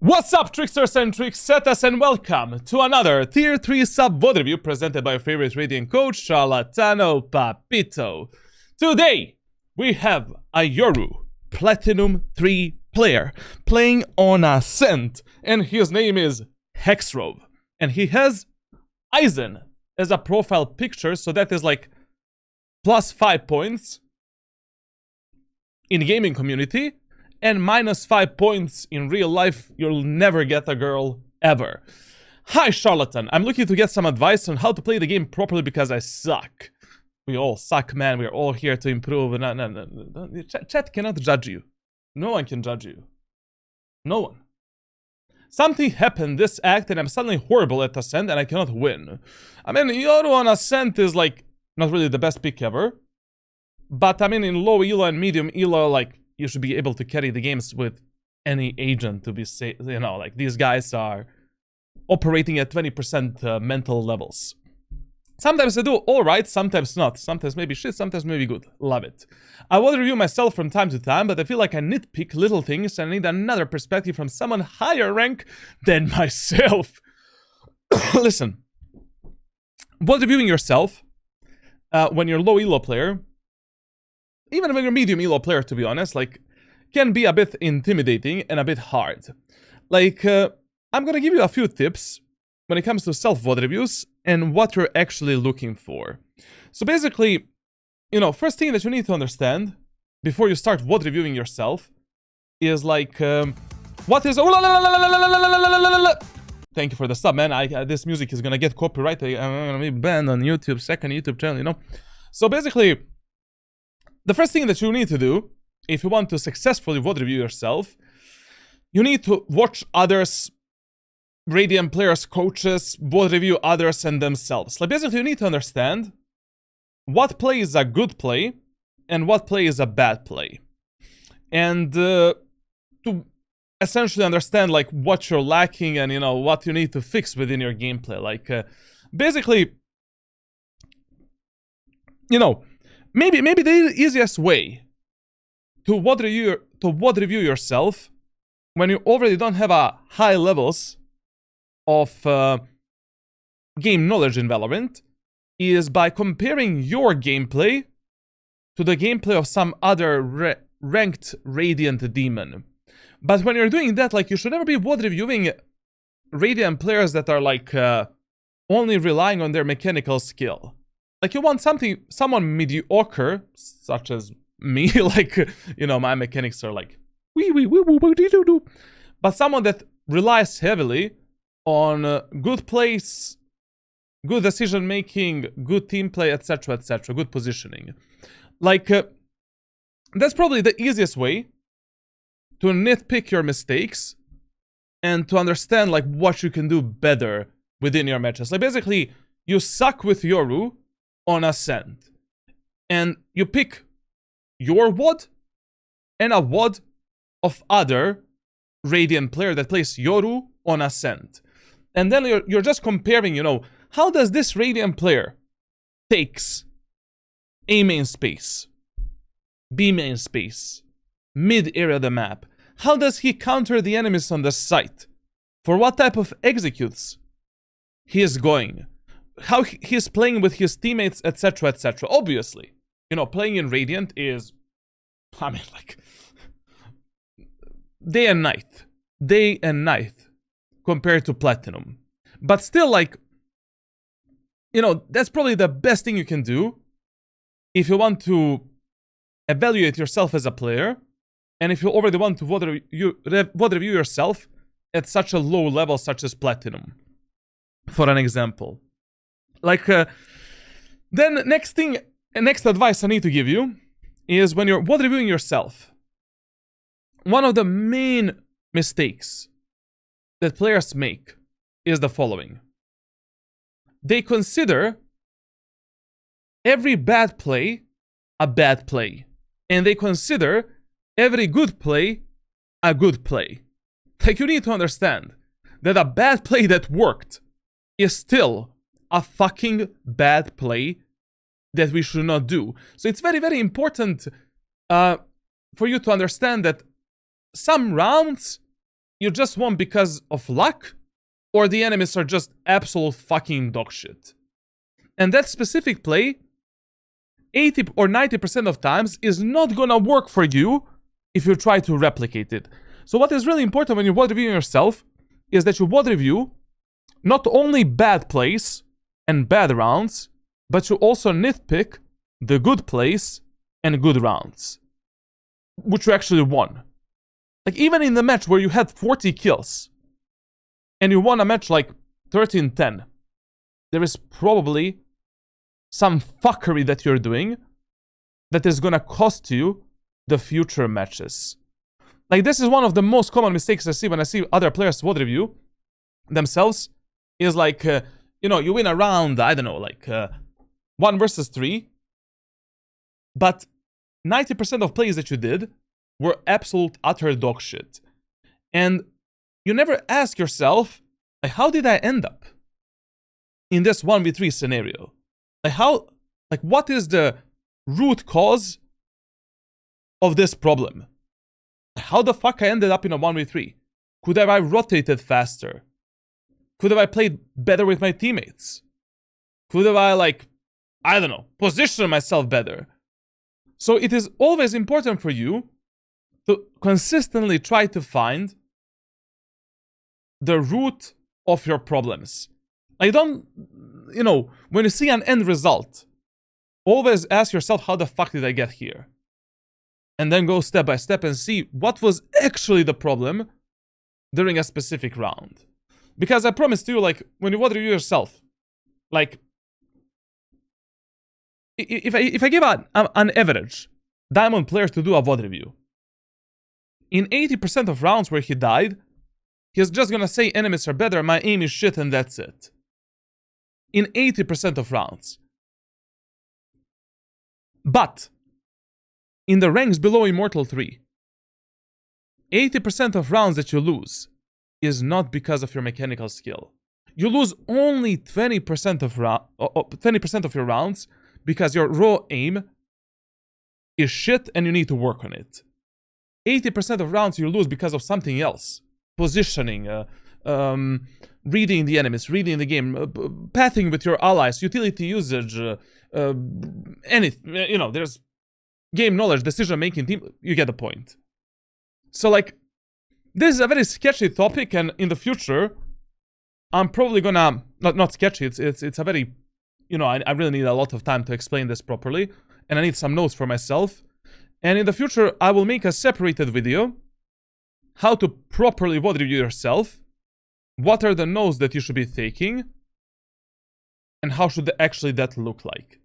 What's up, tricksters and tricksetas, and welcome to another Tier 3 sub VOD review presented by your favorite Radiant coach, Charlatano Papito. Today, we have a Yoru Platinum 3 player playing on Ascent, and his name is Hexrove. And he has Aizen as a profile picture, so that is like plus 5 points in gaming community. And minus 5 points in real life. You'll never get a girl ever. Hi, Charlatan. I'm looking to get some advice on how to play the game properly because I suck. We all suck, man. We're all here to improve. No. Chat cannot judge you. No one can judge you. No one. Something happened this act and I'm suddenly horrible at Ascent and I cannot win. I mean, Yoru on Ascent is like not really the best pick ever. But I mean, in low elo and medium elo, like, you should be able to carry the games with any agent to be safe. You know, like, these guys are operating at 20% mental levels. Sometimes they do alright, sometimes not. Sometimes maybe shit, sometimes maybe good. Love it. I will review myself from time to time, but I feel like I nitpick little things and I need another perspective from someone higher rank than myself. Listen. While reviewing yourself, when you're low elo player, even when you're medium elo player, to be honest, like, can be a bit intimidating and a bit hard. Like, I'm gonna give you a few tips when it comes to self-VOD reviews and what you're actually looking for. So basically, you know, first thing that you need to understand before you start VOD reviewing yourself is like, what is... Thank you for the sub, man. This music is gonna get copyrighted. I'm gonna be banned on YouTube, second YouTube channel, you know? So basically, the first thing that you need to do, if you want to successfully VOD review yourself, you need to watch others, Radiant players, coaches, VOD review others and themselves. Like, basically, you need to understand what play is a good play and what play is a bad play. And to essentially understand, like, what you're lacking and, you know, what you need to fix within your gameplay. Like, basically, you know, Maybe the easiest way to VOD review yourself when you already don't have a high levels of game knowledge in Valorant is by comparing your gameplay to the gameplay of some other ranked Radiant demon. But when you're doing that, like, you should never be VOD reviewing Radiant players that are like only relying on their mechanical skill. Like, you want someone mediocre, such as me, like, you know, my mechanics are like, but someone that relies heavily on good plays, good decision-making, good team play, etc., good positioning. Like, that's probably the easiest way to nitpick your mistakes and to understand, like, what you can do better within your matches. Like, basically, you suck with Yoru on Ascent, and you pick your VOD and a VOD of other Radiant player that plays Yoru on Ascent. And then you're just comparing, you know, how does this Radiant player takes A main space, B main space, mid area of the map? How does he counter the enemies on the site? For what type of executes he is going? How he's playing with his teammates, etc., Obviously, you know, playing in Radiant is, I mean, like, day and night compared to Platinum. But still, like, you know, that's probably the best thing you can do if you want to evaluate yourself as a player, and if you already want to VOD review yourself at such a low level, such as Platinum, for an example. Like, then next advice I need to give you is when you're VOD reviewing yourself, one of the main mistakes that players make is the following. They consider every bad play a bad play, and they consider every good play a good play. Like, you need to understand that a bad play that worked is still a fucking bad play that we should not do. So it's very, very important for you to understand that some rounds you just won because of luck, or the enemies are just absolute fucking dog shit. And that specific play, 80 or 90% of times, is not gonna work for you if you try to replicate it. So what is really important when you VOD reviewing yourself is that you VOD review not only bad plays and bad rounds, but you also nitpick the good plays and good rounds, which you actually won. Like, even in the match where you had 40 kills, and you won a match like 13-10, there is probably some fuckery that you're doing that is gonna cost you the future matches. Like, this is one of the most common mistakes I see when I see other players VOD review themselves, is like, you know, you win a round, I don't know, like 1 versus 3, but 90% of plays that you did were absolute utter dog shit. And you never ask yourself, like, how did I end up in this 1v3 scenario? Like, what is the root cause of this problem? How the fuck I ended up in a 1v3? Could have I rotated faster? Could have I played better with my teammates? Could have I, like, I don't know, positioned myself better? So it is always important for you to consistently try to find the root of your problems. Like, don't, you know, when you see an end result, always ask yourself, how the fuck did I get here? And then go step by step and see what was actually the problem during a specific round. Because I promise you, like, when you VOD review yourself, like, if I give an average diamond player to do a VOD review, in 80% of rounds where he died, he's just gonna say enemies are better, my aim is shit, and that's it. In 80% of rounds. But in the ranks below Immortal 3, 80% of rounds that you lose is not because of your mechanical skill. You lose only 20% of your rounds because your raw aim is shit and you need to work on it. 80% of rounds you lose because of something else. Positioning, reading the enemies, reading the game, pathing with your allies, utility usage, anything, you know, there's game knowledge, decision making, team, you get the point. So, like, this is a very sketchy topic, and in the future, I'm probably gonna, not sketchy, it's a very, you know, I really need a lot of time to explain this properly, and I need some notes for myself. And in the future, I will make a separated video, how to properly VOD review yourself, what are the notes that you should be taking, and how should actually that look like.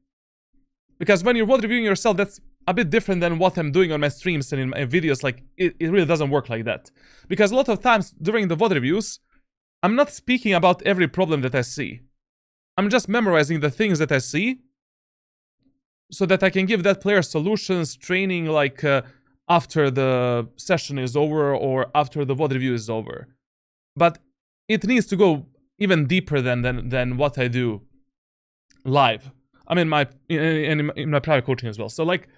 Because when you're VOD reviewing yourself, that's a bit different than what I'm doing on my streams and in my videos. Like, it really doesn't work like that. Because a lot of times during the VOD reviews, I'm not speaking about every problem that I see. I'm just memorizing the things that I see, so that I can give that player solutions, training, like, after the session is over or after the VOD review is over. But it needs to go even deeper than what I do live. I mean, in my private coaching as well. So, like,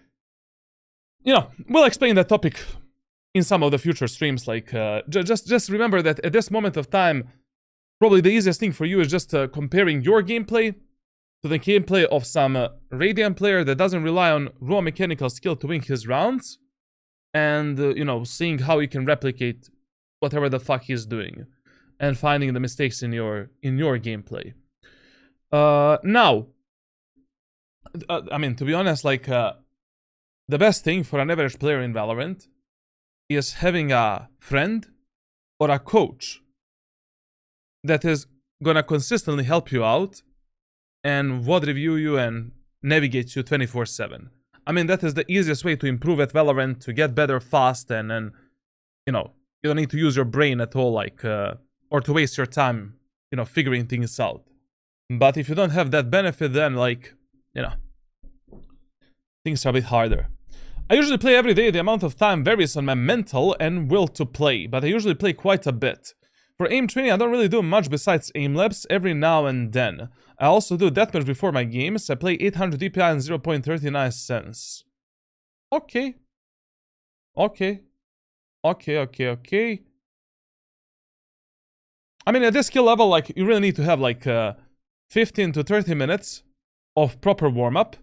you know, we'll explain that topic in some of the future streams. Like, just remember that at this moment of time, probably the easiest thing for you is just comparing your gameplay to the gameplay of some Radiant player that doesn't rely on raw mechanical skill to win his rounds, and you know, seeing how you can replicate whatever the fuck he's doing, and finding the mistakes in your gameplay. Now, I mean, to be honest, like, the best thing for an average player in Valorant is having a friend or a coach that is gonna consistently help you out and VOD review you and navigate you 24/7. I mean, that is the easiest way to improve at Valorant, to get better fast, and you know, you don't need to use your brain at all, like, or to waste your time, you know, figuring things out. But if you don't have that benefit, then, like, you know, things are a bit harder. I usually play every day. The amount of time varies on my mental and will to play, but I usually play quite a bit. For aim training, I don't really do much besides aim labs every now and then. I also do deathmatch before my games. I play 800 DPI and 0.39 cents. Okay. I mean, at this skill level, like, you really need to have, like, 15 to 30 minutes of proper warm-up.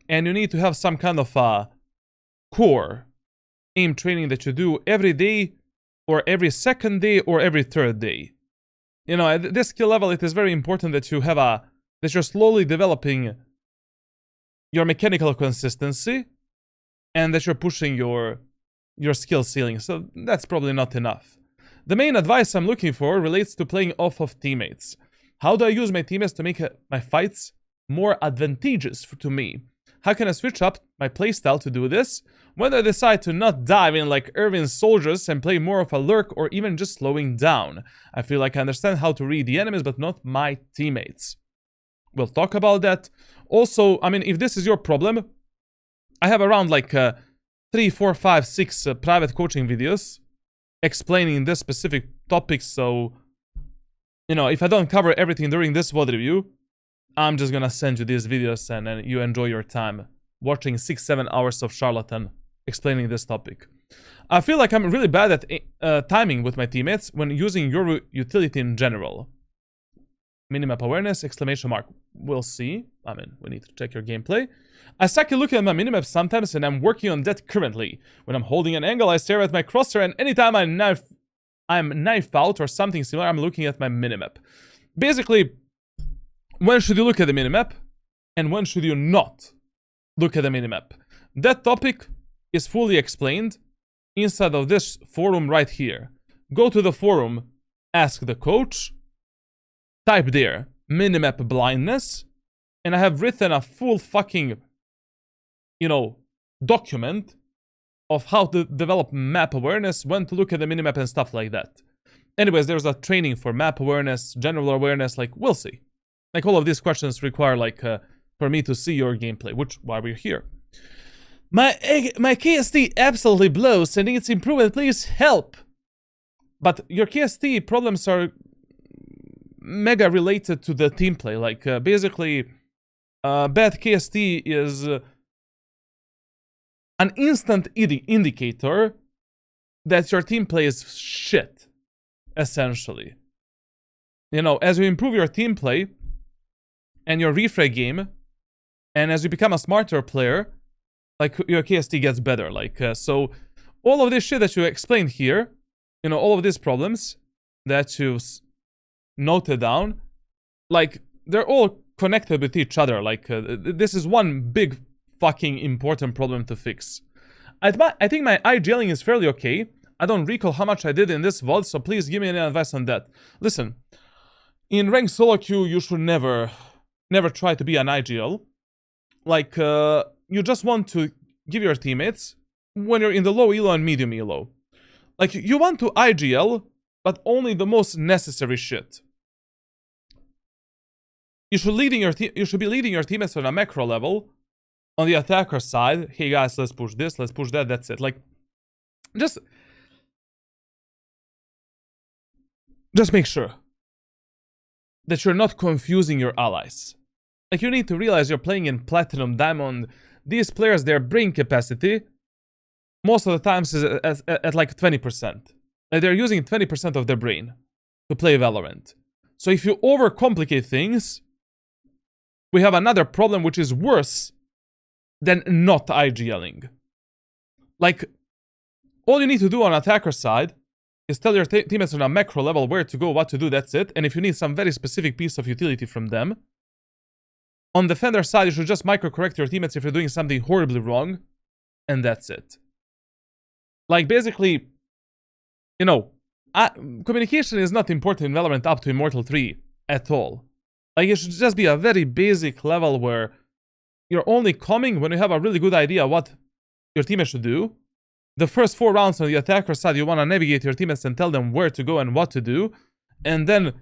And you need to have some kind of core aim training that you do every day, or every second day, or every third day. You know, at this skill level, it is very important that you have that you're slowly developing your mechanical consistency, and that you're pushing your skill ceiling. So that's probably not enough. The main advice I'm looking for relates to playing off of teammates. How do I use my teammates to make my fights more advantageous to me? How can I switch up my playstyle to do this? When I decide to not dive in like Irving's soldiers and play more of a lurk, or even just slowing down. I feel like I understand how to read the enemies, but not my teammates. We'll talk about that. Also, I mean, if this is your problem, I have around like 3, 4, 5, 6 private coaching videos explaining this specific topic. So, you know, if I don't cover everything during this VOD review, I'm just gonna send you these videos and then you enjoy your time watching 6-7 hours of Charlatan explaining this topic. I feel like I'm really bad at timing with my teammates when using Yoru utility in general. Minimap awareness, exclamation mark. We'll see. I mean, we need to check your gameplay. I suck at looking at my minimap sometimes, and I'm working on that currently. When I'm holding an angle, I stare at my crosshair, and anytime I'm knife out or something similar, I'm looking at my minimap. Basically, when should you look at the minimap, and when should you not look at the minimap? That topic is fully explained inside of this forum right here. Go to the forum, ask the coach, type there, minimap blindness, and I have written a full fucking, you know, document of how to develop map awareness, when to look at the minimap and stuff like that. Anyways, there's a training for map awareness, general awareness, like, we'll see. Like, all of these questions require, like, for me to see your gameplay, which, why we're here. My KST absolutely blows and needs improvement, please help! But your KST problems are mega related to the team play. Like, basically, bad KST is an instant indicator that your team play is shit, essentially. You know, as you improve your team play and your refrag game, and as you become a smarter player, like, your KST gets better. Like, so all of this shit that you explained here, you know, all of these problems that you've noted down, like, they're all connected with each other. Like, this is one big fucking important problem to fix. I think my IGLing is fairly okay. I don't recall how much I did in this VOD, so please give me any advice on that. Listen, in ranked solo queue, you should never try to be an IGL. Like, you just want to give your teammates, when you're in the low elo and medium elo, like, you want to IGL, but only the most necessary shit. You should be leading your teammates on a macro level, on the attacker side. Hey guys, let's push this, let's push that, that's it. Like, just make sure that you're not confusing your allies. Like, you need to realize you're playing in Platinum, Diamond. These players, their brain capacity, most of the times is at like 20%. Like, they're using 20% of their brain to play Valorant. So if you overcomplicate things, we have another problem which is worse than not IGLing. Like, all you need to do on attacker side is tell your teammates on a macro level where to go, what to do, that's it. And if you need some very specific piece of utility from them, on defender side, you should just micro-correct your teammates if you're doing something horribly wrong, and that's it. Like, basically, you know, communication is not important in Valorant up to Immortal 3 at all. Like, it should just be a very basic level where you're only coming when you have a really good idea what your teammates should do. The first 4 rounds on the attacker side, you want to navigate your teammates and tell them where to go and what to do. And then,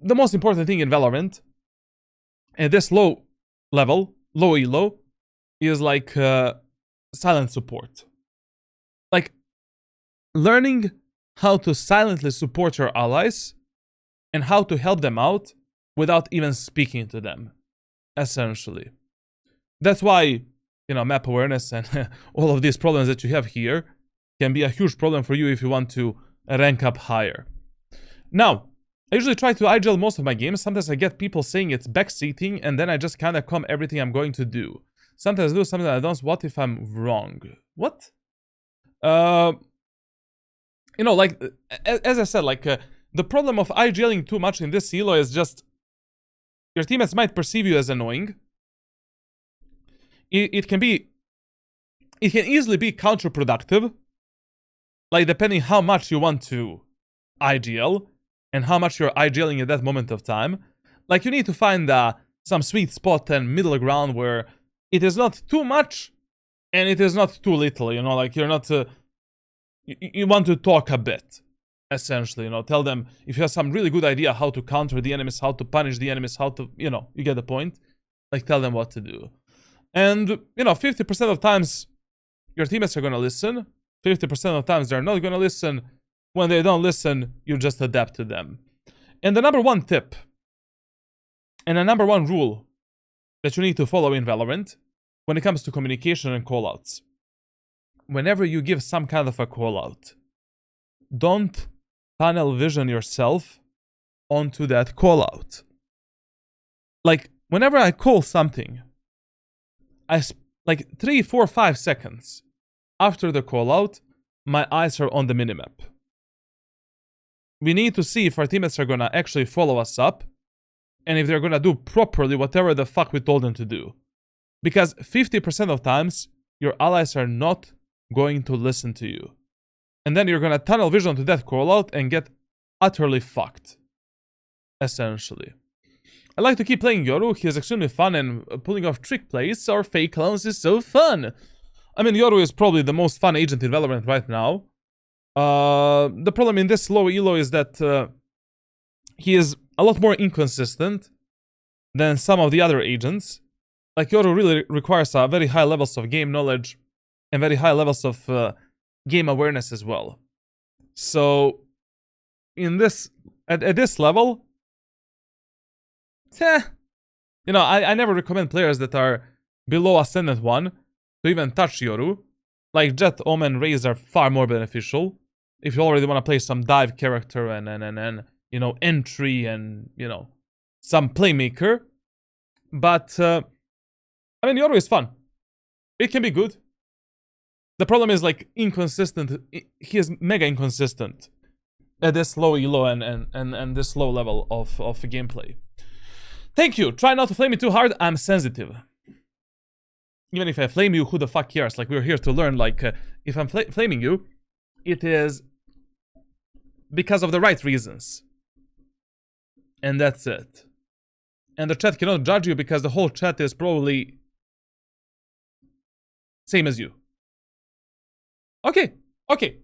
the most important thing in Valorant, at this low level, low elo, is like silent support. Like, learning how to silently support your allies and how to help them out without even speaking to them, essentially. That's why, you know, map awareness and all of these problems that you have here can be a huge problem for you if you want to rank up higher. Now, I usually try to IGL most of my games. Sometimes I get people saying it's backseating, and then I just kind of come everything I'm going to do. Sometimes I do, sometimes I don't. What if I'm wrong? What? You know, like, as I said, like, the problem of IGLing too much in this elo is just your teammates might perceive you as annoying. It can easily be counterproductive. Like, depending how much you want to IGL and how much you're IGLing at that moment of time. Like, you need to find some sweet spot and middle ground where it is not too much and it is not too little, you know, like you're not... you want to talk a bit, essentially, you know, tell them if you have some really good idea how to counter the enemies, how to punish the enemies, how to, you know, you get the point. Like, tell them what to do. And, you know, 50% of times your teammates are gonna listen. 50% of times they're not gonna listen. When they don't listen, you just adapt to them. And the number one tip, and the number one rule that you need to follow in Valorant when it comes to communication and callouts. Whenever you give some kind of a callout, don't tunnel vision yourself onto that callout. Like, whenever I call something, like 3, 4, 5 seconds after the callout, my eyes are on the minimap. We need to see if our teammates are gonna actually follow us up, and if they're gonna do properly whatever the fuck we told them to do. Because 50% of times, your allies are not going to listen to you. And then you're gonna tunnel vision to that callout and get utterly fucked. Essentially. I like to keep playing Yoru. He is extremely fun, and pulling off trick plays or fake clones is so fun. I mean, Yoru is probably the most fun agent in Valorant right now. The problem in this low elo is that he is a lot more inconsistent than some of the other agents. Like, Yoru really requires very high levels of game knowledge and very high levels of game awareness as well. So, in this, at this level, you know, I never recommend players that are below Ascendant 1 to even touch Yoru. Like, Jet, Omen, Raze are far more beneficial. If you already want to play some dive character and you know, entry and, you know, some playmaker. But, I mean, Yoru is fun. It can be good. The problem is, like, inconsistent. He is mega inconsistent at this low elo and this low level of gameplay. Thank you. Try not to flame me too hard. I'm sensitive. Even if I flame you, who the fuck cares? Like, we're here to learn. Like, if I'm flaming you, it is because of the right reasons. And that's it. And the chat cannot judge you because the whole chat is probably same as you. Okay. Let's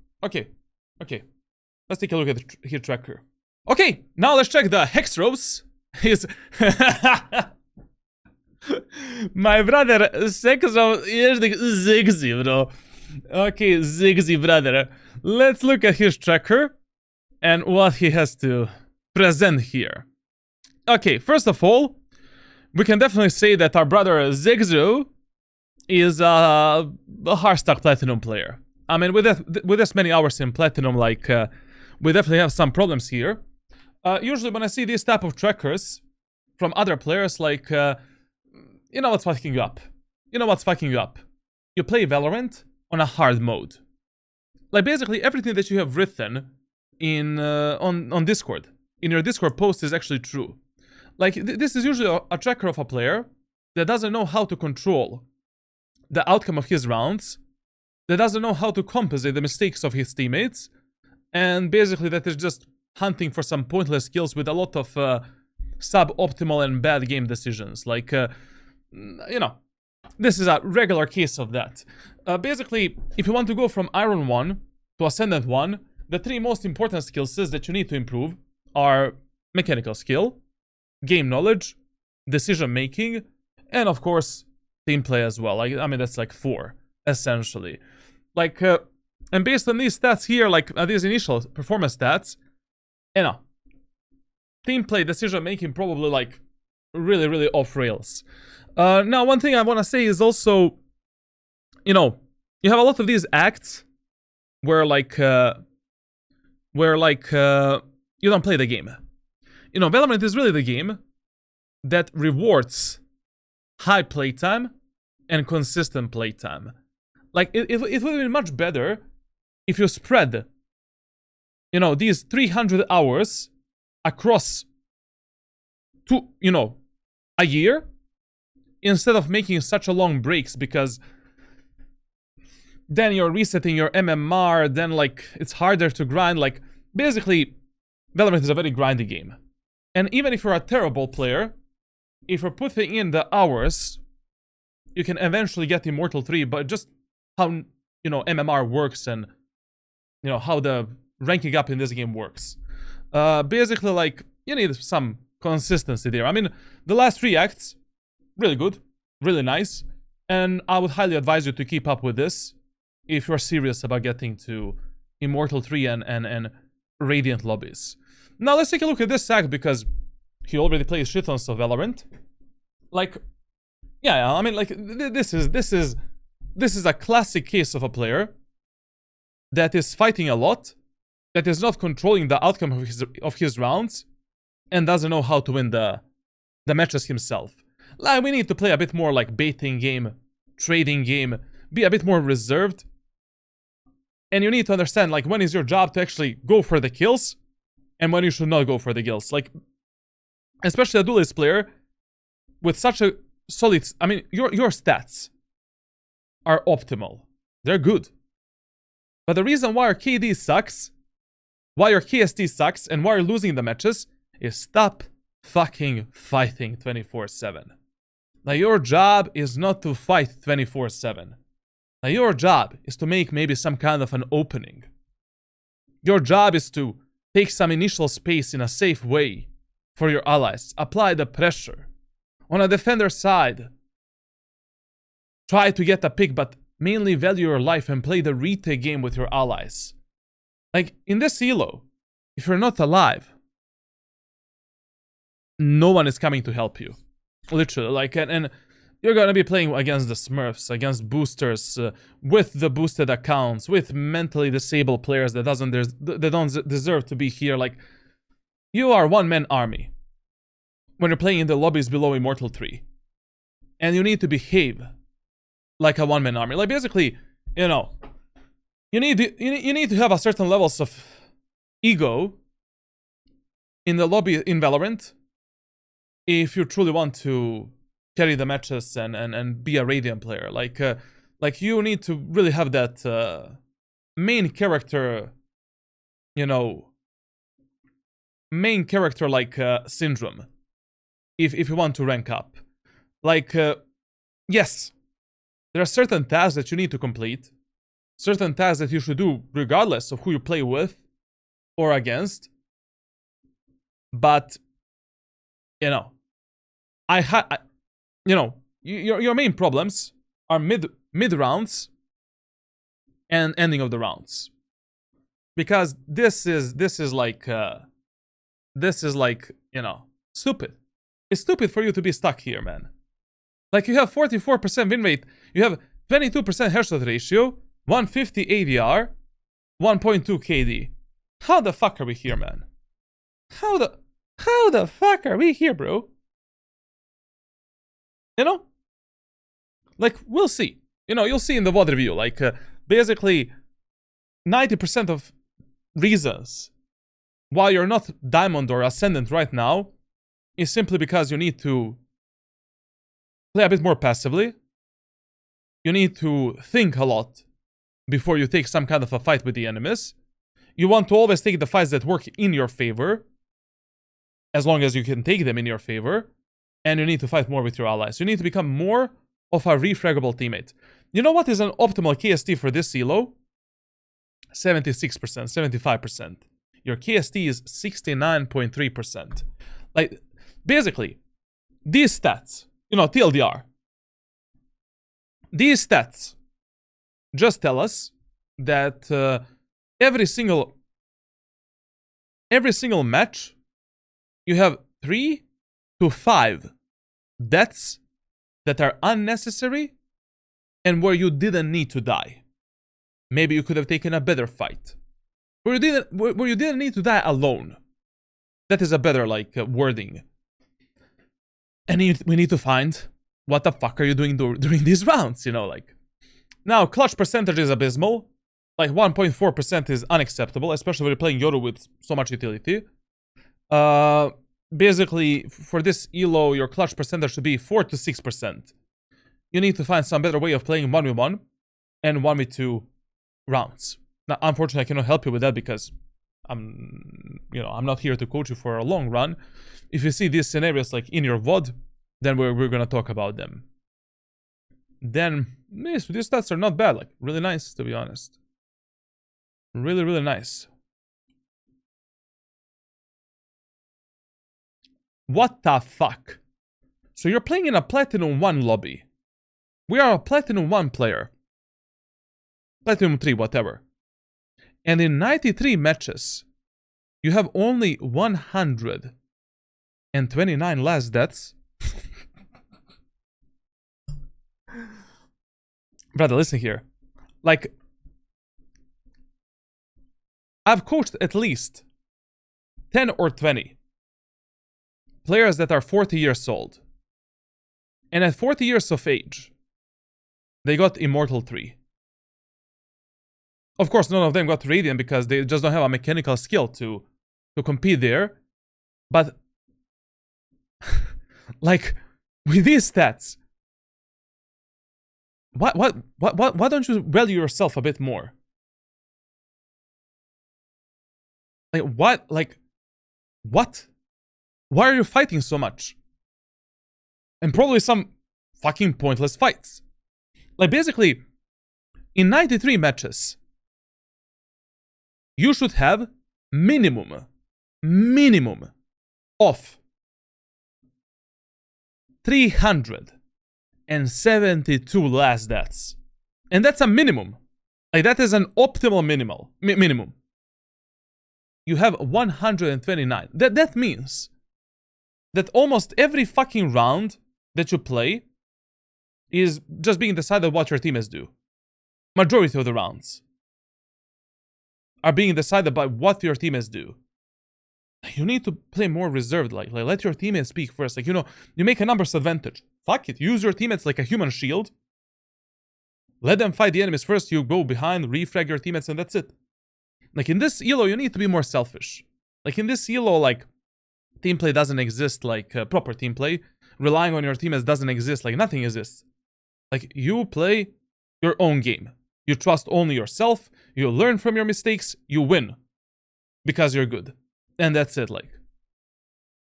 take a look at the hit tracker. Okay, now let's check the hex ropes. His my brother Sexo is the Zigzy, bro. Okay, Zigzy brother. Let's look at his tracker and what he has to present here. Okay, first of all, we can definitely say that our brother Zigzu is a hardstock platinum player. I mean, with this many hours in platinum, like, we definitely have some problems here. Usually when I see these type of trackers from other players, like, you know what's fucking you up. You know what's fucking you up. You play Valorant on a hard mode. Like, basically everything that you have written in on Discord, in your Discord post, is actually true. Like, this is usually a tracker of a player that doesn't know how to control the outcome of his rounds, that doesn't know how to compensate the mistakes of his teammates, and basically that is just hunting for some pointless kills with a lot of suboptimal and bad game decisions. Like, you know, this is a regular case of that. Basically, if you want to go from Iron 1 to Ascendant 1, the 3 most important skill sets that you need to improve are mechanical skill, game knowledge, decision making, and of course, team play as well. Like, I mean, that's like 4, essentially. Like, and based on these stats here, like these initial performance stats, you know, team play, decision making, probably like really off rails. Now, one thing I want to say is also, you know, you have a lot of these acts where, like, where like you don't play the game. You know, Valorant is really the game that rewards high playtime and consistent playtime. Like it would have been much better if you spread, you know, these 300 hours across a year, instead of making such a long breaks, because then you're resetting your MMR, then like it's harder to grind. Like basically Valorant is a very grindy game, and even if you're a terrible player, if you're putting in the hours, you can eventually get Immortal 3. But just how, you know, MMR works, and you know how the ranking up in this game works, basically like you need some consistency there. I mean, the last 3 acts, really good, really nice, and I would highly advise you to keep up with this if you're serious about getting to Immortal 3 and Radiant lobbies. Now let's take a look at this act, because he already plays shit tons of Valorant. Like, yeah, I mean, like this is a classic case of a player that is fighting a lot, that is not controlling the outcome of his rounds, and doesn't know how to win the matches himself. Like, we need to play a bit more like baiting game, trading game, be a bit more reserved. And you need to understand, like, when is your job to actually go for the kills, and when you should not go for the kills. Like, especially a duelist player with such a solid, I mean, your stats are optimal. They're good. But the reason why your KD sucks, why your KST sucks, and why you're losing the matches is stop fucking fighting 24/7. Now, your job is not to fight 24/7. Now, your job is to make maybe some kind of an opening. Your job is to take some initial space in a safe way for your allies. Apply the pressure. On a defender side, try to get a pick, but mainly value your life and play the retake game with your allies. Like, in this elo, if you're not alive, no one is coming to help you. Literally, like, and you're gonna be playing against the Smurfs, against boosters, with the boosted accounts, with mentally disabled players that don't deserve to be here. Like, you are one-man army when you're playing in the lobbies below Immortal 3. And you need to behave like a one-man army. Like, basically, you know, you need to have a certain levels of ego in the lobby in Valorant if you truly want to carry the matches and be a Radiant player. Like you need to really have that main character, you know, main character like syndrome if you want to rank up. Like, yes, there are certain tasks that you need to complete, certain tasks that you should do regardless of who you play with or against. But, you know, you know, your main problems are mid rounds and ending of the rounds, because this is like you know, stupid. It's stupid for you to be stuck here, man. Like, you have 44% win rate, you have 22% headshot ratio, 150 ADR, 1.2 KD. How the fuck are we here, man? How the fuck are we here, bro? You know? Like, we'll see. You know, you'll see in the VOD review. Like, basically, 90% of reasons why you're not Diamond or Ascendant right now is simply because you need to play a bit more passively. You need to think a lot before you take some kind of a fight with the enemies. You want to always take the fights that work in your favor, as long as you can take them in your favor. And you need to fight more with your allies. You need to become more of a refraggable teammate. You know what is an optimal KST for this elo? 76%, 75%. Your KST is 69.3%. Like, basically, these stats, you know, TLDR, these stats just tell us that every single match, you have 3 to 5 deaths that are unnecessary and where you didn't need to die. Maybe you could have taken a better fight. where you didn't need to die alone. That is a better like wording. And we need to find what the fuck are you doing during these rounds, you know, like. Now, clutch percentage is abysmal. Like 1.4% is unacceptable, especially when you're playing Yoru with so much utility. Basically, for this elo, your clutch percentage should be 4 to 6%. You need to find some better way of playing 1v1 and 1v2 rounds. Now, unfortunately, I cannot help you with that because I'm not here to coach you for a long run. If you see these scenarios like in your VOD, then we're gonna talk about them. Then these stats are not bad, like really nice to be honest. Really, really nice. What the fuck? So you're playing in a Platinum 1 lobby. We are a Platinum 1 player. Platinum 3, whatever. And in 93 matches, you have only 129 last deaths. Brother, listen here. Like, I've coached at least 10 or 20 players that are 40 years old. And at 40 years of age, they got Immortal 3. Of course, none of them got Radiant because they just don't have a mechanical skill to compete there. But, like, with these stats, why don't you value yourself a bit more? Like, what? Like, what? Why are you fighting so much? And probably some fucking pointless fights. Like, basically, in 93 matches, you should have minimum of 372 last deaths. And that's a minimum. Like, that is an optimal minimum. You have 129. That means that almost every fucking round that you play is just being decided what your teammates do. Majority of the rounds are being decided by what your teammates do. You need to play more reserved, like let your teammates speak first. Like, you know, you make a numbers advantage. Fuck it, use your teammates like a human shield. Let them fight the enemies first, you go behind, refrag your teammates, and that's it. Like, in this elo, you need to be more selfish. Like, in this elo, like, team play doesn't exist, like, proper team play. Relying on your teammates doesn't exist, like, nothing exists. Like, you play your own game. You trust only yourself, you learn from your mistakes, you win. Because you're good. And that's it, like.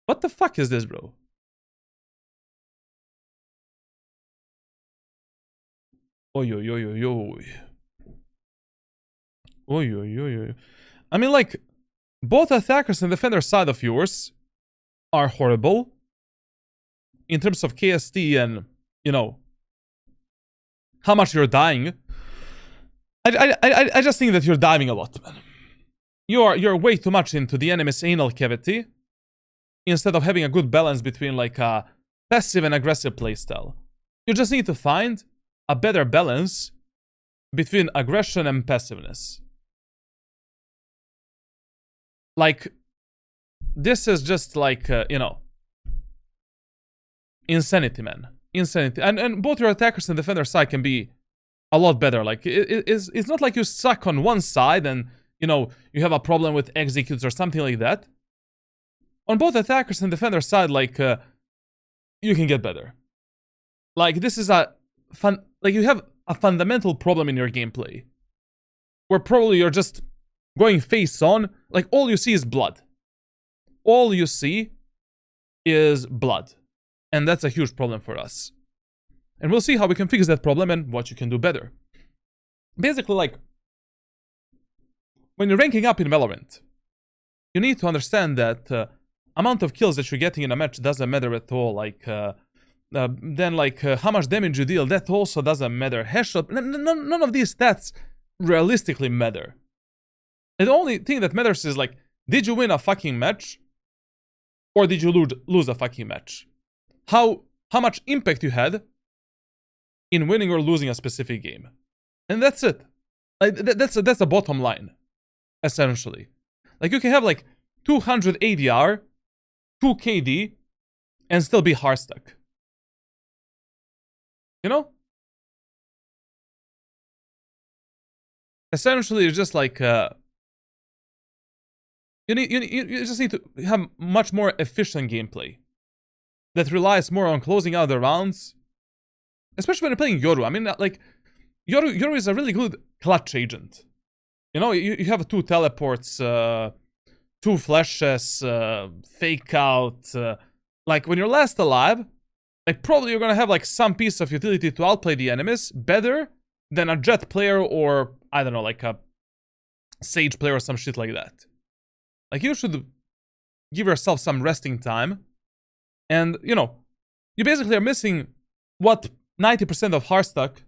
What the fuck is this, bro? Oy, oy, oy, oy, oy. Oy, oy, oy, oy. I mean, like, both attackers and defender side of yours are horrible. In terms of KST and, you know, how much you're dying. I just think that you're diving a lot, man. You're way too much into the enemy's anal cavity instead of having a good balance between like a passive and aggressive playstyle. You just need to find a better balance between aggression and passiveness. Like, this is just like, you know, insanity, man. Insanity. And both your attackers and defender side can be a lot better. Like, it's not like you suck on one side and, you know, you have a problem with executes or something like that. On both attackers and defender side, like, you can get better. Like, this is like, you have a fundamental problem in your gameplay. Where probably you're just going face on. Like, all you see is blood. All you see is blood. And that's a huge problem for us. And we'll see how we can fix that problem and what you can do better. Basically, like, when you're ranking up in Valorant, you need to understand that amount of kills that you're getting in a match doesn't matter at all. Like, then, like, how much damage you deal, that also doesn't matter. Headshot, none of these stats realistically matter. And the only thing that matters is, like, did you win a fucking match? Or did you lose a fucking match? How much impact you had in winning or losing a specific game. And that's it. Like, that's the bottom line. essentially. Like, you can have, like, 200 ADR, 2 KD, and still be hard stuck. You know? Essentially, it's just like, you just need to have much more efficient gameplay that relies more on closing out the rounds, especially when you're playing Yoru. I mean, like, Yoru is a really good clutch agent. You know, you have 2 teleports, 2 flashes, fake out. Like, when you're last alive, like, probably you're gonna have, like, some piece of utility to outplay the enemies better than a Jet player or, I don't know, like a Sage player or some shit like that. Like, you should give yourself some resting time. And, you know, you basically are missing what 90% of hardstuck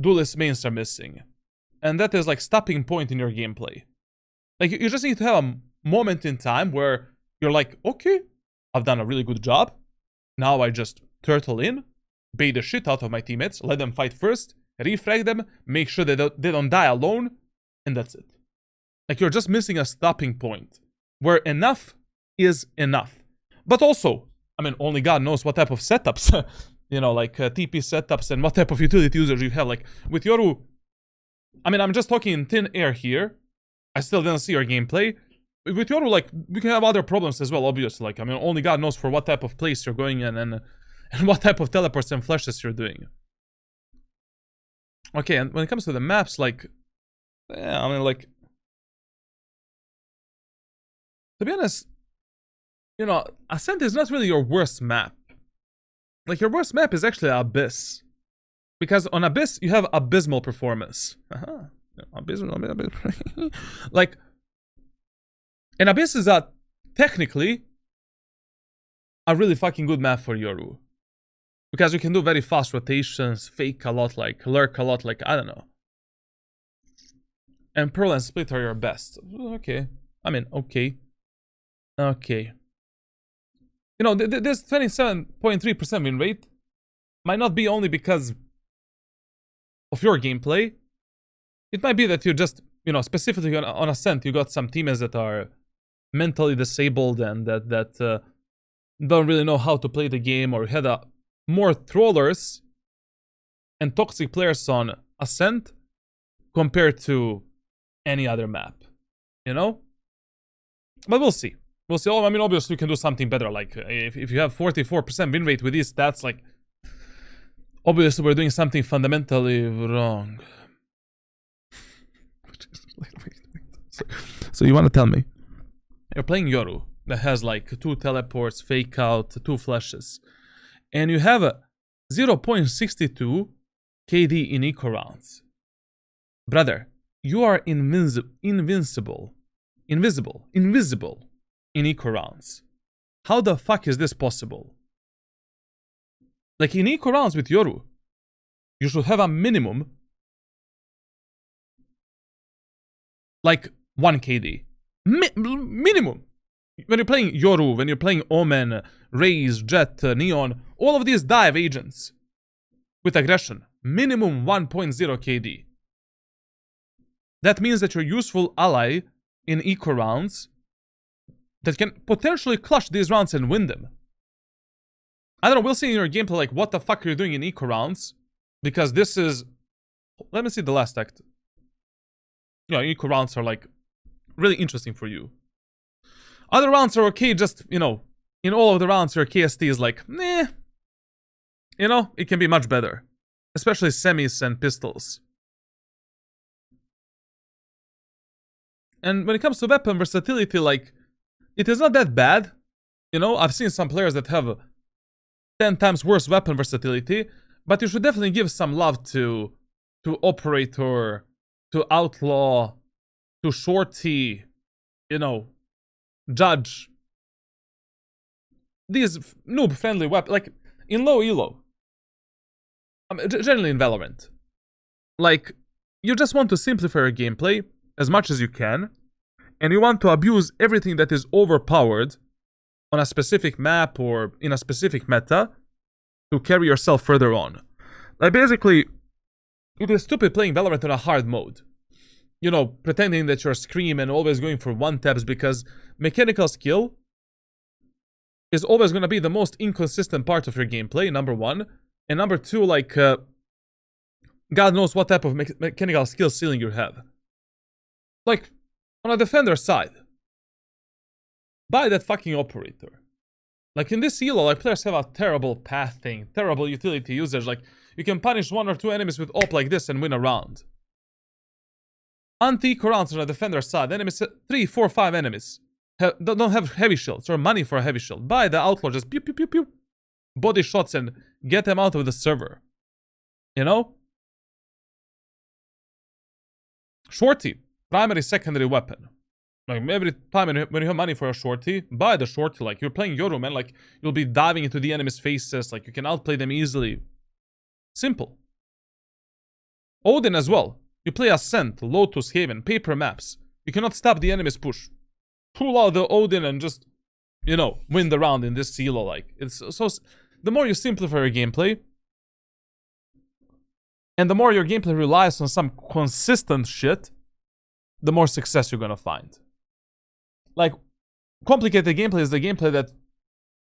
duelist mains are missing. And that is, like, stopping point in your gameplay. Like, you just need to have a moment in time where you're like, okay, I've done a really good job. Now I just turtle in, bait the shit out of my teammates, let them fight first, refrag them, make sure they don't die alone, and that's it. Like, you're just missing a stopping point where enough is enough. But also, I mean, only God knows what type of setups, you know, like TP setups and what type of utility users you have. Like, with Yoru, I mean, I'm just talking in thin air here. I still didn't see your gameplay. With Yoru, like, we can have other problems as well, obviously. Like, I mean, only God knows for what type of place you're going in and what type of teleports and flashes you're doing. Okay, and when it comes to the maps, like, yeah, I mean, like, to be honest, you know, Ascent is not really your worst map. Like, your worst map is actually Abyss. Because on Abyss, you have abysmal performance. Abysmal. Like, and Abyss is technically a really fucking good map for Yoru. Because you can do very fast rotations, fake a lot, like, lurk a lot, like, I don't know. And Pearl and Split are your best. Okay. I mean, okay. Okay. You know, this 27.3% win rate might not be only because of your gameplay. It might be that you just, you know, specifically on Ascent, you got some teammates that are mentally disabled and that don't really know how to play the game, or had more trollers and toxic players on Ascent compared to any other map, you know? But we'll see. We'll see. Oh, I mean, obviously, you can do something better. Like, if you have 44% win rate with these stats, like, obviously, we're doing something fundamentally wrong. So you want to tell me you're playing Yoru that has, like, 2 teleports, fake out, 2 flashes, and you have a 0.62 KD in eco rounds. Brother, you are invisible in eco rounds. How the fuck is this possible? Like, in eco rounds with Yoru, you should have a minimum, like, 1 KD. Minimum. When you're playing Yoru, when you're playing Omen, Raze, Jet, Neon, all of these dive agents with aggression, minimum 1.0 KD. That means that your useful ally in eco rounds that can potentially clutch these rounds and win them. I don't know, we'll see in your gameplay, like, what the fuck are you doing in eco rounds, because this is... Let me see the last act. You know, eco rounds are, like, really interesting for you. Other rounds are okay, just, you know, in all of the rounds your KST is like, meh. You know, it can be much better. Especially semis and pistols. And when it comes to weapon versatility, like, it is not that bad. You know, I've seen some players that have 10 times worse weapon versatility, but you should definitely give some love to Operator, to Outlaw, to Shorty, you know, Judge. These noob-friendly weapons, like, in low elo. I mean, generally in Valorant. Like, you just want to simplify your gameplay as much as you can, and you want to abuse everything that is overpowered on a specific map or in a specific meta to carry yourself further on. Like, basically, it is stupid playing Valorant on a hard mode. you know, pretending that you're Scream and always going for one taps, because mechanical skill is always going to be the most inconsistent part of your gameplay, number one. And number two, like, God knows what type of mechanical skill ceiling you have. Like, on a defender side, buy that fucking operator. Like, in this elo, like, players have a terrible path thing, terrible utility usage. Like, you can punish 1 or 2 enemies with op like this and win a round. Anti-eco rounds on a defender side, enemies, 3, 4, 5 enemies don't have heavy shields or money for a heavy shield. Buy the outlaw, just pew pew pew pew, body shots and get them out of the server. You know? Shorty, primary, secondary weapon. Like, every time when you have money for a shorty, buy the shorty. Like, you're playing Yoru, man. Like, you'll be diving into the enemy's faces. Like, you can outplay them easily. Simple. Odin as well. You play Ascent, Lotus, Haven, paper maps. You cannot stop the enemy's push. Pull out the Odin and just, you know, win the round in this elo. Like, it's so... The more you simplify your gameplay, and the more your gameplay relies on some consistent shit, the more success you're gonna find. Like, complicated gameplay is the gameplay that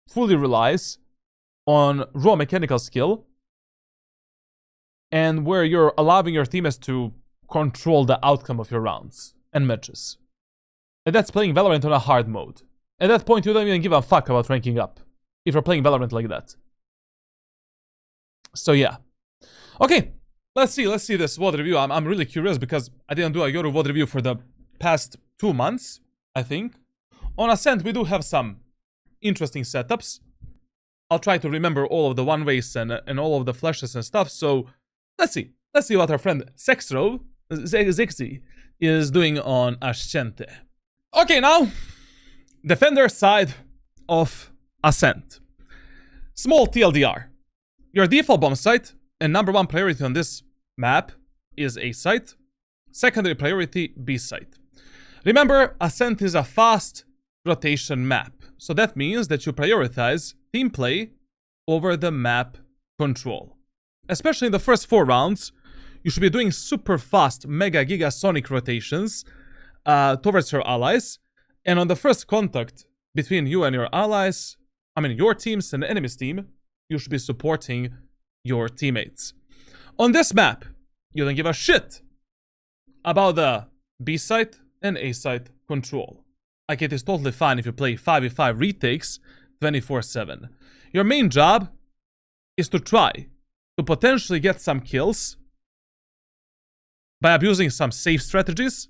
fully relies on raw mechanical skill, and where you're allowing your teammates to control the outcome of your rounds and matches. And that's playing Valorant on a hard mode. At that point, you don't even give a fuck about ranking up, if you're playing Valorant like that. So yeah. Okay, let's see this VOD review. I'm really curious because I didn't do a Yoru VOD review for the past 2 months, I think. On Ascent, we do have some interesting setups. I'll try to remember all of the one-ways and all of the flashes and stuff, so let's see. Let's see what our friend Zexi is doing on Ascent. Okay, now, defender side of Ascent. Small TLDR. Your default bomb site and number 1 priority on this map is A site. Secondary priority, B site. Remember, Ascent is a fast rotation map. So that means that you prioritize team play over the map control. Especially in the first 4 rounds, you should be doing super fast mega giga sonic rotations towards your allies. And on the first contact between you and your allies, I mean your teams and the enemy's team, you should be supporting your teammates. On this map, you don't give a shit about the B site and A site control. Like, it is totally fine if you play 5v5 retakes 24/7. Your main job is to try to potentially get some kills by abusing some safe strategies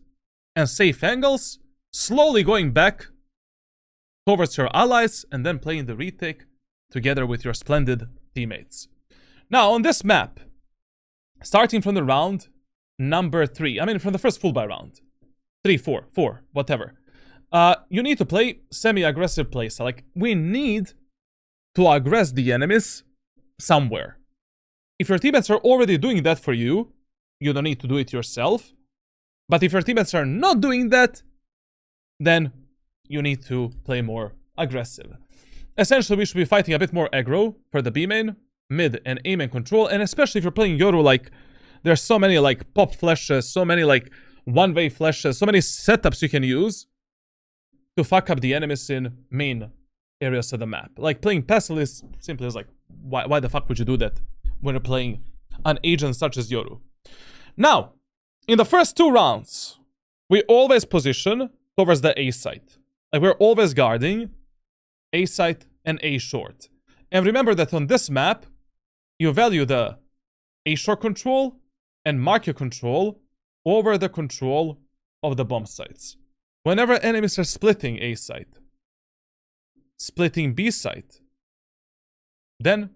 and safe angles, slowly going back towards your allies and then playing the retake together with your splendid teammates. Now, on this map, starting from the round number 3, I mean from the first full buy round, 3, 4, whatever, you need to play semi-aggressive plays. Like, we need to aggress the enemies somewhere. If your teammates are already doing that for you, you don't need to do it yourself. But if your teammates are not doing that, then you need to play more aggressive. Essentially, we should be fighting a bit more aggro for the B main, mid, and A main control. And especially if you're playing Yoru, like, there's so many, like, pop flashes, so many, like, one-way flashes, so many setups you can use to fuck up the enemies in main areas of the map. Like, playing passively simply is like, why the fuck would you do that when you're playing an agent such as Yoru? Now, in the first 2 rounds, we always position towards the A site. Like, we're always guarding A site and A short. And remember that on this map, you value the A short control and market control over the control of the bomb sites. Whenever enemies are splitting A site, splitting B site, then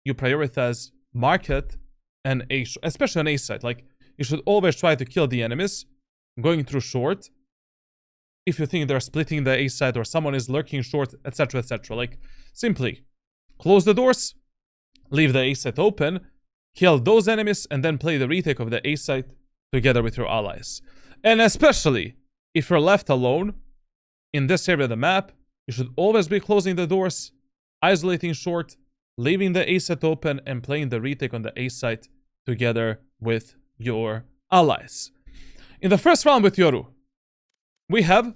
you prioritize market and A short, especially on A site. Like, you should always try to kill the enemies going through short if you think they're splitting the A side or someone is lurking short, etc, etc. Like, simply close the doors, leave the A side open, kill those enemies, and then play the retake of the A side together with your allies. And especially if you're left alone in this area of the map, you should always be closing the doors, isolating short, leaving the A side open, and playing the retake on the A side together with your allies. In the first round with Yoru, we have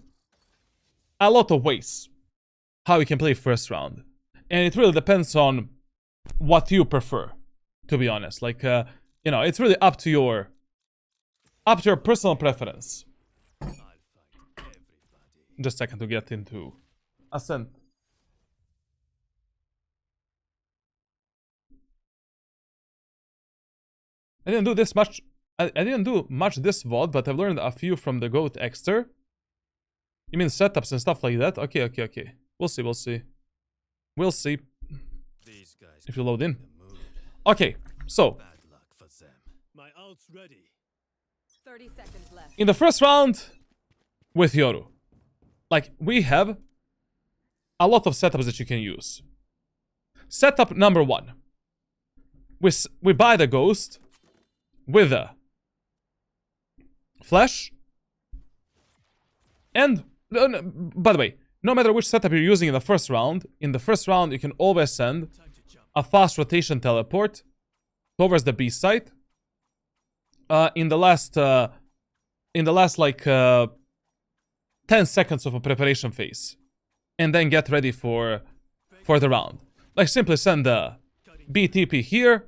a lot of ways how you can play first round. And it really depends on what you prefer, to be honest. Like, you know, it's really up to your personal preference. Just a second to get into Ascent. I didn't do this much. I didn't do much this VOD, but I've learned a few from the GOAT Exter. You mean setups and stuff like that? Okay, okay, okay. We'll see, we'll see. We'll see. If you load in. Okay, so. My ult's ready. 30 seconds left. In the first round with Yoru, like, we have a lot of setups that you can use. Setup number one. We buy the Ghost with a Flash. And, by the way, no matter which setup you're using in the first round, you can always send a fast rotation teleport towards the B site. In the last like 10 seconds of a preparation phase, and then get ready for the round. Like, simply send the BTP here,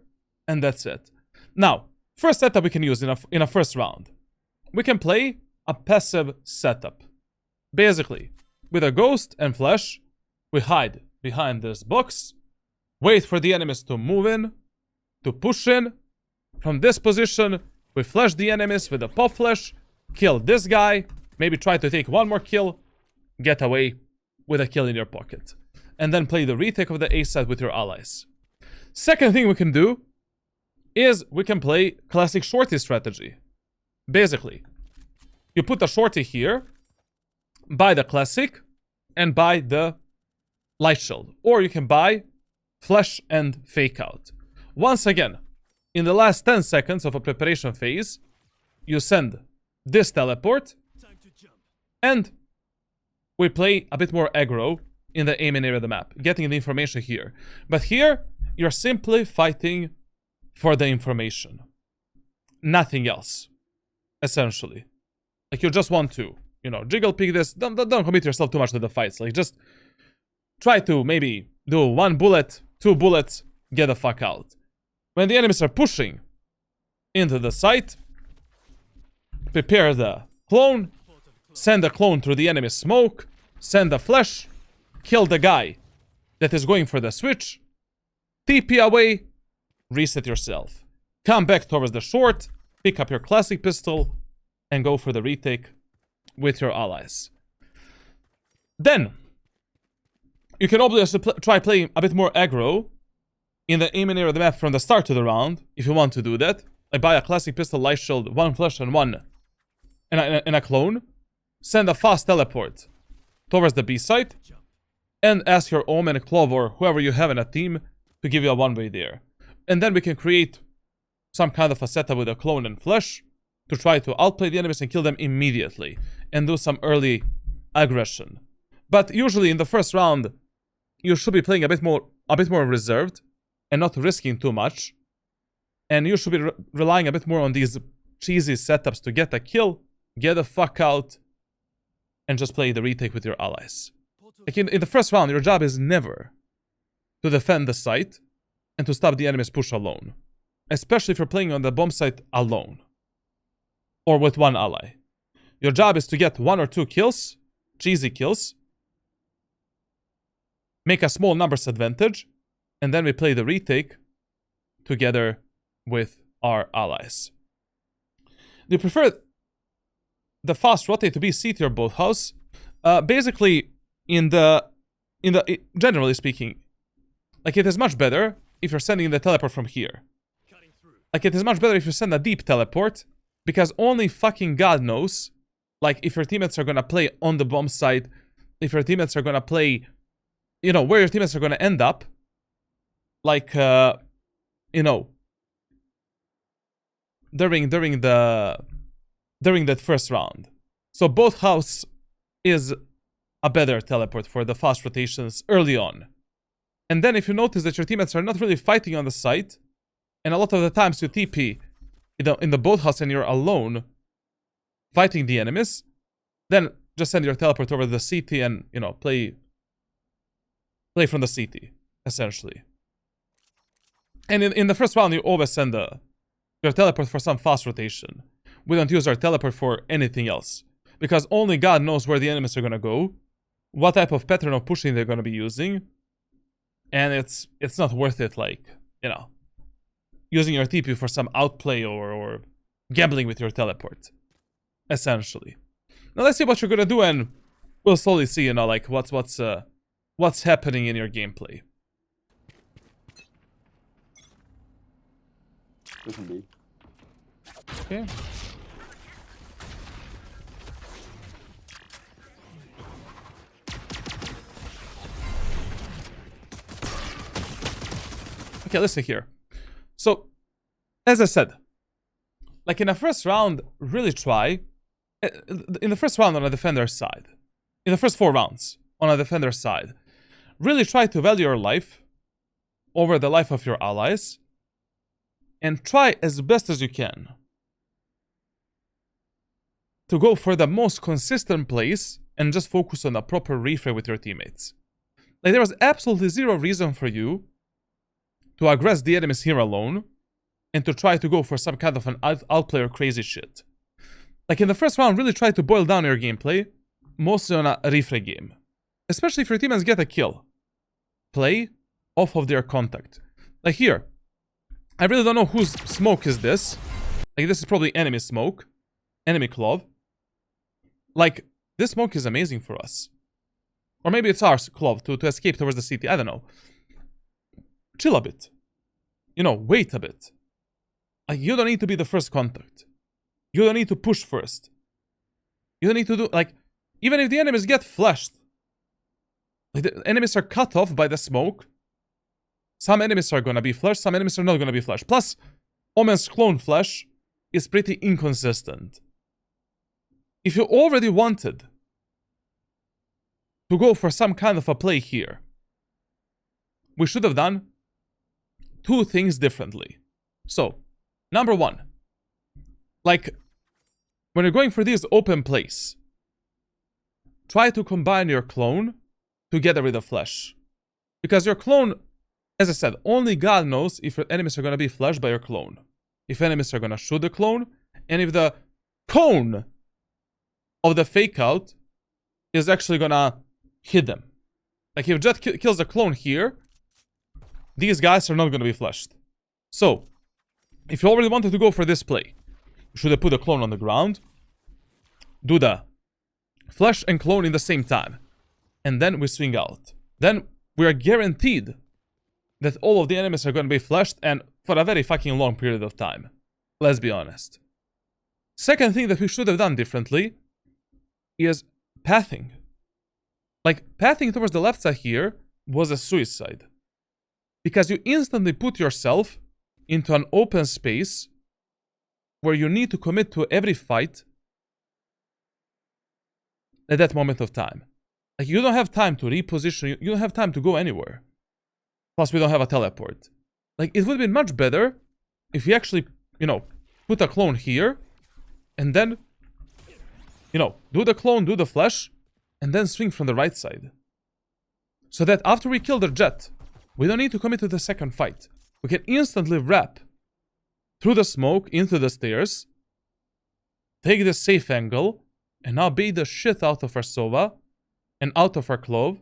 and that's it. Now, first setup we can use in a first round. We can play a passive setup. Basically, with a Ghost and Flash, we hide behind this box, wait for the enemies to move in, to push in. From this position, we flash the enemies with a pop flash, kill this guy, maybe try to take one more kill, get away with a kill in your pocket. And then play the retake of the A side with your allies. Second thing we can do is we can play classic shorty strategy. Basically, you put a shorty here, buy the classic, and buy the light shield. Or you can buy flash and fake out. Once again, in the last 10 seconds of a preparation phase, you send this teleport, and we play a bit more aggro in the aiming area of the map, getting the information here. But here, you're simply fighting for the information. Nothing else, essentially. Like, you just want to, you know, jiggle pick this. Don't commit yourself too much to the fights. Like, just try to maybe do 1 bullet, 2 bullets, get the fuck out. When the enemies are pushing into the site, prepare the clone, send the clone through the enemy smoke, send the flash, kill the guy that is going for the switch, TP away, reset yourself. Come back towards the short, pick up your classic pistol, and go for the retake with your allies. Then, you can obviously try playing a bit more aggro in the aiming area of the map from the start to the round, if you want to do that. I buy a classic pistol, light shield, 1 flash and 1 and a clone. Send a fast teleport towards the B site, and ask your Omen, Clove, or whoever you have in a team to give you a one-way there. And then we can create some kind of a setup with a clone and flash to try to outplay the enemies and kill them immediately, and do some early aggression. But usually in the first round, you should be playing a bit more reserved and not risking too much. And you should be relying a bit more on these cheesy setups to get a kill, get the fuck out, and just play the retake with your allies. Like, in the first round, your job is never to defend the site and to stop the enemy's push alone. Especially if you're playing on the bomb site alone. Or with 1 ally. Your job is to get 1 or 2 kills, cheesy kills, make a small numbers advantage, and then we play the retake together with our allies. Do you prefer the fast rotate to be C tier both house? Basically, generally speaking, like, it is much better if you're sending the teleport from here. Like, it is much better if you send a deep teleport, because only fucking God knows, like, if your teammates are gonna play on the bomb site, if your teammates are gonna play, you know, where your teammates are gonna end up, like, you know, during that first round. So both house is a better teleport for the fast rotations early on. And then if you notice that your teammates are not really fighting on the site, and a lot of the times you TP in the boat house and you're alone, fighting the enemies, then just send your teleport over to the CT and, you know, play from the CT, essentially. And in the first round, you always send your teleport for some fast rotation. We don't use our teleport for anything else, because only God knows where the enemies are gonna go, what type of pattern of pushing they're gonna be using, and it's not worth it, like, you know, using your TP for some outplay or gambling with your teleport, essentially. Now let's see what you're gonna do, and we'll slowly see, you know, like what's happening in your gameplay. Listen, B. Okay. Okay, listen here. So, as I said, like in the first round, really try. In the first round on a defender's side, in the first 4 rounds on a defender's side, really try to value your life over the life of your allies, and try as best as you can to go for the most consistent plays and just focus on a proper reframe with your teammates. Like, there was absolutely zero reason for you to aggress the enemies here alone and to try to go for some kind of an outplay or crazy shit. Like, in the first round, really try to boil down your gameplay, mostly on a reframe game. Especially if your teammates get a kill. Play off of their contact. Like here, I really don't know whose smoke is this. Like, this is probably enemy smoke. Enemy clove. Like, this smoke is amazing for us. Or maybe it's our clove to escape towards the city. I don't know. Chill a bit. You know, wait a bit. Like, you don't need to be the first contact. You don't need to push first. You don't need to do, like, even if the enemies get flashed. Like, the enemies are cut off by the smoke. Some enemies are gonna be flashed, some enemies are not gonna be flashed. Plus, Omen's clone flash is pretty inconsistent. If you already wanted to go for some kind of a play here, we should have done 2 things differently. So, number 1, like, when you're going for these open plays, try to combine your clone together with the flash. Because your clone, as I said, only God knows if your enemies are going to be flashed by your clone. If enemies are going to shoot the clone, and if the cone of the fake out is actually going to hit them. Like, if Jet kills the clone here, these guys are not going to be flashed. So, if you already wanted to go for this play, you should have put the clone on the ground, do the flash and clone in the same time, and then we swing out. Then we are guaranteed that all of the enemies are going to be flashed, and for a very fucking long period of time. Let's be honest. Second thing that we should have done differently is pathing. Like, pathing towards the left side here was a suicide. Because you instantly put yourself into an open space where you need to commit to every fight at that moment of time. Like, you don't have time to reposition, you don't have time to go anywhere. Plus, we don't have a teleport. Like, it would have been much better if you actually, you know, put a clone here, and then, you know, do the clone, do the flash, and then swing from the right side. So that after we kill the Jet, we don't need to commit to the second fight. We can instantly wrap through the smoke into the stairs, take the safe angle, and now bait the shit out of our Sova and out of our Clove,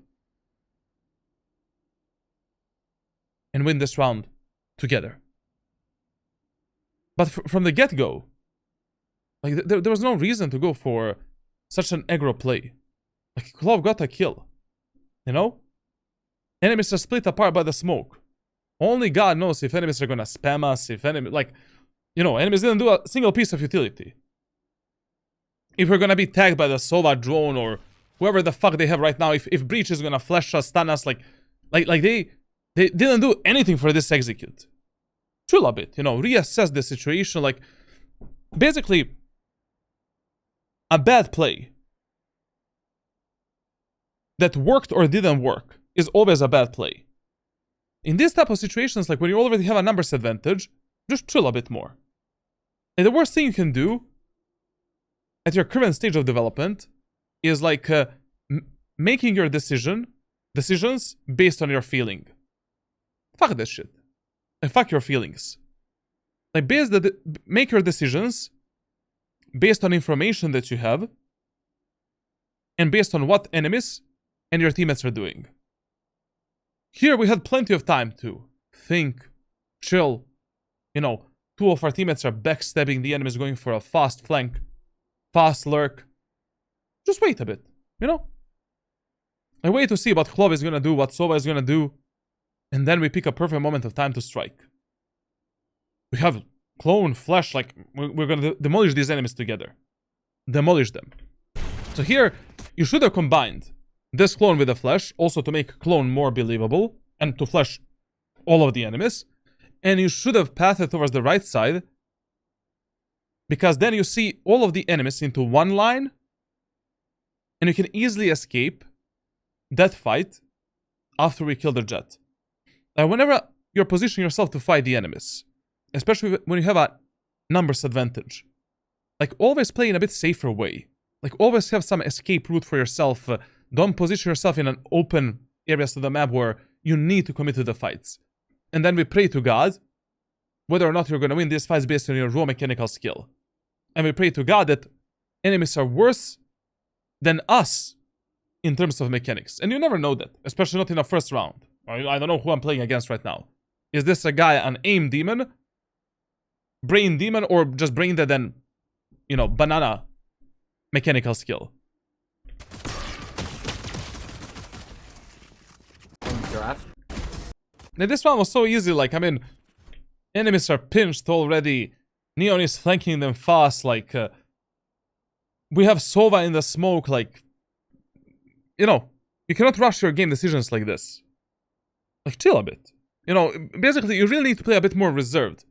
and win this round together. But from the get-go, like, there was no reason to go for such an aggro play. Like, Clove got a kill, you know? Enemies are split apart by the smoke. Only God knows if enemies are gonna spam us, if enemies, like, you know, enemies didn't do a single piece of utility. If we're gonna be tagged by the Sova drone or whoever the fuck they have right now, if Breach is gonna flash us, stun us, like they didn't do anything for this execute. Chill a bit, you know, reassess the situation. Like, basically, a bad play that worked or didn't work is always a bad play. In these type of situations, like when you already have a numbers advantage, just chill a bit more. And the worst thing you can do at your current stage of development is like making your decisions based on your feeling. Fuck this shit. And fuck your feelings. Like make your decisions based on information that you have and based on what enemies and your teammates are doing. Here we had plenty of time to think, chill. You know, 2 of our teammates are backstabbing the enemies, going for a fast flank, fast lurk. Just wait a bit, you know? I wait to see what Clove is gonna do, what Sova is gonna do, and then we pick a perfect moment of time to strike. We have clone, flash, like, we're gonna demolish these enemies together. Demolish them. So here, you should have combined this clone with a flash, also to make clone more believable, and to flash all of the enemies. And you should have pathed towards the right side, because then you see all of the enemies into one line, and you can easily escape that fight after we kill the jet. Whenever you're positioning yourself to fight the enemies, especially when you have a numbers advantage, like always play in a bit safer way. Like always have some escape route for yourself. Don't position yourself in an open areas of the map where you need to commit to the fights. And then we pray to God whether or not you're going to win these fights based on your raw mechanical skill. And we pray to God that enemies are worse than us in terms of mechanics. And you never know that, especially not in the first round. I don't know who I'm playing against right now. Is this a guy, an aim demon, brain demon, or just brain dead and, you know, banana mechanical skill? Now, this one was so easy, like, I mean, enemies are pinched already. Neon is flanking them fast, like, we have Sova in the smoke, like, you know, you cannot rush your game decisions like this. Like, chill a bit. You know, basically, you really need to play a bit more reserved.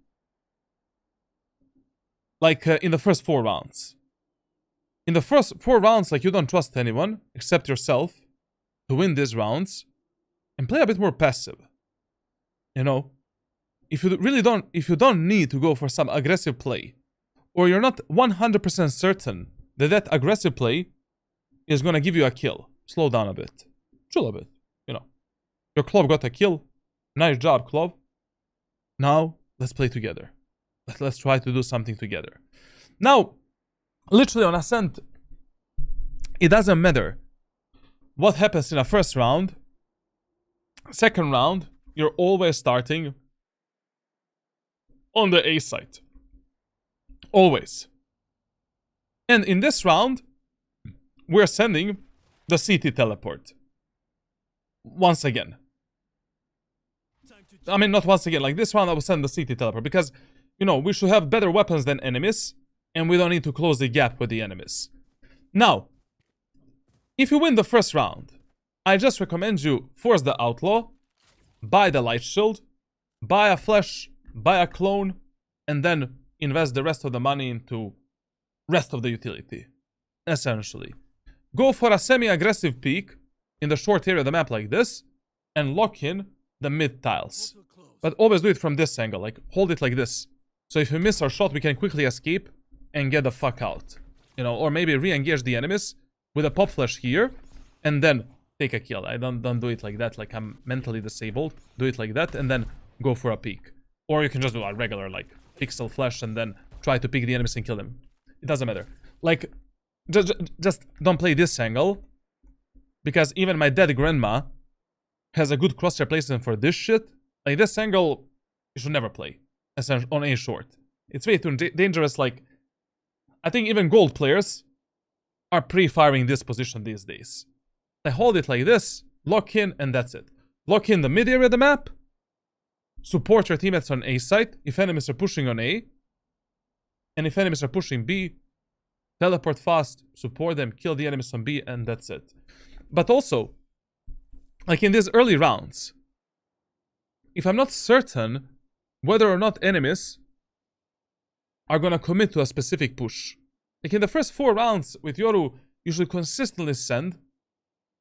Like, in the first 4 rounds. In the first 4 rounds, like, you don't trust anyone except yourself to win these rounds. And play a bit more passive. You know? If you don't need to go for some aggressive play, or you're not 100% certain that that aggressive play is gonna give you a kill, slow down a bit. Chill a bit, you know. Your Clove got a kill. Nice job, Clove. Now, let's play together. Let's try to do something together. Now, literally on Ascent, it doesn't matter what happens in a first round. Second round, you're always starting on the A site. Always. And in this round, we're sending the CT teleport. Once again. I mean, not once again. Like this round, I will send the CT teleport. Because, you know, we should have better weapons than enemies. And we don't need to close the gap with the enemies. Now, if you win the first round, I just recommend you force the outlaw, buy the light shield, buy a flash, buy a clone, and then invest the rest of the money into rest of the utility. Essentially. Go for a semi-aggressive peek in the short area of the map like this, and lock in the mid tiles. But always do it from this angle, like hold it like this. So if we miss our shot, we can quickly escape and get the fuck out. You know, or maybe re-engage the enemies with a pop flash here, and then take a kill. I don't do it like that, like I'm mentally disabled. Do it like that, and then go for a peek. Or you can just do a regular, like, pixel flash, and then try to pick the enemies and kill them. It doesn't matter. Like, just don't play this angle, because even my dead grandma has a good crosshair placement for this shit. Like, this angle, you should never play on A short. It's way too dangerous. Like, I think even gold players are pre-firing this position these days. They hold it like this, lock in, and that's it. Lock in the mid area of the map, support your teammates on A site if enemies are pushing on A, and if enemies are pushing B, teleport fast, support them, kill the enemies on B, and that's it. But also, like in these early rounds, if I'm not certain whether or not enemies are gonna commit to a specific push, like in the first 4 rounds with Yoru, you should consistently send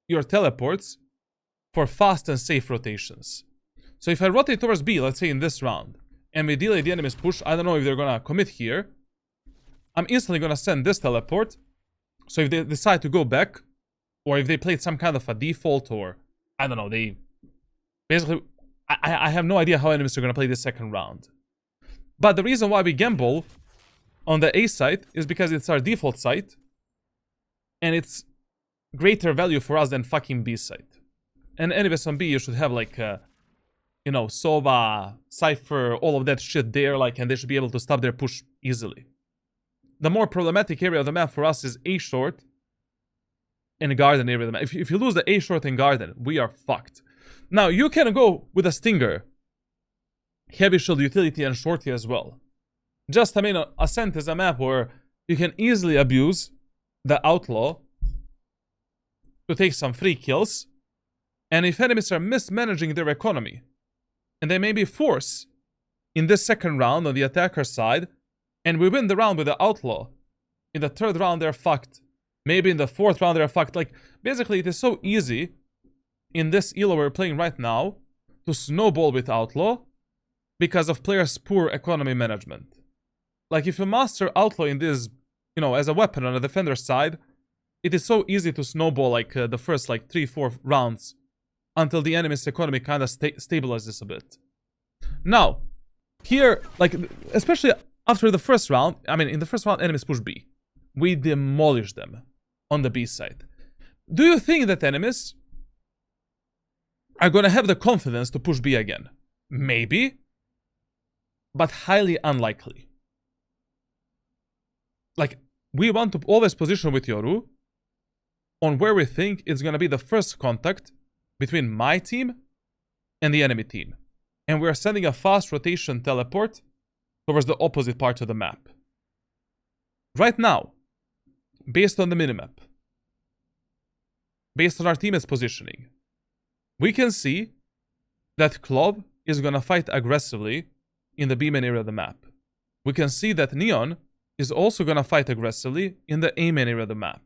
your teleports for fast and safe rotations. So if I rotate towards B, let's say in this round, and we delay the enemy's push, I don't know if they're gonna commit here, I'm instantly gonna send this teleport So if they decide to go back, or if they played some kind of a default, or I don't know, they basically, I have no idea how enemies are gonna play this second round. But the reason why we gamble on the A site is because it's our default site, and it's greater value for us than fucking B site. And anyways, on B you should have like, you know, Sova, Cypher, all of that shit there, like, and they should be able to stop their push easily. The more problematic area of the map for us is A short and garden area of the map. If you lose the A short and garden, we are fucked. Now, you can go with a Stinger, heavy shield utility, and shorty as well. Just, I mean, Ascent is a map where you can easily abuse the outlaw to take some free kills. And if enemies are mismanaging their economy, and they may be forced in this second round on the attacker side, and we win the round with the outlaw, in the third round they're fucked. Maybe in the fourth round they're fucked. Like, basically it is so easy in this elo we're playing right now to snowball with outlaw because of players' poor economy management. Like, if you master outlaw in this, you know, as a weapon on the defender side, it is so easy to snowball like the first like 3-4 rounds until the enemy's economy kind of stabilizes a bit. Now, here, like, especially after the first round, I mean, in the first round, enemies push B. We demolish them on the B side. Do you think that enemies are gonna have the confidence to push B again? Maybe, but highly unlikely. Like, we want to always position with Yoru on where we think it's gonna be the first contact between my team and the enemy team. And we're sending a fast rotation teleport towards the opposite part of the map. Right now, based on the minimap, based on our team's positioning, we can see that Clove is gonna fight aggressively in the B main area of the map. We can see that Neon is also gonna fight aggressively in the A main area of the map.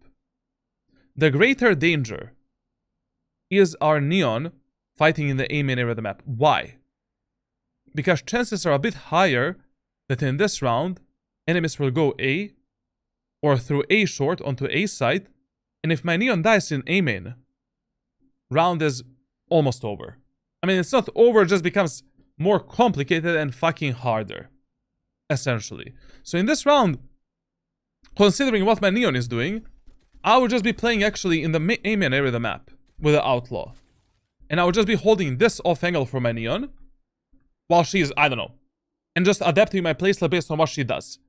The greater danger is our Neon fighting in the A main area of the map. Why? Because chances are a bit higher that in this round, enemies will go A, or through A short onto A side, and if my Neon dies in A main, round is almost over. I mean, it's not over, it just becomes more complicated and fucking harder, essentially. So in this round, considering what my Neon is doing, I would just be playing actually in the A main area of the map with the Outlaw. And I would just be holding this off angle for my Neon, while she's, I don't know, and just adapting my playstyle based on what she does.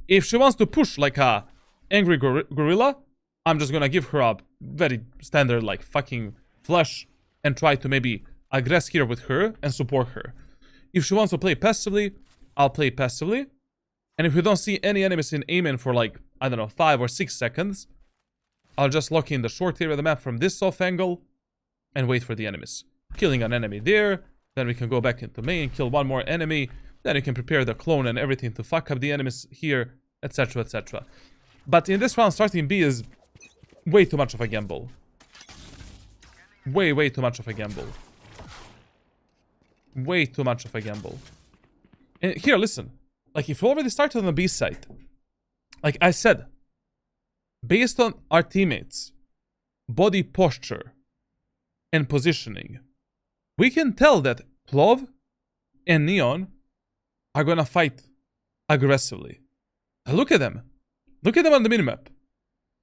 If she wants to push like a angry gorilla, I'm just gonna give her a very standard like fucking flash and try to maybe aggress here with her and support her. If she wants to play passively, I'll play passively. And if we don't see any enemies in A main for like, I don't know, 5 or 6 seconds, I'll just lock in the short area of the map from this off angle and wait for the enemies. Killing an enemy there, then we can go back into main, kill one more enemy, then you can prepare the clone and everything to fuck up the enemies here, etc, etc. But in this round, starting B is way too much of a gamble. Way too much of a gamble. Way too much of a gamble. And here, listen. Like, if we already started on the B side, like I said, based on our teammates' body posture and positioning, we can tell that Clove and Neon are gonna fight aggressively. Look at them. Look at them on the minimap.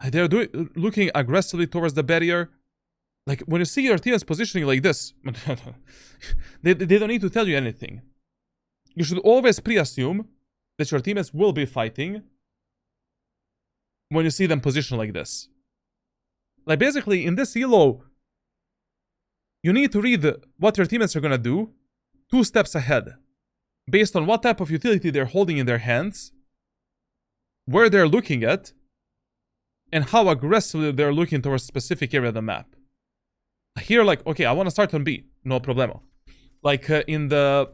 They're looking aggressively towards the barrier. Like, when you see your team's positioning like this, they don't need to tell you anything. You should always pre-assume that your teammates will be fighting when you see them positioned like this. Like, basically, in this elo, you need to read what your teammates are gonna do 2 steps ahead, based on what type of utility they're holding in their hands, where they're looking at, and how aggressively they're looking towards a specific area of the map. Here, like, okay, I want to start on B, no problemo. Like, in the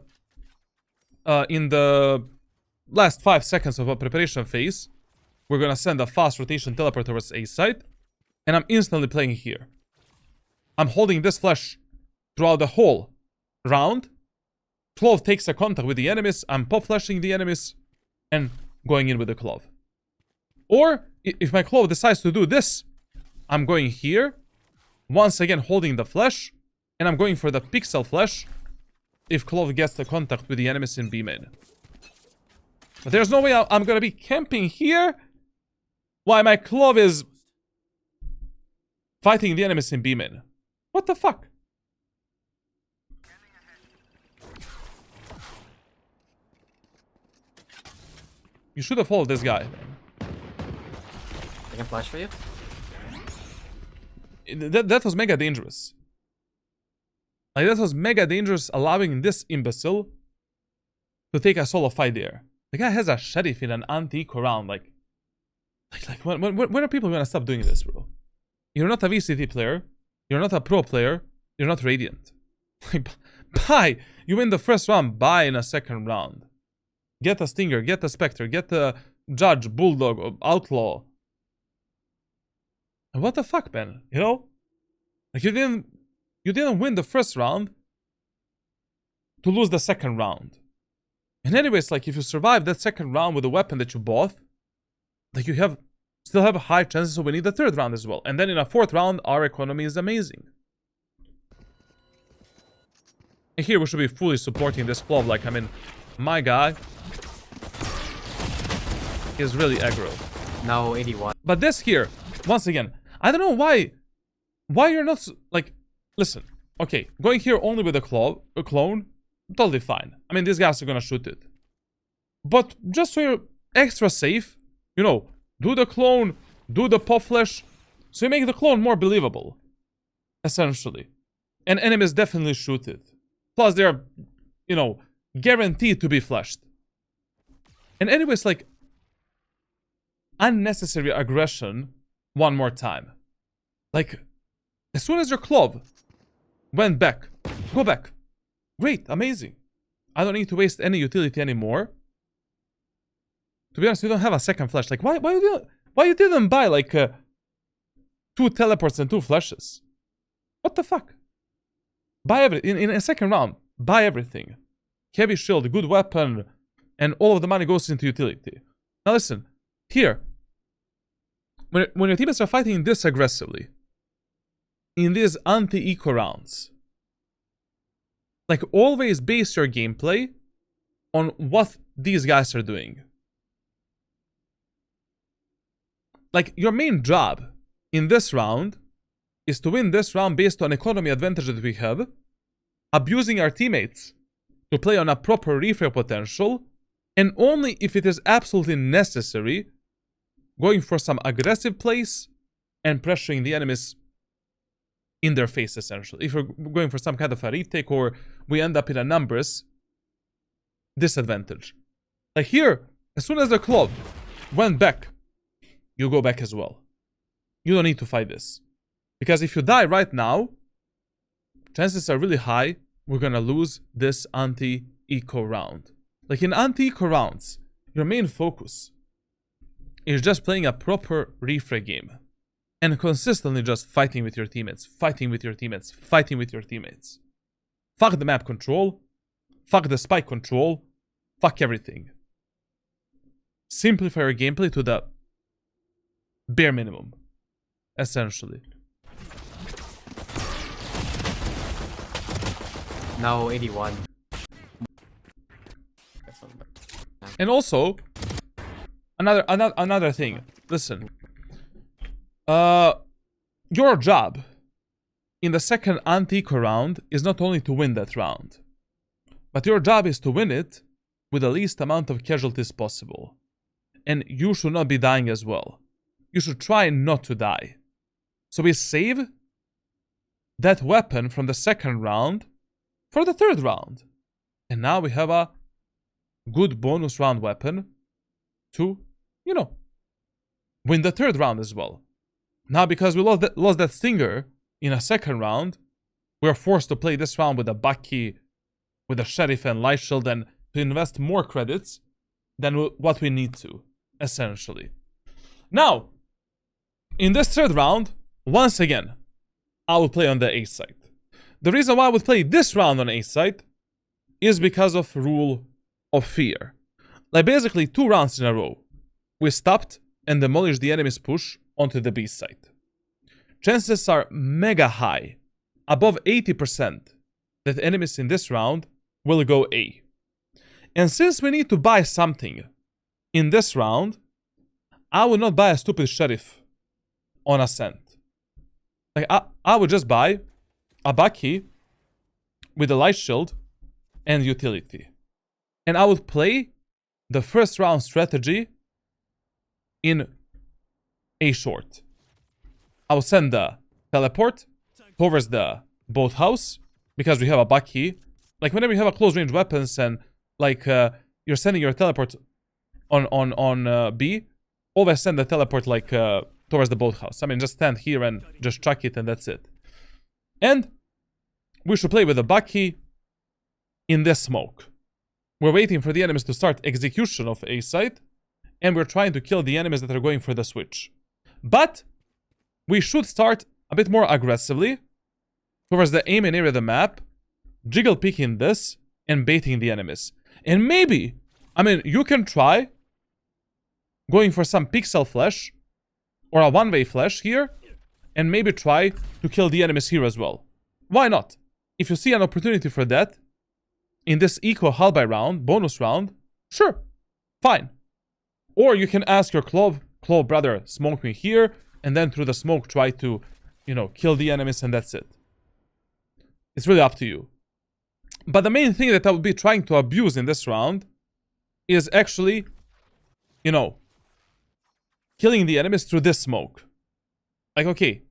last 5 seconds of a preparation phase, we're gonna send a fast rotation teleport towards A side, and I'm instantly playing here. I'm holding this flash throughout the whole round. Clove takes a contact with the enemies, I'm pop flashing the enemies, and going in with the Clove. Or, if my Clove decides to do this, I'm going here, once again holding the flash, and I'm going for the pixel flash if Clove gets the contact with the enemies in B main. But there's no way I'm gonna be camping here while my Clove is fighting the enemies in B main. What the fuck? You should have followed this guy. I can flash for you. That was mega dangerous. Like, that was mega dangerous, allowing this imbecile to take a solo fight there. The guy has a sheriff in an anti-eco round. Like when are people gonna stop doing this, bro? You're not a VCT player. You're not a pro player. You're not Radiant. Like, bye. You win the first round. Bye in a second round. Get a Stinger. Get a Spectre. Get a Judge, Bulldog, or Outlaw. And what the fuck, man? You know, like you didn't win the first round to lose the second round. And anyways, like if you survive that second round with the weapon that you bought, like you still have high chances of winning the third round as well. And then in a fourth round, our economy is amazing. And here we should be fully supporting this Clove. Like, I mean, my guy is really aggro. No, 81. But this here, once again, I don't know why you're not, like, listen, okay, going here only with a clone, totally fine. I mean, these guys are gonna shoot it. But just so you're extra safe, you know, do the clone, do the pop flash, so you make the clone more believable, essentially. And enemies definitely shoot it. Plus, they're, you know, guaranteed to be flashed. And anyways, like, unnecessary aggression one more time. Like, as soon as your Clove went back, go back. Great, amazing. I don't need to waste any utility anymore. To be honest, we don't have a second flash. Like, why you didn't buy like 2 teleports and 2 flashes? What the fuck? Buy everything in a second round. Buy everything. Heavy shield, good weapon, and all of the money goes into utility. Now listen, here, when your teammates are fighting this aggressively, in these anti-eco rounds, like, always base your gameplay on what these guys are doing. Like, your main job in this round is to win this round based on economy advantage that we have, abusing our teammates to play on a proper refrag potential, and only if it is absolutely necessary, going for some aggressive plays and pressuring the enemies in their face, essentially. If we're going for some kind of a retake or we end up in a numbers disadvantage. Like here, as soon as the Clove went back, you go back as well. You don't need to fight this. Because if you die right now, chances are really high we're gonna lose this anti-eco round. Like in anti-eco rounds, your main focus is just playing a proper refrag game. And consistently just fighting with your teammates, fighting with your teammates, fighting with your teammates. Fuck the map control, fuck the spike control, fuck everything. Simplify your gameplay to the bare minimum, essentially. No, 81. And also, another thing. Listen. Your job in the second anti-eco round is not only to win that round, but your job is to win it with the least amount of casualties possible. And you should not be dying as well. You should try not to die. So we save that weapon from the second round for the third round. And now we have a good bonus round weapon to, you know, win the third round as well. Now, because we lost that Stinger in a second round, we're forced to play this round with a Bucky, with a Sheriff and Light Shield, and to invest more credits than what we need to, essentially. Now, in this third round, once again, I will play on the A side. The reason why I would play this round on A side is because of Rule of Fear. Like basically 2 rounds in a row, we stopped and demolish the enemy's push onto the B site. Chances are mega high, above 80%, that enemies in this round will go A. And since we need to buy something in this round, I would not buy a stupid sheriff on Ascent. Like, I would just buy a Bucky with a light shield and utility. And I would play the first round strategy in A short. I will send the teleport towards the boathouse because we have a Bucky. Like, whenever you have a close range weapons and like you're sending your teleport on B, always send the teleport like towards the boathouse. I mean, just stand here and just chuck it and that's it. And we should play with the Bucky in this smoke. We're waiting for the enemies to start execution of A site, and we're trying to kill the enemies that are going for the switch. But we should start a bit more aggressively towards the aim and area of the map, jiggle peeking this, and baiting the enemies. And maybe, I mean, you can try going for some pixel flash or a one-way flash here, and maybe try to kill the enemies here as well. Why not? If you see an opportunity for that in this eco halberd round, bonus round, sure, fine. Or you can ask your Clove brother, smoke me here, and then through the smoke try to, you know, kill the enemies and that's it. It's really up to you. But the main thing that I would be trying to abuse in this round is actually, you know, killing the enemies through this smoke. Like, okay,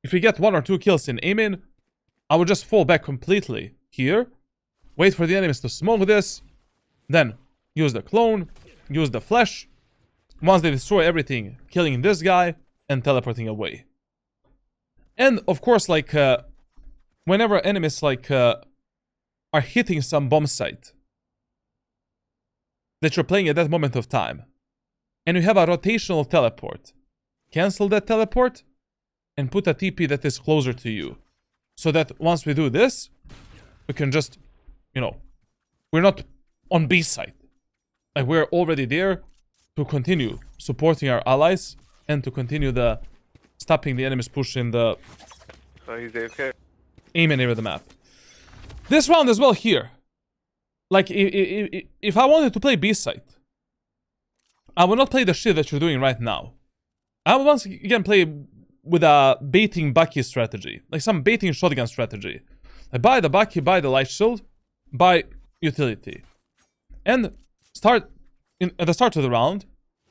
if we get 1 or 2 kills in aiming, I would just fall back completely here, wait for the enemies to smoke this, then use the clone, use the flash. Once they destroy everything, killing this guy and teleporting away. And of course, like, whenever enemies like are hitting some bomb site that you're playing at that moment of time, and you have a rotational teleport, cancel that teleport and put a TP that is closer to you, so that once we do this, we can just, you know, we're not on B side. Like, we're already there to continue supporting our allies and to continue the stopping the enemies push in the aim and area of the map. This round as well here, like, if I wanted to play B side, I will not play the shit that you're doing right now. I will once again play with a baiting Bucky strategy, like some baiting shotgun strategy. I buy the Bucky, buy the light shield, buy utility, and start at the start of the round.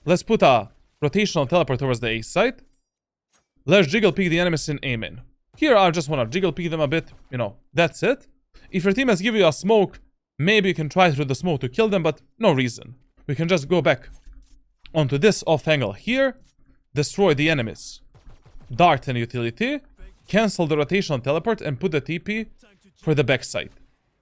Let's put a rotational teleport towards the A site. Let's jiggle peek the enemies in aiming. Here I just want to jiggle peek them a bit, you know, that's it. If your team has given you a smoke, maybe you can try through the smoke to kill them, but no reason. We can just go back onto this off angle here, destroy the enemies, dart and utility, cancel the rotational teleport and put the TP for the backside.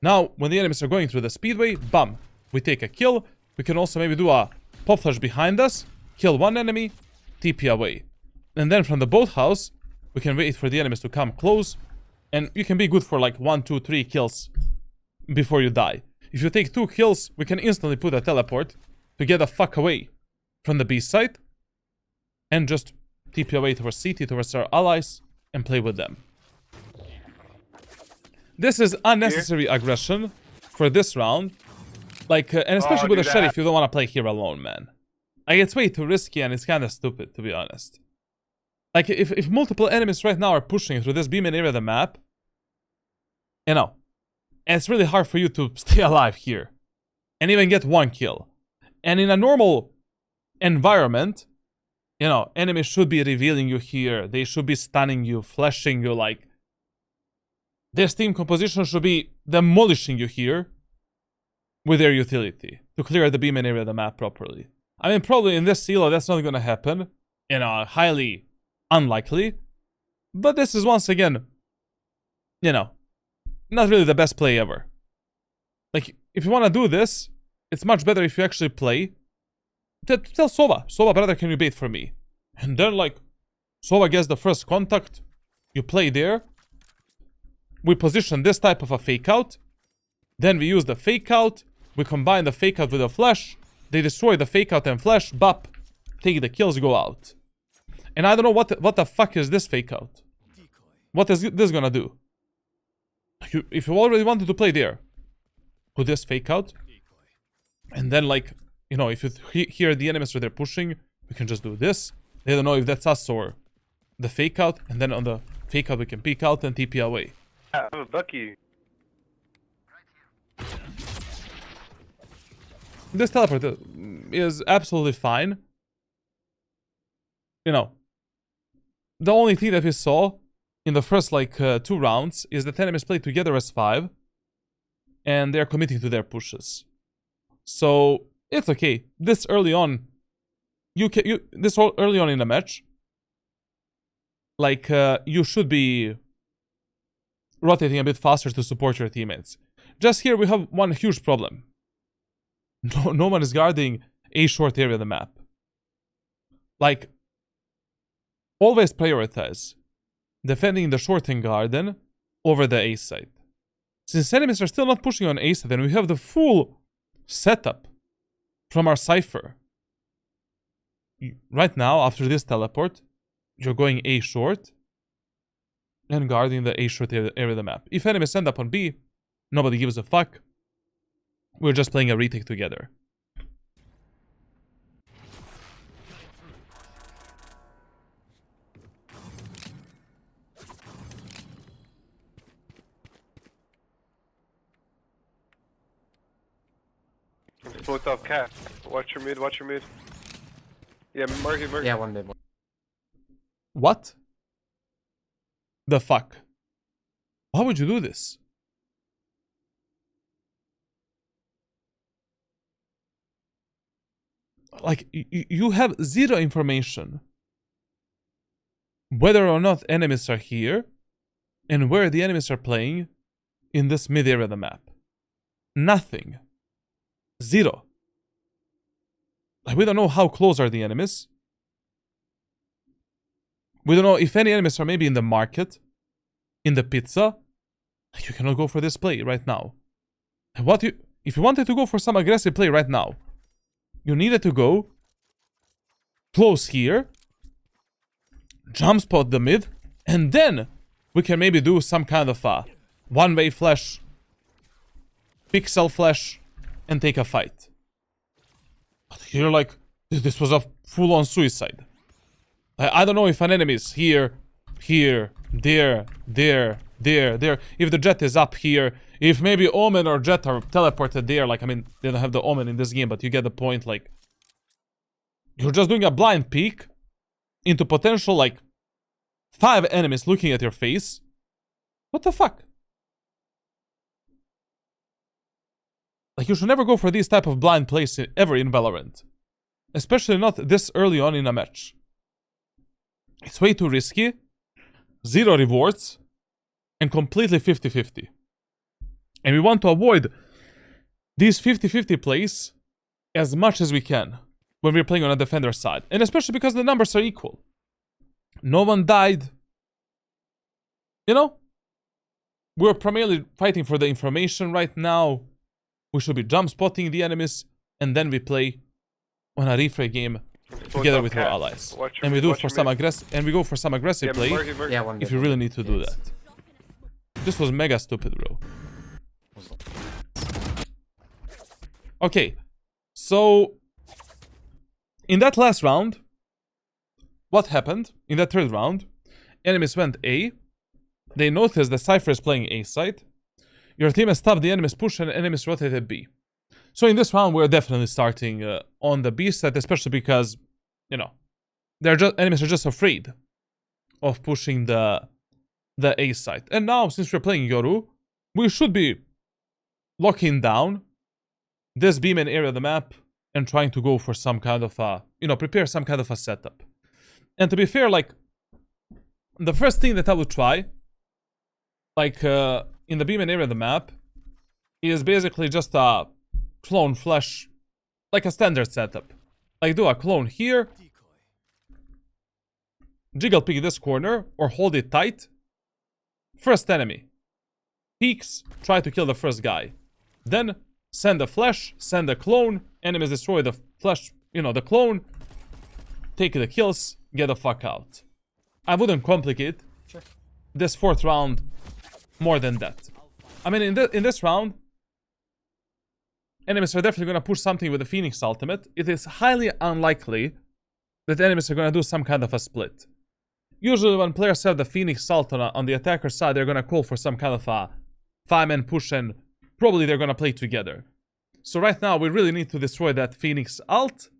Now, when the enemies are going through the speedway, bam, we take a kill. We can also maybe do a pop flash behind us, kill one enemy, TP away. And then from the boathouse, we can wait for the enemies to come close, and you can be good for like 1, 2, 3 kills before you die. If you take 2 kills, we can instantly put a teleport to get the fuck away from the B site and just TP away towards CT, towards our allies, and play with them. This is unnecessary aggression for this round. Like, and especially with a sheriff, you don't want to play here alone, man. Like, it's way too risky and it's kind of stupid, to be honest. Like, if multiple enemies right now are pushing through this beam and area of the map, you know, and it's really hard for you to stay alive here and even get 1 kill. And in a normal environment, you know, enemies should be revealing you here. They should be stunning you, flashing you, like, their team composition should be demolishing you here with their utility to clear the beam and area of the map properly. I mean, probably in this elo that's not gonna happen. You know, highly unlikely. But this is once again, you know, not really the best play ever. Like, if you want to do this, it's much better if you actually play. Tell Sova, brother, can you bait for me? And then, like, Sova gets the first contact. You play there. We position this type of a fake out. Then we use the fake out. We combine the fake out with a flash. They destroy the fake out and flash. Bop. take the kills, go out. And I don't know what the fuck is this fake out. What is this gonna do? If you already wanted to play there, put this fake out. And then, like, you know, if you hear the enemies or they're pushing, we can just do this. They don't know if that's us or the fake out. And then on the fake out, we can peek out and TP away. I have a Bucky. This teleport is absolutely fine. You know, the only thing that we saw in the first, like, 2 rounds is that enemies play together as 5. And they're committing to their pushes. So, it's okay. This early on, early on in the match, like, you should be rotating a bit faster to support your teammates. Just here we have one huge problem. No one is guarding a short area of the map. Like, always prioritize defending the short and garden over the A site. Since enemies are still not pushing on A site and we have the full setup from our Cypher. Right now, after this teleport, you're going A short and guarding the A short area of the map. If enemies end up on B, nobody gives a fuck. We're just playing a retake together. Split off cat. Watch your mid, watch your mid. Yeah, mark it. Yeah, one mid. What the fuck? Why would you do this? Like, you have zero information whether or not enemies are here and where the enemies are playing in this mid area of the map. Nothing. Zero. Like, we don't know how close are the enemies. We don't know if any enemies are maybe in the market, in the pizza. You cannot go for this play right now. If you wanted to go for some aggressive play right now, you needed to go close here, jump spot the mid, and then we can maybe do some kind of a one-way flash, pixel flash, and take a fight. But here, like, this was a full-on suicide. I don't know if an enemy is here, there. If the jet is up here, if maybe Omen or Jet are teleported there. Like, I mean, they don't have the Omen in this game, but you get the point. Like, you're just doing a blind peek into potential, like, 5 enemies looking at your face. What the fuck? Like, you should never go for these type of blind plays ever in Valorant. Especially not this early on in a match. It's way too risky. Zero rewards. And completely 50-50. And we want to avoid these 50-50 plays as much as we can when we're playing on a defender side. And especially because the numbers are equal. No one died. You know? We're primarily fighting for the information right now. We should be jump spotting the enemies. And then we play on a refray game together with our allies. And we do for some go for some aggressive play Yeah, one mid. if you really need to do that. This was mega stupid, bro. Okay, so in that last round, what happened? In that third round, enemies went A. They noticed the Cypher is playing A side. Your team has stopped the enemy's push and enemies rotated B. So in this round, we're definitely starting on the B side, especially because, you know, enemies are just afraid of pushing the A side. And now, since we're playing Yoru, we should be locking down this B main area of the map and trying to go for some kind of a, prepare some kind of a setup. And to be fair, like, the first thing that I would try, like, in the B main area of the map, is basically just a clone flash, like a standard setup. Like, do a clone here, jiggle pick this corner, or hold it tight. First enemy peeks, try to kill the first guy. Then send a flash, send a clone, enemies destroy the flash, the clone. take the kills, get the fuck out. I wouldn't complicate this fourth round more than that. I mean, in this round, enemies are definitely going to push something with the Phoenix ultimate. It is highly unlikely that enemies are going to do some kind of a split. Usually when players have the Phoenix ult on the attacker side, they're going to call for some kind of a 5-man push, and probably they're going to play together. So right now, we really need to destroy that Phoenix ult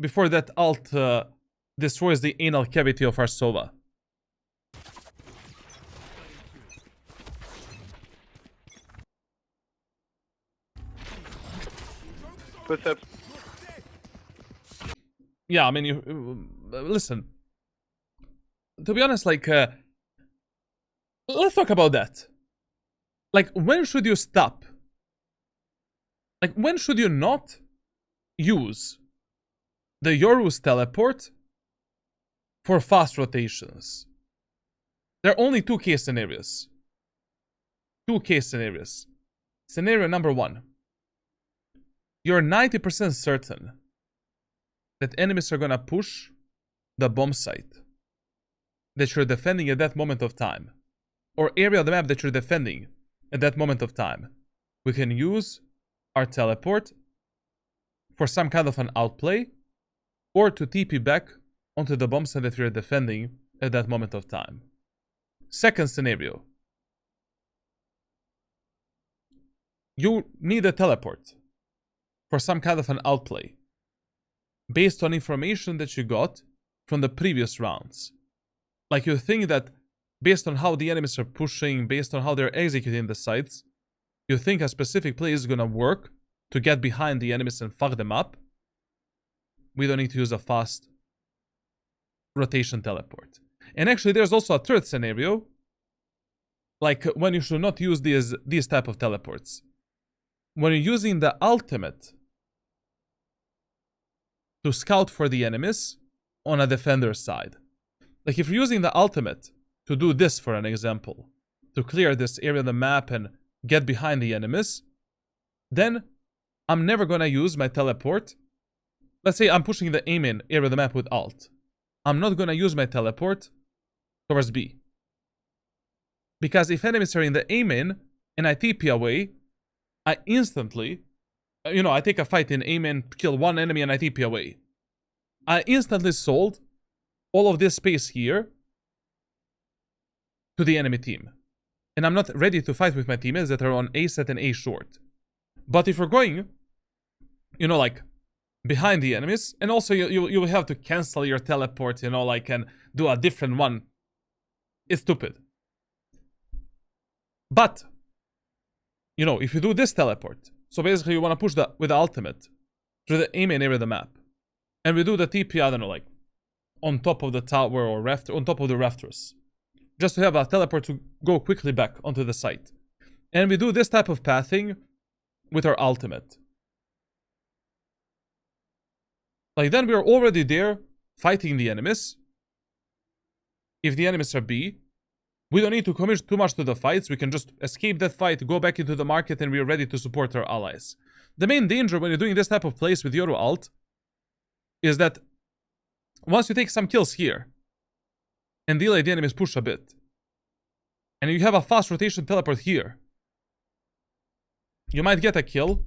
before that ult destroys the anal cavity of our Sova. Footsteps. Yeah, I mean, you listen. To be honest, like, let's talk about that. Like, when should you stop? Like, when should you not use the Yoru's teleport for fast rotations? There are only two case scenarios. Two case scenarios. Scenario number 1. You're 90% certain that enemies are gonna push the bomb site that you're defending at that moment of time, or area of the map that you're defending at that moment of time. We can use our teleport for some kind of an outplay, or to TP back onto the bomb site that we're defending at that moment of time. Second scenario. You need a teleport for some kind of an outplay based on information that you got from the previous rounds. Like, you think that based on how the enemies are pushing, based on how they're executing the sites, you think a specific play is gonna work to get behind the enemies and fuck them up. We don't need to use a fast rotation teleport. And actually, there's also a third scenario, like when you should not use these type of teleports. When you're using the ultimate to scout for the enemies on a defender's side. Like, if you're using the ultimate to do this, for an example, to clear this area of the map and get behind the enemies, then I'm never gonna use my teleport. Let's say I'm pushing the aim in area of the map with alt. I'm not gonna use my teleport towards B. Because if enemies are in the aim in and I TP away, I instantly, I take a fight in aim in, kill one enemy and I TP away. I instantly sold all of this space here to the enemy team. And I'm not ready to fight with my teammates that are on A set and A short. But if you're going, like, behind the enemies, and also you will have to cancel your teleport, like, and do a different one. It's stupid. But, if you do this teleport, so basically you want to push with the ultimate through the aim in area of the map. And we do the TP, I don't know, like, on top of the tower or on top of the rafters. Just to have a teleport to go quickly back onto the site. And we do this type of pathing with our ultimate. Like, then we are already there fighting the enemies. If the enemies are B, we don't need to commit too much to the fights. We can just escape that fight, go back into the market, and we are ready to support our allies. The main danger when you're doing this type of plays with Yoru ult is that once you take some kills here and delay the enemies push a bit, and you have a fast rotation teleport here, you might get a kill,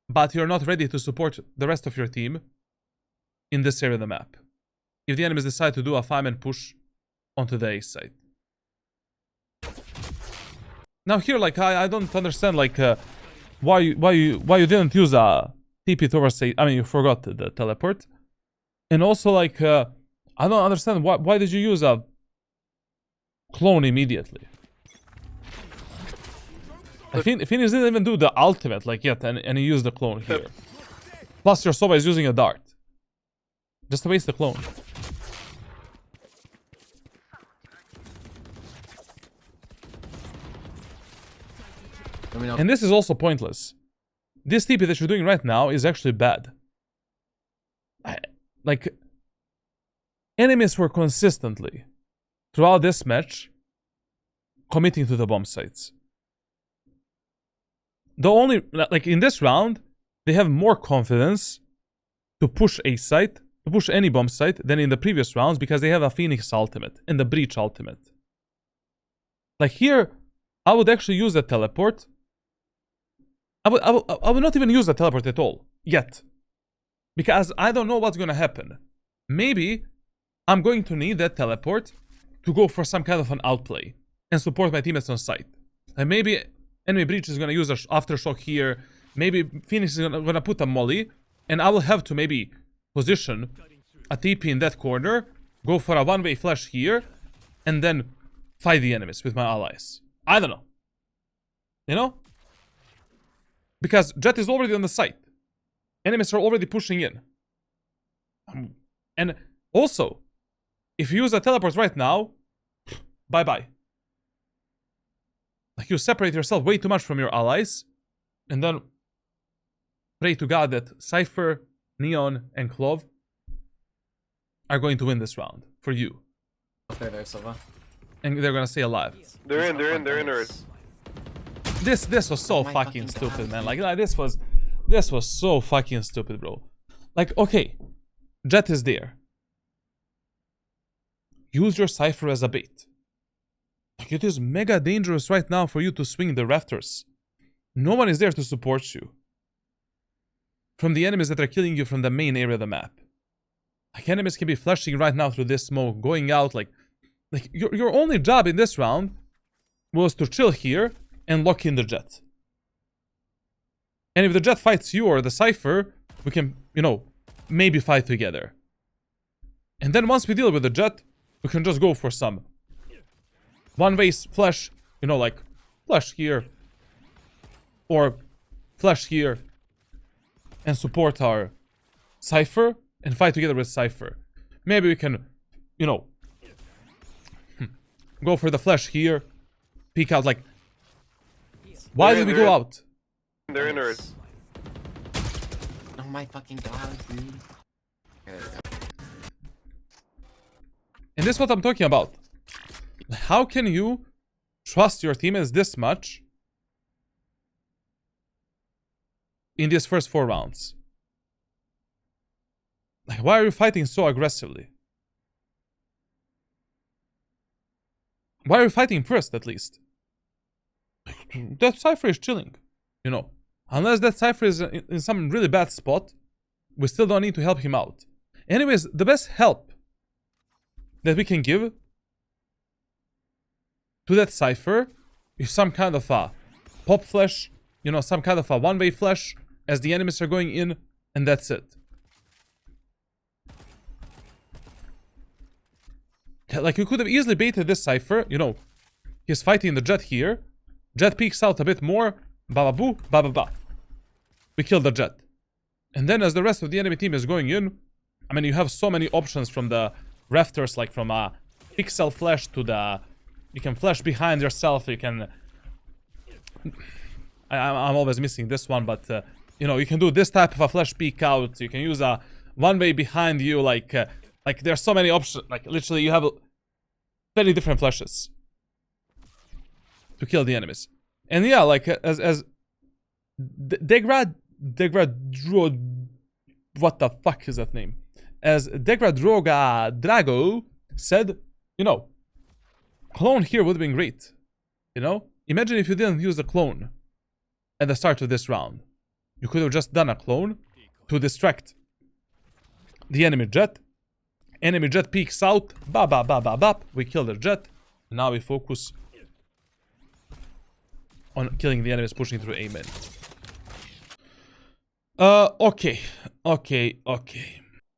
but you're not ready to support the rest of your team in this area of the map. If the enemies decide to do a 5-man push onto the A site. Now here, like, I don't understand, like, why you didn't use a TP towards A. I mean, you forgot the teleport. And also, like, I don't understand why did you use a clone immediately? Phoenix didn't even do the ultimate, like, yet, and he used the clone here. Plus, your Sova is using a dart. Just to waste the clone. And this is also pointless. This TP that you're doing right now is actually bad. Like, enemies were consistently, throughout this match, committing to the bomb sites. The only, like, in this round, they have more confidence to push A site to push any bomb site than in the previous rounds because they have a Phoenix ultimate and the Breach ultimate. Like here, I would actually use the teleport. I would not even use the teleport at all, yet. Because I don't know what's gonna happen. Maybe I'm going to need that teleport to go for some kind of an outplay and support my teammates on site. And maybe enemy Breach is gonna use an aftershock here. Maybe Phoenix is gonna put a molly. And I will have to maybe position a TP in that corner, go for a one-way flash here, and then fight the enemies with my allies. I don't know. You know? Because Jett is already on the site. Enemies are already pushing in. And also, if you use a teleport right now, bye-bye. Like, you separate yourself way too much from your allies, and then pray to God that Cypher, Neon, and Clove are going to win this round for you. Okay, there, Silva. And they're gonna stay alive. They're in already. This was so my fucking fucking stupid, God, man. dude. Like this was so fucking stupid, bro. Like, okay, Jett is there. Use your Cypher as a bait. Like, it is mega dangerous right now for you to swing the rafters. No one is there to support you from the enemies that are killing you from the main area of the map. Like, enemies can be flashing right now through this smoke, going out. Like your only job in this round was to chill here and lock in the Jett. And if the Jett fights you or the Cypher, we can, you know, maybe fight together. And then once we deal with the Jett, we can just go for some one-way flash, you know, like flash here or flash here and support our Cypher and fight together with Cypher. Maybe we can, you know, go for the flash here, peek out. Like, why did we go out? They're in already. Oh my fucking God, dude. And this is what I'm talking about. How can you trust your teammates this much in these first 4 rounds? Like, why are you fighting so aggressively? Why are you fighting first, at least? That Cypher is chilling, you know. Unless that Cypher is in some really bad spot, we still don't need to help him out. Anyways, the best help that we can give to that Cypher is some kind of a pop flash, you know, some kind of a one-way flash as the enemies are going in, and that's it. Like, you could have easily baited this Cypher, you know, he's fighting the Jett here, Jett peeks out a bit more, ba-ba-boo, ba-ba-ba. We killed the Jett. And then as the rest of the enemy team is going in, I mean, you have so many options from the rafters, like from a pixel flash to the... You can flash behind yourself, you can... I'm always missing this one, but, you know, you can do this type of a flash peek out, you can use a one-way behind you, like there's so many options, like, literally you have very different flashes to kill the enemies. And yeah, like, as what the fuck is that name? As Drago said, you know, clone here would have been great. You know? Imagine if you didn't use the clone at the start of this round. You could have just done a clone to distract the enemy Jett. Enemy Jett peeks out. Ba ba ba ba ba. We kill the Jett. Now we focus on killing the enemies pushing through A mid.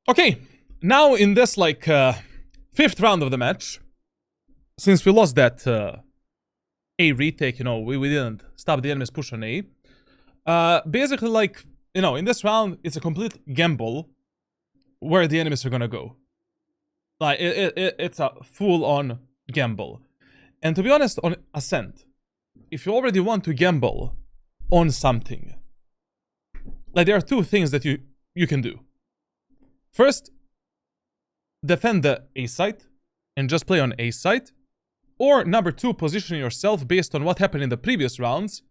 Okay. Now in this, like, 5th round of the match, since we lost that A retake, you know, we didn't stop the enemy's push on A. Basically, like, you know, in this round, it's a complete gamble where the enemies are gonna go. Like, it's a full-on gamble. And to be honest, on Ascent, if you already want to gamble on something, like, there are 2 things that you can do. First, defend the A site and just play on A site. Or number 2, position yourself based on what happened in the previous rounds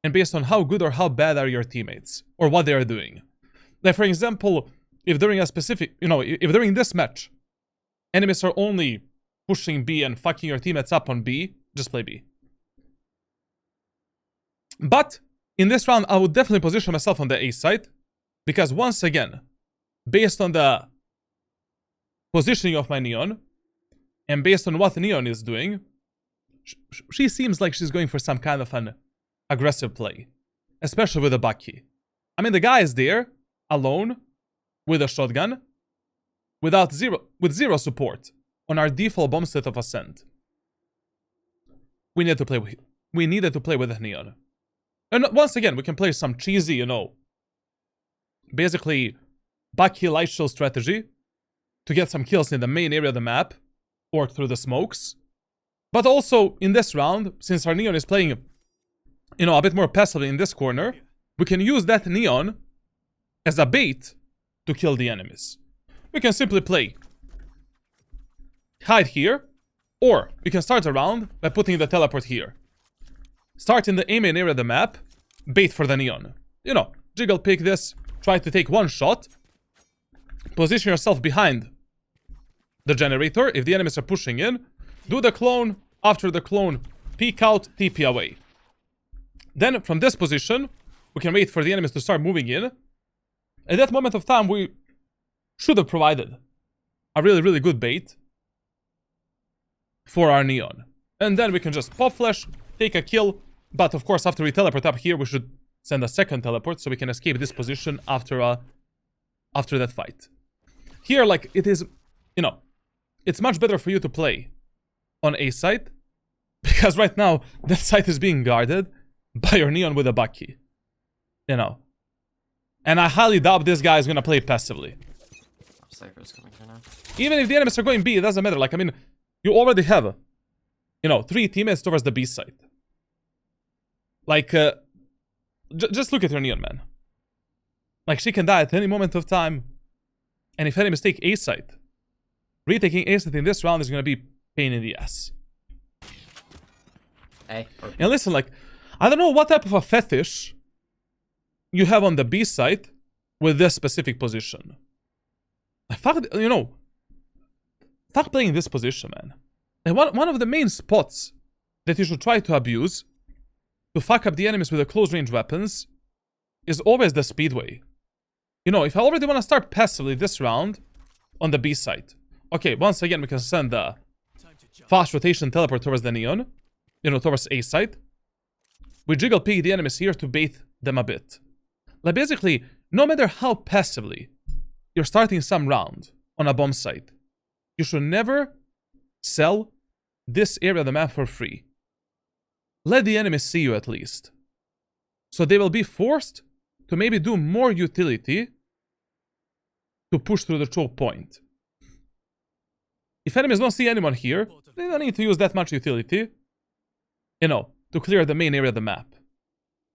and based on how good or how bad are your teammates or what they are doing. Like, for example, if during a specific, if during this match, enemies are only pushing B and fucking your teammates up on B, just play B. But in this round, I would definitely position myself on the A side, because once again, based on the positioning of my Neon, and based on what Neon is doing, she seems like she's going for some kind of an aggressive play, especially with the Bucky. I mean, the guy is there, alone, with a shotgun, with zero support, on our default bomb set of Ascent. We needed to play with the Neon. And once again, we can play some cheesy, basically Bucky light shield strategy to get some kills in the main area of the map or through the smokes. But also in this round, since our Neon is playing, a bit more passively in this corner, we can use that Neon as a bait to kill the enemies. We can simply play hide here, or we can start a round by putting the teleport here. Start in the A main area of the map, bait for the Neon. Jiggle pick this, try to take one shot, position yourself behind the generator if the enemies are pushing in, do the clone, after the clone, peek out, TP away. Then from this position, we can wait for the enemies to start moving in. At that moment of time, we should have provided a really, really good bait for our Neon. And then we can just pop flash, take a kill, but of course after we teleport up here, we should send a second teleport so we can escape this position after that fight. Here, like, it is, it's much better for you to play on A side, because right now, that side is being guarded by your Neon with a Bucky. And I highly doubt this guy is gonna play passively. Cypher's coming here now. Even if the enemies are going B, it doesn't matter. Like, I mean, you already have, 3 teammates towards the B side. Like, just look at your Neon, man. Like, she can die at any moment of time. And if enemies take A side, retaking A side in this round is gonna be pain in the ass. Hey. And listen, like, I don't know what type of a fetish you have on the B side with this specific position. Fuck, fuck playing this position, man. And one of the main spots that you should try to abuse to fuck up the enemies with the close range weapons is always the speedway. If I already want to start passively this round on the B side, okay, once again, we can send the fast rotation teleport towards the Neon, towards A side. We jiggle peek the enemies here to bait them a bit. Like, basically, no matter how passively you're starting some round on a bomb site, you should never sell this area of the map for free. Let the enemies see you at least. So they will be forced to maybe do more utility to push through the choke point. If enemies don't see anyone here, they don't need to use that much utility, to clear the main area of the map.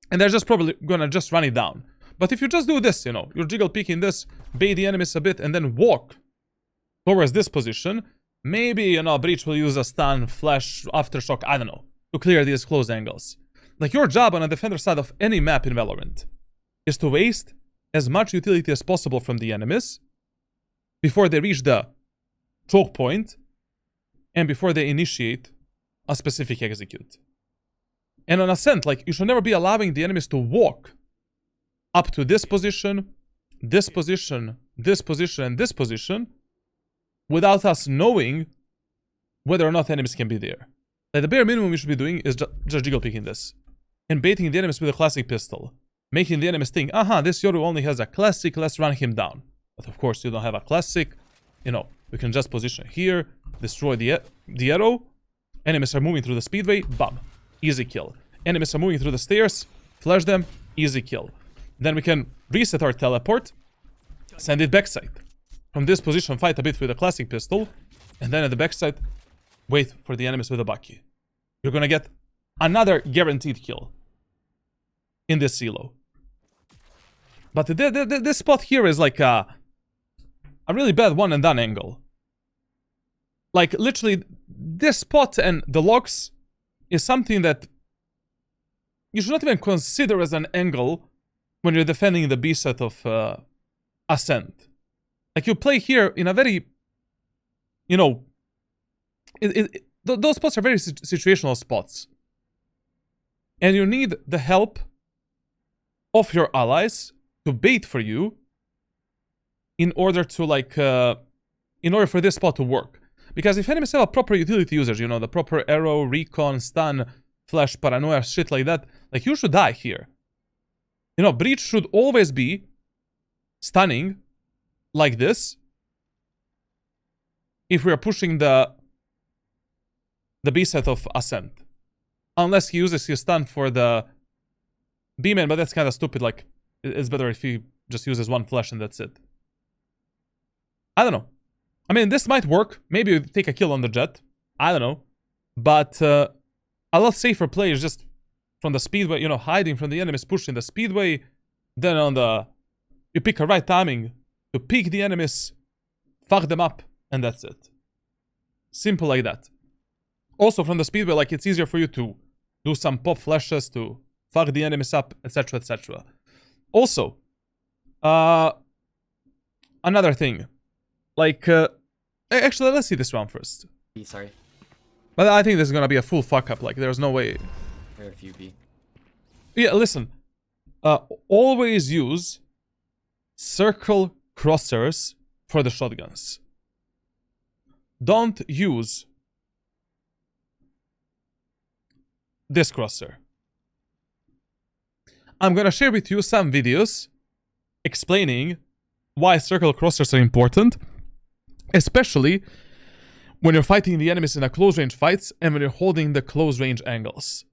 And they're just probably gonna just run it down. But if you just do this, you're jiggle peeking this, bait the enemies a bit, and then walk towards this position, maybe, Breach will use a stun, flash, aftershock, I don't know, to clear these close angles. Like, your job on a defender side of any map in Valorant is to waste as much utility as possible from the enemies before they reach the choke point and before they initiate a specific execute. And on Ascent, like, you should never be allowing the enemies to walk up to this position, this position, this position, and this position without us knowing whether or not enemies can be there. Like, the bare minimum we should be doing is just jiggle picking this and baiting the enemies with a classic pistol, making the enemies think, this Yoru only has a classic, let's run him down. But of course, you don't have a classic. We can just position here, destroy the arrow. Enemies are moving through the speedway, bam, easy kill. Enemies are moving through the stairs, flash them, easy kill. Then we can reset our teleport, send it backside. From this position, fight a bit with a classic pistol, and then at the backside, wait for the enemies with a Bucky. You're gonna get another guaranteed kill in this silo. But this spot here is like a really bad one and done angle. Like, literally, this spot and the locks is something that you should not even consider as an angle when you're defending the B set of Ascent. Like, you play here in a very, you know, those spots are very situational spots. And you need the help of your allies to bait for you in order to, like, in order for this spot to work. Because if enemies have a proper utility users, you know, the proper arrow, recon, stun, flash, paranoia, shit like that, like, you should die here. You know, breach should always be stunning like this if we are pushing the B set of Ascent. Unless he uses his stun for the B-man, but that's kind of stupid. Like, it's better if he just uses one flash and that's it. I don't know. I mean, this might work. Maybe you take a kill on the jet. I don't know. But a lot safer play is just from the speedway, you know, hiding from the enemies, pushing the speedway. Then on the... you pick a right timing to peek the enemies, fuck them up, and that's it. Simple like that. Also, from the speedway, like, it's easier for you to do some pop flashes to fuck the enemies up, etc, etc. Also, another thing. Like, actually, let's see this round first. B, sorry. But I think this is gonna be a full fuck up. Like, there's no way. There are a few B. Yeah, listen. Always use circle crosshairs for the shotguns. Don't use this crosshair. I'm gonna share with you some videos explaining why circle crosshairs are important, especially when you're fighting the enemies in a close range fights and when you're holding the close range angles.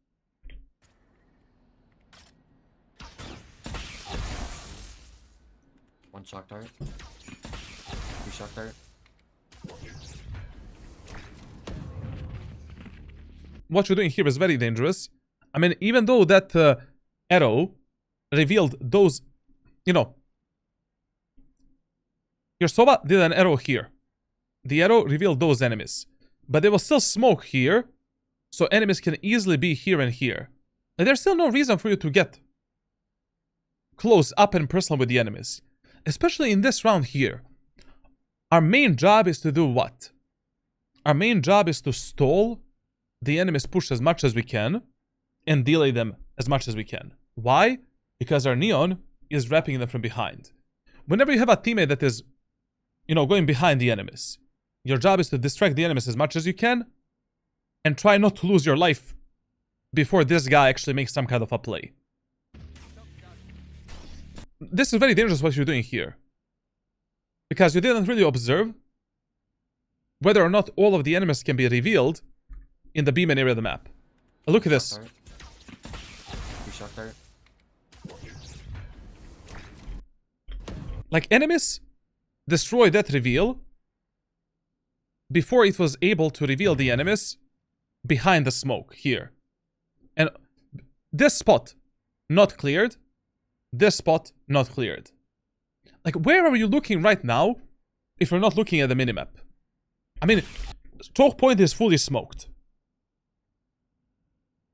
One shock dart. Two shock dart. What you're doing here is very dangerous. I mean, even though that arrow revealed those, you know, your Sova did an arrow here. The arrow revealed those enemies. But there was still smoke here, so enemies can easily be here and here. Like, there's still no reason for you to get close up and personal with the enemies. Especially in this round here. Our main job is to do what? Our main job is to stall the enemies push as much as we can and delay them as much as we can. Why? Because our neon is wrapping them from behind. Whenever you have a teammate that is, you know, going behind the enemies, your job is to distract the enemies as much as you can and try not to lose your life before this guy actually makes some kind of a play. This is very dangerous what you're doing here. Because you didn't really observe whether or not all of the enemies can be revealed in the B-man area of the map. Look at this. Two shock dart. Like, enemies destroyed that reveal before it was able to reveal the enemies behind the smoke here. And this spot not cleared. This spot not cleared. Like, where are you looking right now if you're not looking at the minimap? I mean, choke point is fully smoked.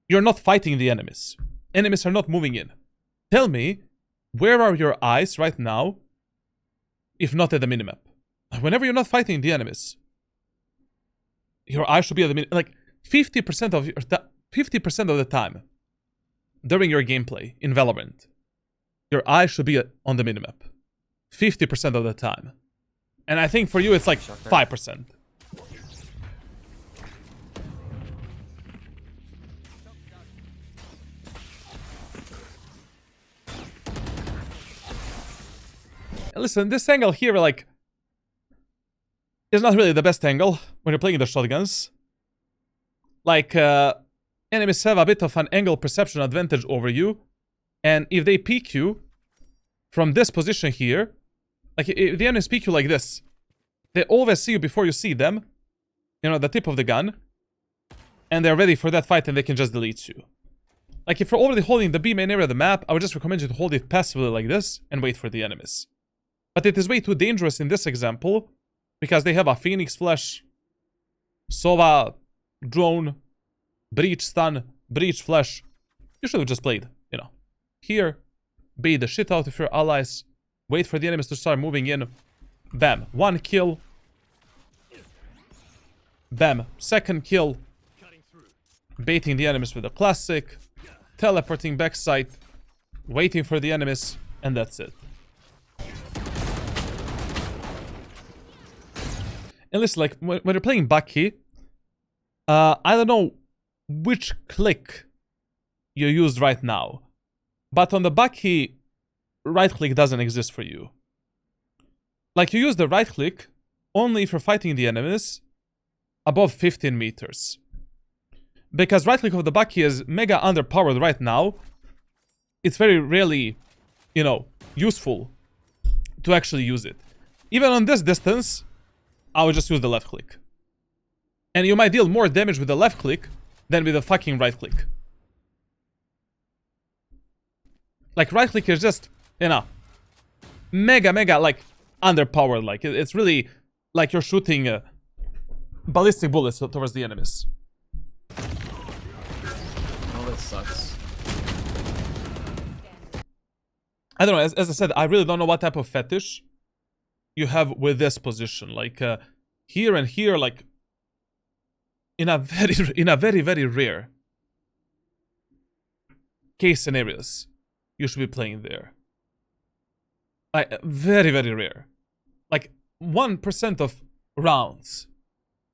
You're not fighting the enemies. Enemies are not moving in. Tell me, where are your eyes right now if not at the minimap? Whenever you're not fighting the enemies, your eyes should be at the minimap. Like, 50% of your 50% of the time during your gameplay in Valorant, your eyes should be on the minimap. 50% of the time. And I think for you it's like 5%. Listen, this angle here, like, is not really the best angle when you're playing the shotguns. Like, enemies have a bit of an angle perception advantage over you. And if they peek you from this position here, like, if the enemies peek you like this, they always see you before you see them. You know, the tip of the gun. And they're ready for that fight and they can just delete you. Like, if you're already holding the B main area of the map, I would just recommend you to hold it passively like this and wait for the enemies. But it is way too dangerous in this example because they have a Phoenix Flash, Sova, Drone, Breach Stun, Breach Flash. You should have just played, you know, here, bait the shit out of your allies, wait for the enemies to start moving in, Bam. 1 kill. Bam. 2nd kill. Baiting the enemies with a classic. Teleporting backside. Waiting for the enemies. And that's it. And listen, like, when you're playing Bucky, I don't know which click you used right now. But on the Bucky, right click doesn't exist for you. Like, you use the right click only if you're fighting the enemies above 15 meters. Because right click of the Bucky is mega underpowered right now. It's very rarely, you know, useful to actually use it. Even on this distance, I would just use the left click. And you might deal more damage with the left click than with the fucking right click. Like, right click is just, you know, mega, like, underpowered. Like, it's really like you're shooting ballistic bullets towards the enemies. Oh, that sucks. I don't know, as I said, I really don't know what type of fetish you have with this position. Like, here and here, like, in a very rare case scenarios, you should be playing there. Like, very rare. Like, 1% of rounds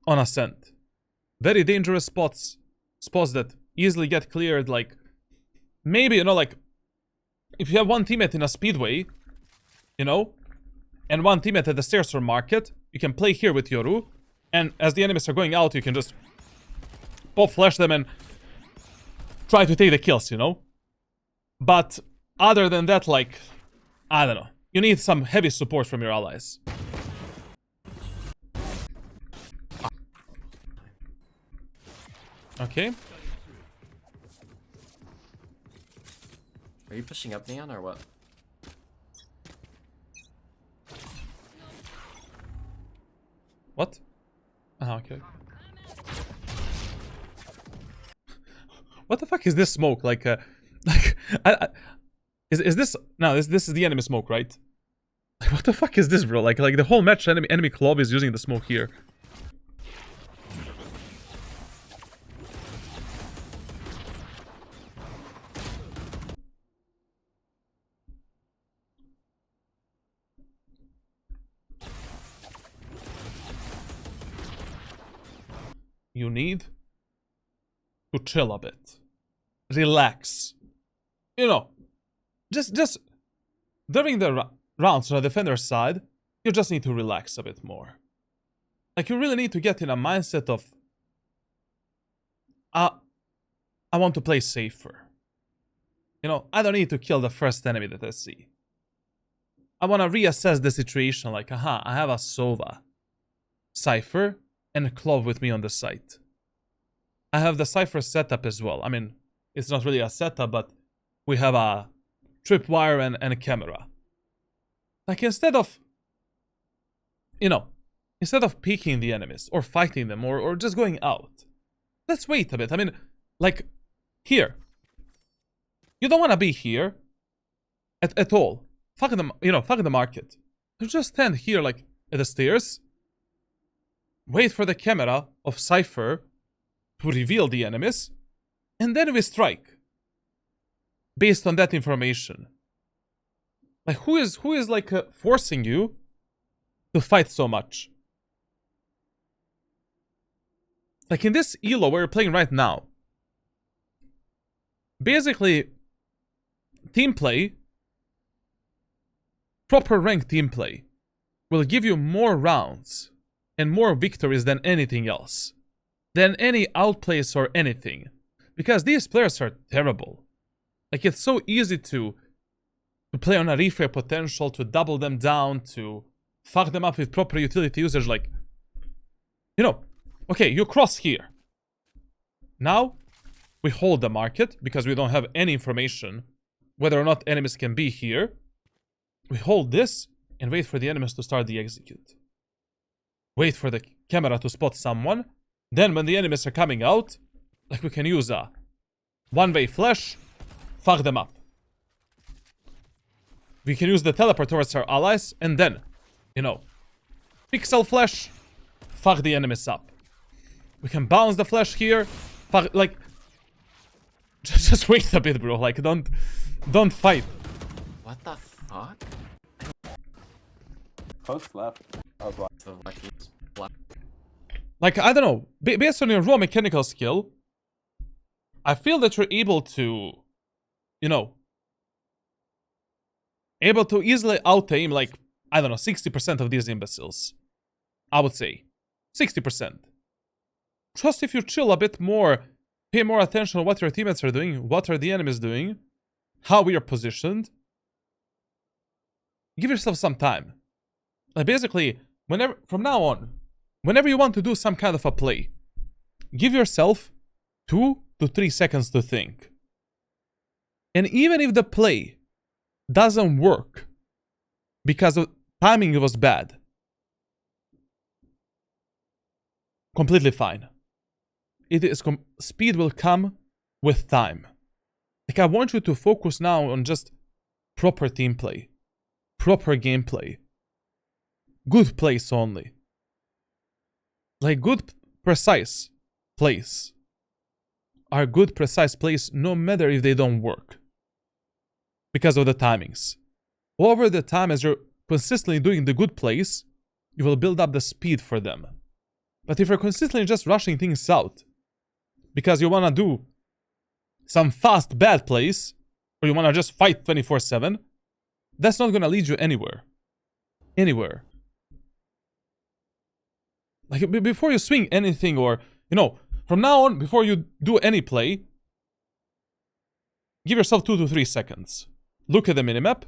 on Ascent. Very dangerous spots. Spots that easily get cleared. Like, maybe, you know, like, if you have one teammate in a speedway, you know, and one teammate at the stairs or market, you can play here with Yoru, and as the enemies are going out, you can just pop flash them and try to take the kills, you know? But other than that, like, I don't know. You need some heavy support from your allies. Okay. Are you pushing up, Neon, or what? What? Ah, okay. What the fuck is this smoke? Like, is this... No, this is the enemy smoke, right? Like, what the fuck is this, bro? Like the whole match enemy club is using the smoke here. You need to chill a bit. Relax. You know, just during the rounds on the defender's side, you just need to relax a bit more. Like, you really need to get in a mindset of, I want to play safer. You know, I don't need to kill the first enemy that I see. I want to reassess the situation, like, aha, I have a Sova, Cypher, and a Clove with me on the site. I have the Cypher setup as well. I mean, it's not really a setup, but we have a tripwire and a camera. Like, instead of, you know, instead of peeking the enemies or fighting them or just going out, let's wait a bit. I mean, like, here. You don't want to be here at all. Fuck them, you know, fuck the market. You just stand here, like, at the stairs. Wait for the camera of Cypher to reveal the enemies, and then we strike. Based on that information. Like, who is like forcing you to fight so much? Like, in this elo where we're playing right now, basically, team play, proper ranked team play, will give you more rounds and more victories than anything else. Than any outplays or anything. Because these players are terrible. Like, it's so easy to play on a reframe potential, to double them down, to fuck them up with proper utility usage. Like, you know, okay, you cross here. Now, we hold the market because we don't have any information whether or not enemies can be here. We hold this and wait for the enemies to start the execute. Wait for the camera to spot someone. Then when the enemies are coming out, like, we can use a one-way flash, fuck them up. We can use the teleport towards our allies, and then, you know, Pixel flash. Fuck the enemies up. We can bounce the flash here. Fuck, like... Just wait a bit, bro. Like, don't fight. What the fuck? Post left. I was like, So lucky it's black. Like, I don't know. Based on your raw mechanical skill, I feel that you're able to, you know, able to easily out-aim, like, I don't know, 60% of these imbeciles. I would say. 60%. Just if you chill a bit more, pay more attention on what your teammates are doing, what are the enemies doing, how we are positioned. Give yourself some time. Like, basically, whenever, from now on, whenever you want to do some kind of a play, give yourself 2 to 3 seconds to think. And even if the play doesn't work because the timing was bad, completely fine. It is speed will come with time. Like, I want you to focus now on just proper team play, proper gameplay, good plays only. Like, good, precise plays are good, precise plays no matter if they don't work. Because of the timings. Over the time, as you're consistently doing the good plays, you will build up the speed for them. But if you're consistently just rushing things out, because you want to do some fast bad plays, or you want to just fight 24/7, that's not going to lead you anywhere. Anywhere. Like, before you swing anything, or, you know, from now on, before you do any play, give yourself 2 to 3 seconds. Look at the minimap.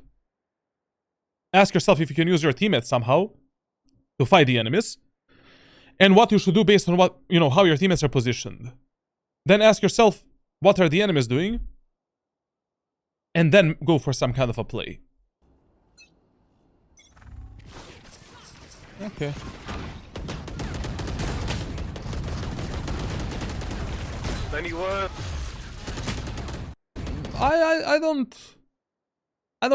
Ask yourself if you can use your teammates somehow to fight the enemies. And what you should do based on what, you know, how your teammates are positioned. Then ask yourself, what are the enemies doing? And then go for some kind of a play. Okay. Anyone? I don't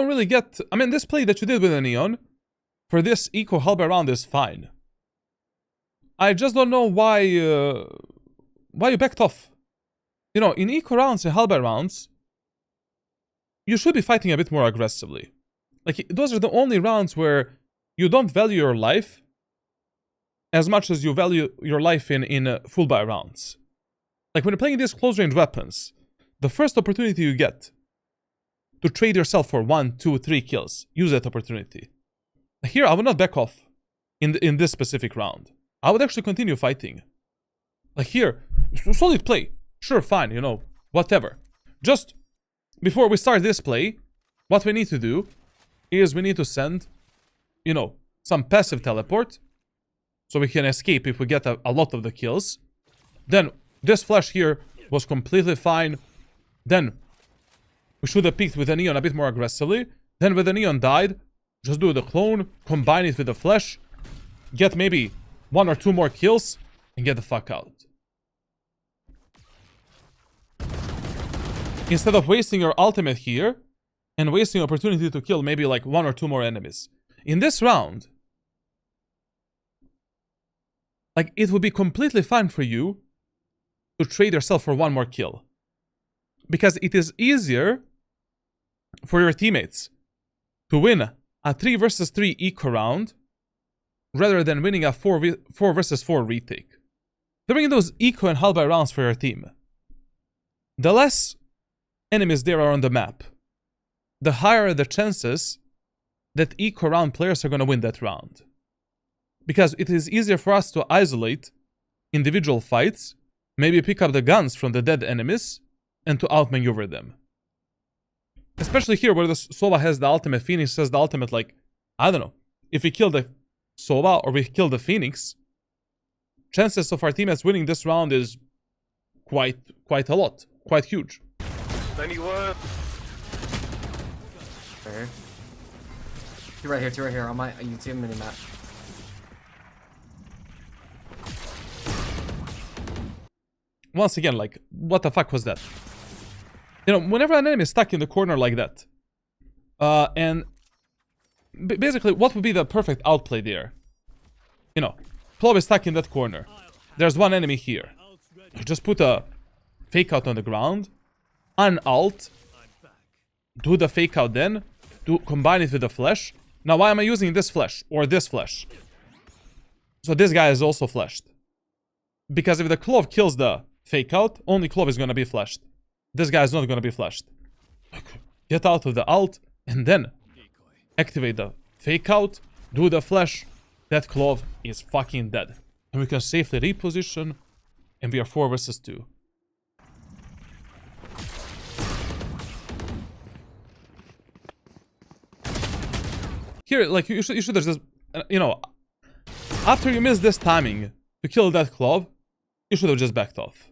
really get... I mean, this play that you did with a Neon, for this eco halberd round is fine. I just don't know why you backed off. You know, in eco rounds and halberd rounds, you should be fighting a bit more aggressively. Like, those are the only rounds where you don't value your life as much as you value your life in full buy rounds. Like, when you're playing these close range weapons, the first opportunity you get to trade yourself for 1, 2, 3 kills, use that opportunity. Here, I would not back off in this specific round. I would actually continue fighting. Like, here, solid play. Sure, fine, you know, whatever. Just before we start this play, what we need to do is we need to send, you know, some passive teleport so we can escape if we get a lot of the kills. Then this flash here was completely fine. Then we should have picked with the Neon a bit more aggressively. Then when the Neon died, just do the clone, combine it with the flash, get maybe 1 or 2 more kills, and get the fuck out. Instead of wasting your ultimate here, and wasting opportunity to kill maybe like 1 or 2 more enemies. In this round, like, it would be completely fine for you to trade yourself for 1 more kill. Because it is easier for your teammates to win a 3 versus 3 eco round rather than winning a 4 versus 4 retake. During those eco and halberd rounds for your team, the less enemies there are on the map, the higher the chances that eco round players are going to win that round. Because it is easier for us to isolate individual fights, maybe pick up the guns from the dead enemies, and to outmaneuver them. Especially here where the Sova has the ultimate, Phoenix has the ultimate, like, I don't know. If we kill the Sova or we kill the Phoenix, chances of our teammates winning this round is quite a lot. Quite huge. Anyone? Right here. 2 right here, 2 right here on my YouTube minimap. Once again, like, what the fuck was that? You know, whenever an enemy is stuck in the corner like that, and basically, what would be the perfect outplay there? You know, Clove is stuck in that corner. There's one enemy here. Ult's ready. You just put a fake out on the ground, un-ult, I'm back. do the fake out then, combine it with the flash. Now why am I using this flash or this flash? So this guy is also flashed. Because if the Clove kills the fake out, only Clove is gonna be flashed. This guy is not gonna be flashed. Get out of the ult and then activate the fake out, do the flash. That Clove is fucking dead. And we can safely reposition, and we are 4 versus 2. Here, like, you should have just, you know, after you miss this timing to kill that Clove, you should have just backed off.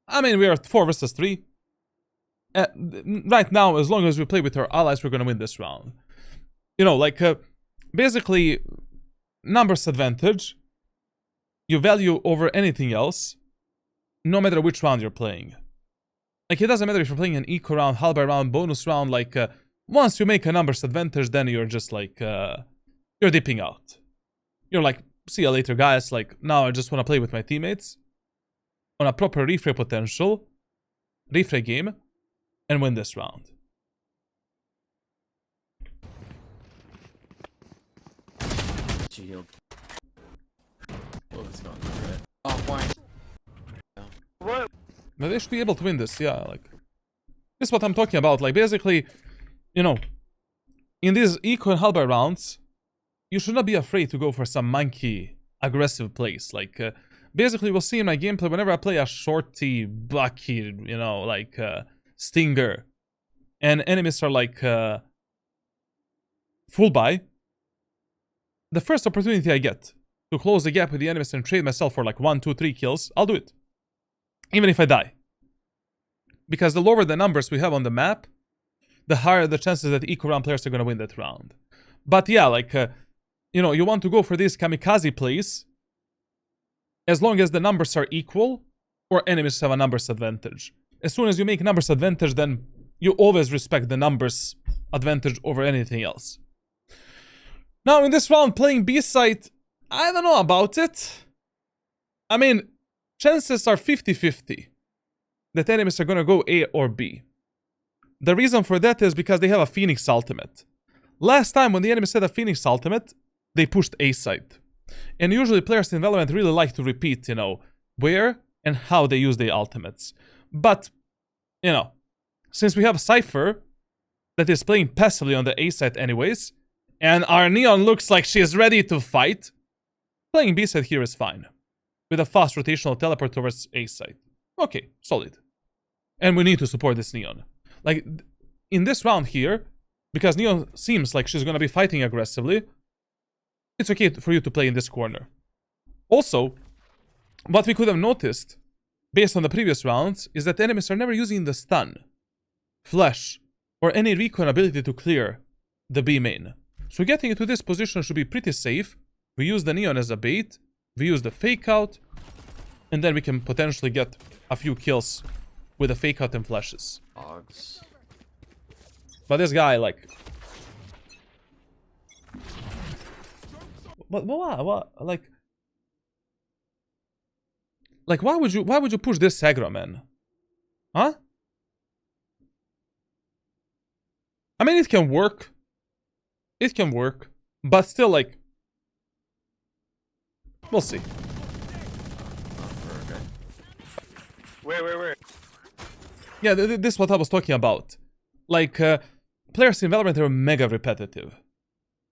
I mean, we are 4 versus 3. Right now, as long as we play with our allies, we're gonna win this round. You know, like, basically, numbers advantage, you value over anything else, no matter which round you're playing. Like, it doesn't matter if you're playing an eco round, halberd round, bonus round, like, once you make a numbers advantage, then you're just like, you're dipping out. You're like, see you later, guys. Like, now I just want to play with my teammates on a proper refray potential, refray game, and win this round. Shield. Oh, it's not good. Oh, why? What? But they should be able to win this, yeah, like... This is what I'm talking about, like, basically, you know, in these eco and halberd rounds, you should not be afraid to go for some monkey, aggressive plays, like, basically, we'll see in my gameplay, whenever I play a shorty, bucky, you know, like, stinger, and enemies are like, full buy, the first opportunity I get to close the gap with the enemies and trade myself for like 1, 2, 3 kills, I'll do it. Even if I die. Because the lower the numbers we have on the map, the higher the chances that eco round players are going to win that round. But yeah, like, you know, you want to go for these kamikaze plays as long as the numbers are equal or enemies have a numbers advantage. As soon as you make numbers advantage, then you always respect the numbers advantage over anything else. Now, in this round, playing B-side, I don't know about it. I mean, chances are 50-50 that enemies are gonna go A or B. The reason for that is because they have a Phoenix ultimate. Last time when the enemies had a Phoenix ultimate, they pushed A side. And usually players in Valorant really like to repeat, you know, where and how they use their ultimates. But, you know, since we have Cypher that is playing passively on the A side anyways, and our Neon looks like she is ready to fight, playing B side here is fine. With a fast rotational teleport towards A side. Okay, solid. And we need to support this Neon. Like, in this round here, because Neon seems like she's gonna be fighting aggressively, it's okay for you to play in this corner. Also, what we could have noticed, based on the previous rounds, is that enemies are never using the stun, flash, or any recon ability to clear the B main. So getting into this position should be pretty safe. We use the Neon as a bait, we use the fake out, and then we can potentially get a few kills with the fake out and flashes. Dogs. But this guy, like... What, like, why would you push this aggro, man? Huh? I mean, it can work. It can work. But still, like... We'll see. Wait. Yeah, this is what I was talking about. Like, players in Valorant are mega repetitive.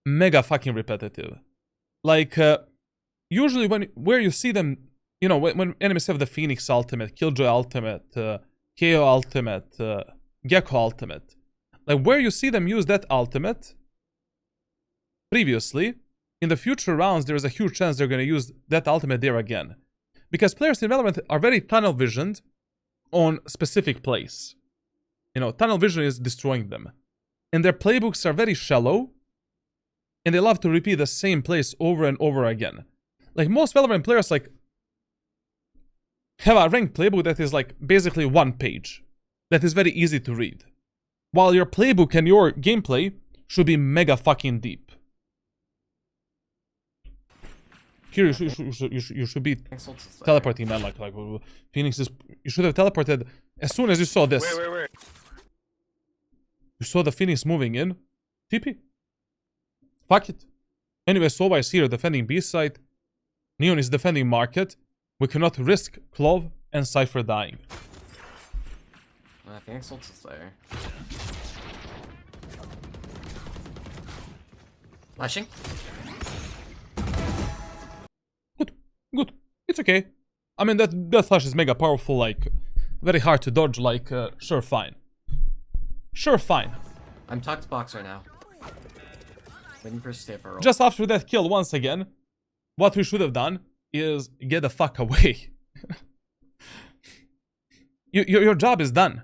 Mega fucking repetitive. Like, usually where you see them, you know, when enemies have the Phoenix ultimate, Killjoy ultimate, KO ultimate, Gecko ultimate, like where you see them use that ultimate previously, in the future rounds, there is a huge chance they're going to use that ultimate there again. Because players in Valorant are very tunnel visioned on specific plays. You know, tunnel vision is destroying them. And their playbooks are very shallow. And they love to repeat the same plays over and over again. Like, most Valorant players, like, have a ranked playbook that is, like, basically one page. That is very easy to read. While your playbook and your gameplay should be mega fucking deep. Here you should be Insults is there. teleporting, man. Like Phoenix is. You should have teleported as soon as you saw this. Wait. You saw the Phoenix moving in. TP. Fuck it. Anyway, Sova is here defending B side. Neon is defending market. We cannot risk Clove and Cypher dying. I think Insults is there. Flashing. Good. It's okay. I mean, that flash is mega powerful, like, very hard to dodge, like, sure, fine. Sure, fine. I'm tucked box right now. Waiting for a stiff roll. Just after that kill, once again, what we should have done is get the fuck away. Your job is done.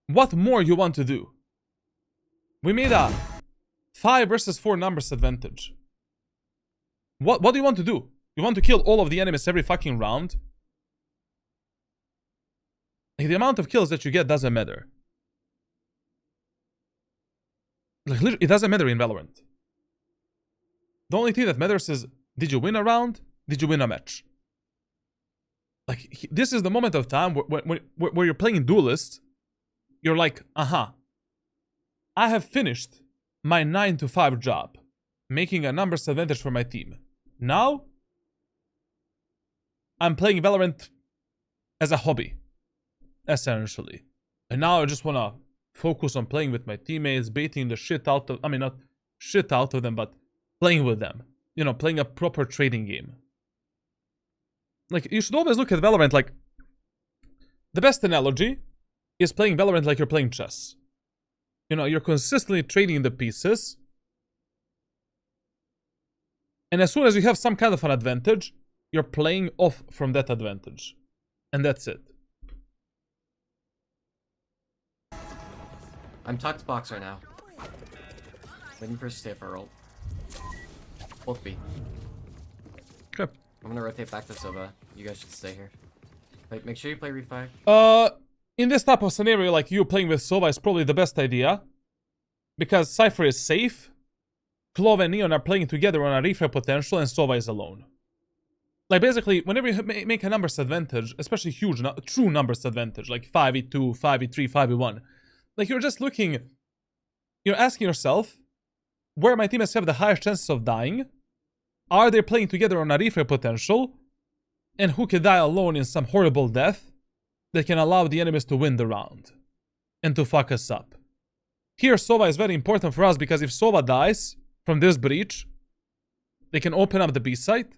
What more you want to do? We made a 5 versus 4 numbers advantage. What do you want to do? You want to kill all of the enemies every fucking round? Like, the amount of kills that you get doesn't matter. Like, literally, it doesn't matter in Valorant. The only thing that matters is, did you win a round? Did you win a match? Like, this is the moment of time where you're playing Duelist. You're like, I have finished my 9 to 5 job, making a numbers advantage for my team. Now, I'm playing Valorant as a hobby, essentially. And now I just want to focus on playing with my teammates, baiting the shit out of, I mean, not shit out of them, but playing with them. You know, playing a proper trading game. Like, you should always look at Valorant like, the best analogy is playing Valorant like you're playing chess. You know, you're consistently trading the pieces. And as soon as you have some kind of an advantage, you're playing off from that advantage. And that's it. I'm tucked box right now. Waiting for a stiff roll. Both B. Okay. I'm gonna rotate back to Sova. You guys should stay here. Wait, make sure you play refi. In this type of scenario, like you playing with Sova is probably the best idea. Because Cypher is safe. Clove and Neon are playing together on a refi potential and Sova is alone. Like, basically, whenever you make a numbers advantage, especially huge, true numbers advantage, like 5v2, 5v3, 5v1, like, you're just looking, you're asking yourself, where my teammates have the highest chances of dying? Are they playing together on a refi potential? And who can die alone in some horrible death that can allow the enemies to win the round and to fuck us up? Here, Sova is very important for us because if Sova dies from this breach, they can open up the B site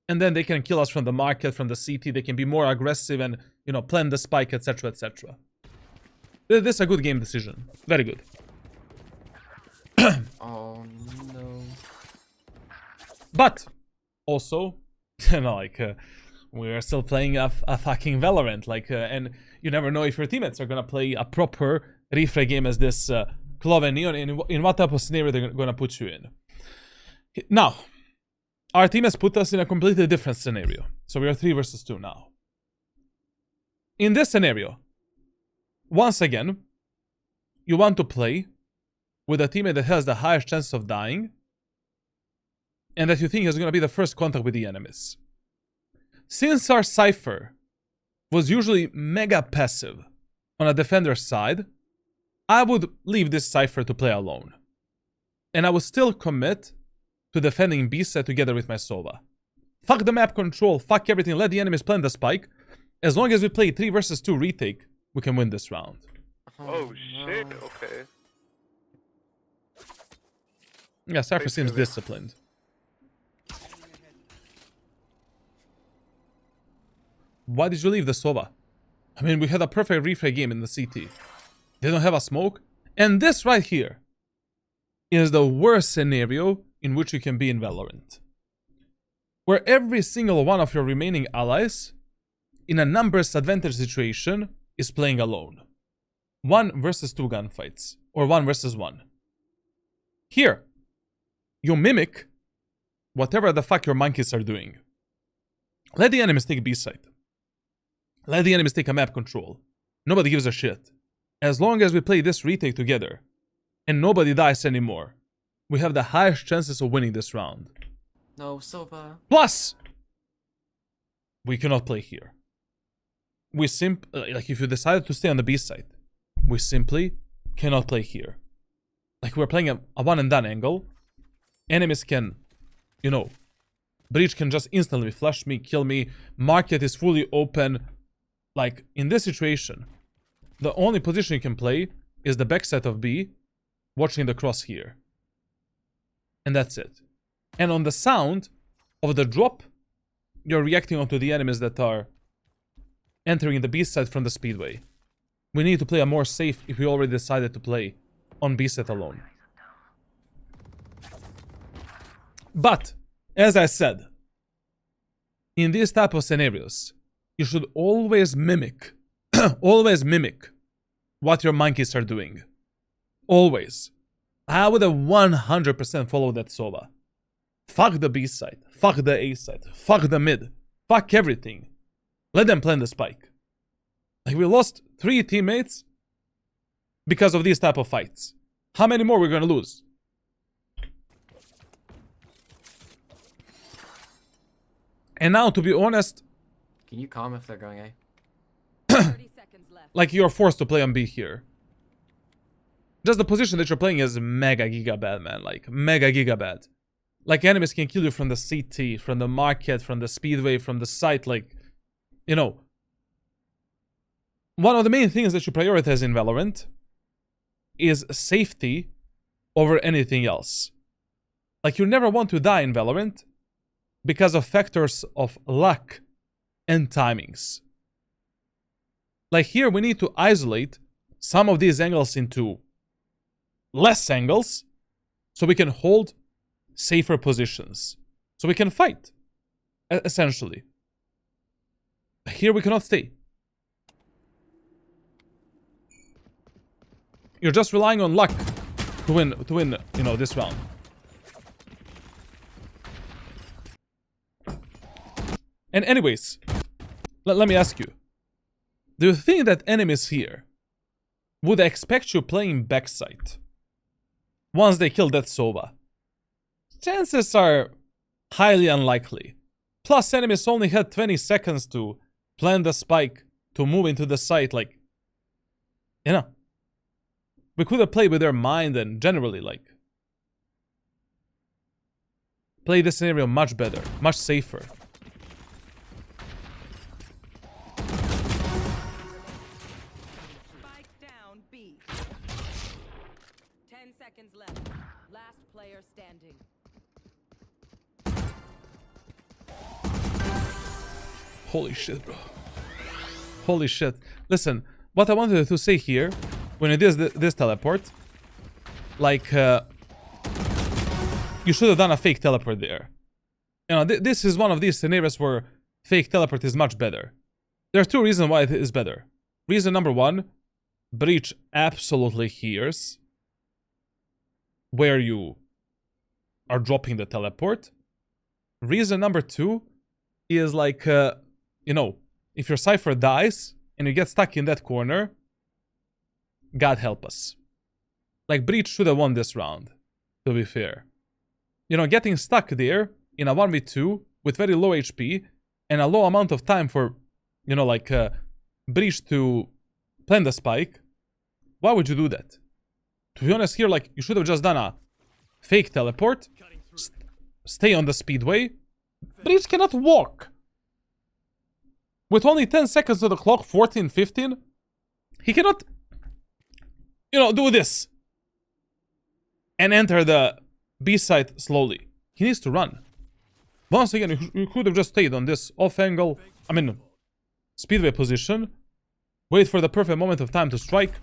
and then they can kill us from the market, from the CT. They can be more aggressive and, you know, plan the spike, etc, etc. This is a good game decision. Very good. Oh no. But also, you know, like, we are still playing a fucking Valorant, like, and you never know if your teammates are gonna play a proper replay game as this Clove and Neon, in what type of scenario they're gonna put you in. Now, our team has put us in a completely different scenario. So we are 3 versus 2 now. In this scenario, once again, you want to play with a teammate that has the highest chance of dying and that you think is going to be the first contact with the enemies. Since our Cypher was usually mega passive on a defender's side, I would leave this Cypher to play alone. And I would still commit to defending B side together with my Sova. Fuck the map control, fuck everything, let the enemies plant the spike. As long as we play 3 versus 2 retake, we can win this round. Oh shit, okay. Yeah, Cypher seems disciplined. Why did you leave the Sova? I mean, we had a perfect replay game in the CT. They don't have a smoke. And this right here is the worst scenario in which you can be in Valorant. Where every single one of your remaining allies, in a numbers advantage situation, is playing alone. 1 versus 2 gunfights. Or 1 versus 1. Here, you mimic whatever the fuck your monkeys are doing. Let the enemies take B site. Let the enemies take a map control. Nobody gives a shit. As long as we play this retake together, and nobody dies anymore, we have the highest chances of winning this round. No, Sova. Plus, we cannot play here. We like if you decided to stay on the B side, we simply cannot play here. Like we're playing a one and done angle. Enemies can, you know, breach can just instantly flash me, kill me. Market is fully open. Like in this situation, the only position you can play is the backside of B, watching the cross here. And that's it. And on the sound of the drop, you're reacting onto the enemies that are entering the B side from the speedway. We need to play a more safe if we already decided to play on B side alone. But, as I said, in these type of scenarios, you should always mimic, always mimic what your monkeys are doing. Always. I would have 100% followed that Sova. Fuck the B side, fuck the A side, fuck the mid, fuck everything. Let them plant the spike. Like we lost 3 teammates because of these type of fights. How many more we're gonna lose? And now, to be honest, Can you calm if they're going A? 30 seconds left. like you're forced to play on B here. Just the position that you're playing is mega giga bad, man. Like mega giga bad. Like enemies can kill you from the CT, from the market, from the speedway, from the site. Like, you know, one of the main things that you prioritize in Valorant is safety over anything else. Like you never want to die in Valorant because of factors of luck and timings. Like here we need to isolate some of these angles into less angles so we can hold safer positions. So we can fight, essentially. Here we cannot stay. You're just relying on luck to win, you know, this round. And anyways, let me ask you. Do you think that enemies here would expect you playing backside once they kill that Sova? Chances are highly unlikely. Plus, enemies only had 20 seconds to plant the spike to move into the site, like, you know. We could have played with their mind and generally, like, play this scenario much better, much safer. Spike down B. 10 seconds left. Last player standing. Holy shit, bro. Holy shit. Listen, what I wanted to say here, when it is this teleport, like, you should have done a fake teleport there. You know, this is one of these scenarios where fake teleport is much better. There are 2 reasons why it is better. Reason number 1, breach absolutely hears where you are dropping the teleport. Reason number 2 is like, you know, if your Cypher dies and you get stuck in that corner, God help us. Like, breach should have won this round, to be fair. You know, getting stuck there in a 1v2 with very low HP and a low amount of time for, you know, like, breach to plant the spike. Why would you do that? To be honest here, like, you should have just done a fake teleport, stay on the speedway. Breach cannot walk. With only 10 seconds to the clock, 14, 15, he cannot, you know, do this and enter the B site slowly. He needs to run. Once again, you could have just stayed on this off angle, I mean, speedway position, wait for the perfect moment of time to strike,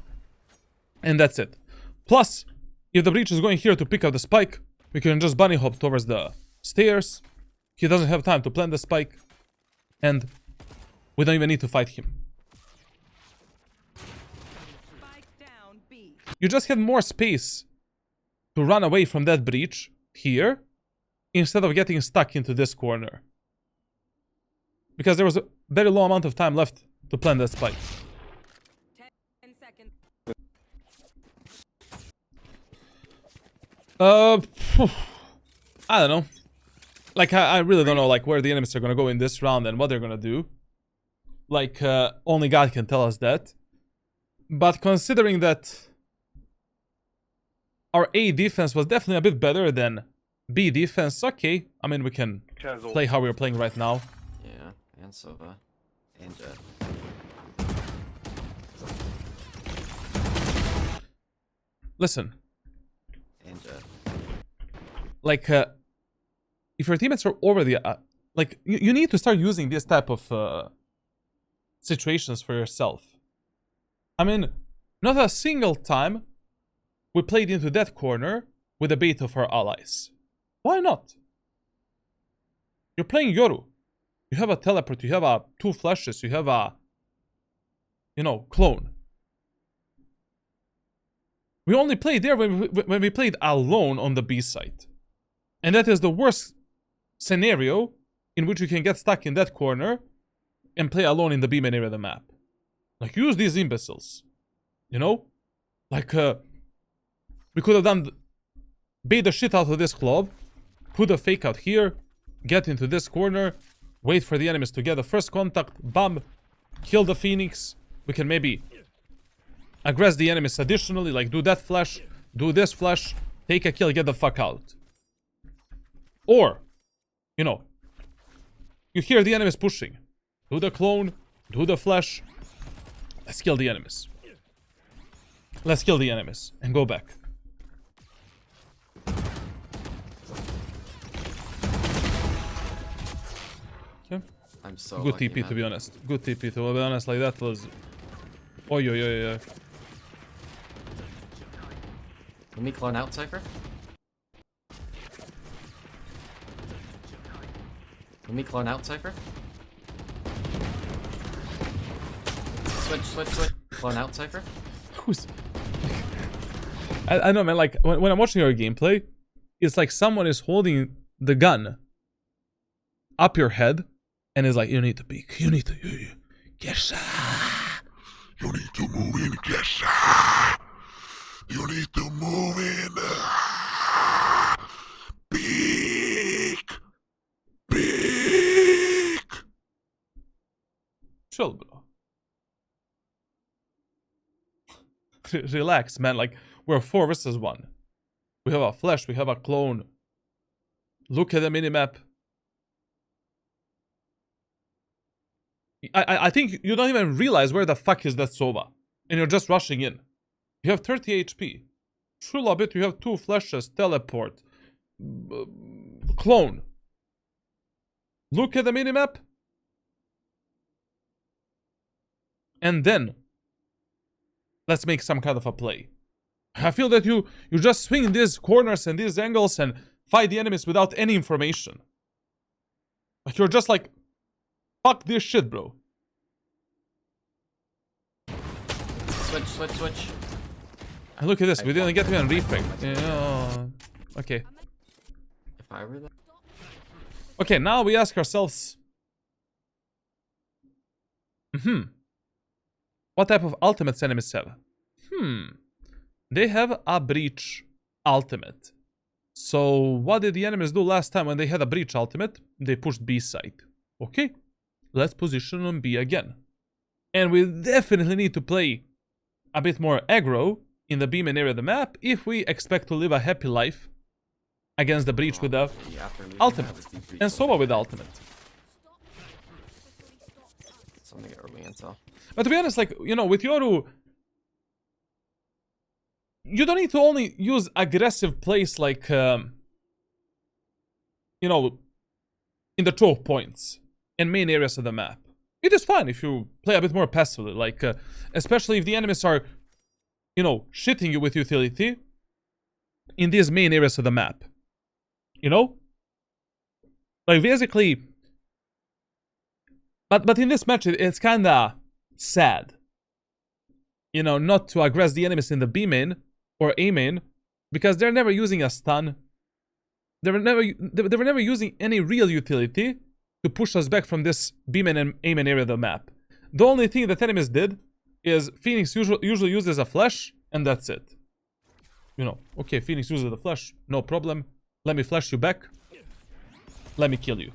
and that's it. Plus, if the breach is going here to pick up the spike, we can just bunny hop towards the stairs. He doesn't have time to plant the spike, and we don't even need to fight him. Spike down B. You just had more space to run away from that breach here instead of getting stuck into this corner. Because there was a very low amount of time left to plant that spike. 10 seconds. I don't know. Like, I really don't know, like, where the enemies are gonna go in this round and what they're gonna do. Like, only God can tell us that. But considering that our A defense was definitely a bit better than B defense, okay. I mean, we can Cancel. play how we're playing right now. Yeah, and Sova. And Jet. Listen, And Jet. like, if your teammates are over the... like, you need to start using this type of situations for yourself. I mean, not a single time we played into that corner with the bait of our allies. Why not? You're playing Yoru. You have a teleport, you have 2 flashes, you have a... you know, clone. We only played there when we played alone on the B side. And that is the worst scenario in which you can get stuck in that corner and play alone in the B main area of the map. Like, use these imbeciles. You know? Like, we could have done... bait the shit out of this club, put a fake out here, get into this corner, wait for the enemies to get the first contact, bam, kill the Phoenix. We can maybe aggress the enemies additionally, like do that flash, do this flash, take a kill, get the fuck out. Or, you know, you hear the enemies pushing. Do the clone, do the flash. Let's kill the enemies. Let's kill the enemies and go back. Okay. I'm so Good lucky, TP, man. to be honest. Good TP, to be honest. Like, that was... Oi, oi, oi, oi. Let me clone out, Cypher. Let me clone out, Cypher. Switch, switch, switch. Clone out, Cypher. Who's... I know, man. Like, when I'm watching your gameplay, it's like someone is holding the gun up your head and is like, you need to peek. You need to... Kesha. You need to move in, Kesha. You need to move in. Peek. Peek. Chill, bro. Relax, man. Like, we're 4 versus 1. We have a flash, we have a clone. Look at the minimap. I think you don't even realize where the fuck is that Sova. And you're just rushing in. You have 30 HP. True a bit, you have 2 flashes, teleport. Clone. Look at the minimap. And then let's make some kind of a play. I feel that you just swing these corners and these angles and fight the enemies without any information. Like, you're just like, fuck this shit, bro. Switch, switch, switch. And look at this, we didn't get even refrag. Yeah. Okay. If I were there. Okay, now we ask ourselves... what type of ultimates enemies have? They have a breach ultimate. So what did the enemies do last time when they had a breach ultimate? They pushed B side. Okay, let's position on B again. And we definitely need to play a bit more aggro in the B main area of the map if we expect to live a happy life against the breach with the ultimate. And Sova with the ultimate. Something early intel. But to be honest, like, you know, with Yoru, you don't need to only use aggressive plays like, you know, in the choke points and main areas of the map. It is fine if you play a bit more passively, like, especially if the enemies are, you know, shitting you with utility in these main areas of the map. You know? Like, basically... But in this match, it's kinda sad. You know, not to aggress the enemies in the B main or A main, because they're never using a stun. They were never using any real utility to push us back from this B main and A main area of the map. The only thing that enemies did is Phoenix usually uses a flash, and that's it. You know, okay, Phoenix uses the flash, no problem. Let me flash you back. let me kill you.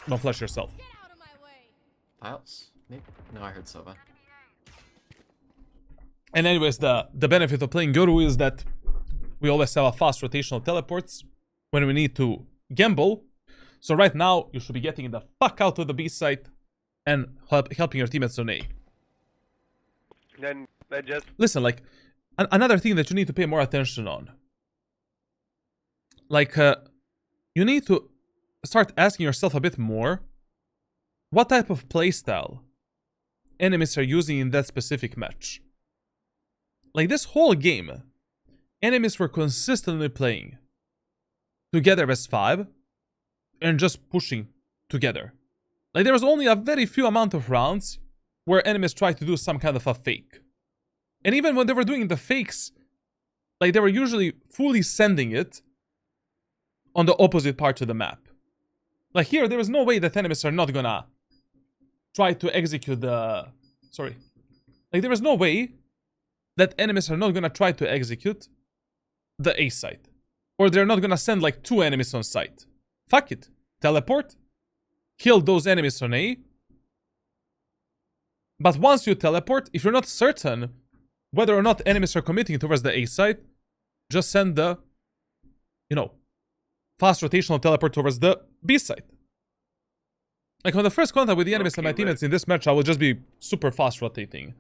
Don't flash yourself. Files? Maybe? No, I heard Sova. And anyways, the benefit of playing Yoru is that we always have a fast rotational teleports when we need to gamble. So right now, you should be getting the fuck out of the B site and helping your teammates on A. Then that just Listen, like, another thing that you need to pay more attention on. Like, you need to start asking yourself a bit more what type of playstyle enemies are using in that specific match. Like, this whole game, enemies were consistently playing together as 5 and just pushing together. Like, there was only a very few amount of rounds where enemies tried to do some kind of a fake. And even when they were doing the fakes, like, they were usually fully sending it on the opposite part of the map. Like, here, there is no way that enemies are not gonna try to execute the... Sorry. Like, there is no way that enemies are not gonna try to execute the A site. Or they're not gonna send, like, 2 enemies on site. Fuck it. Teleport. Kill those enemies on A. But once you teleport, if you're not certain whether or not enemies are committing towards the A site, just send the, you know, fast rotational teleport towards the B site. Like, on the first contact with the enemies and my teammates in this match, I will just be super fast rotating.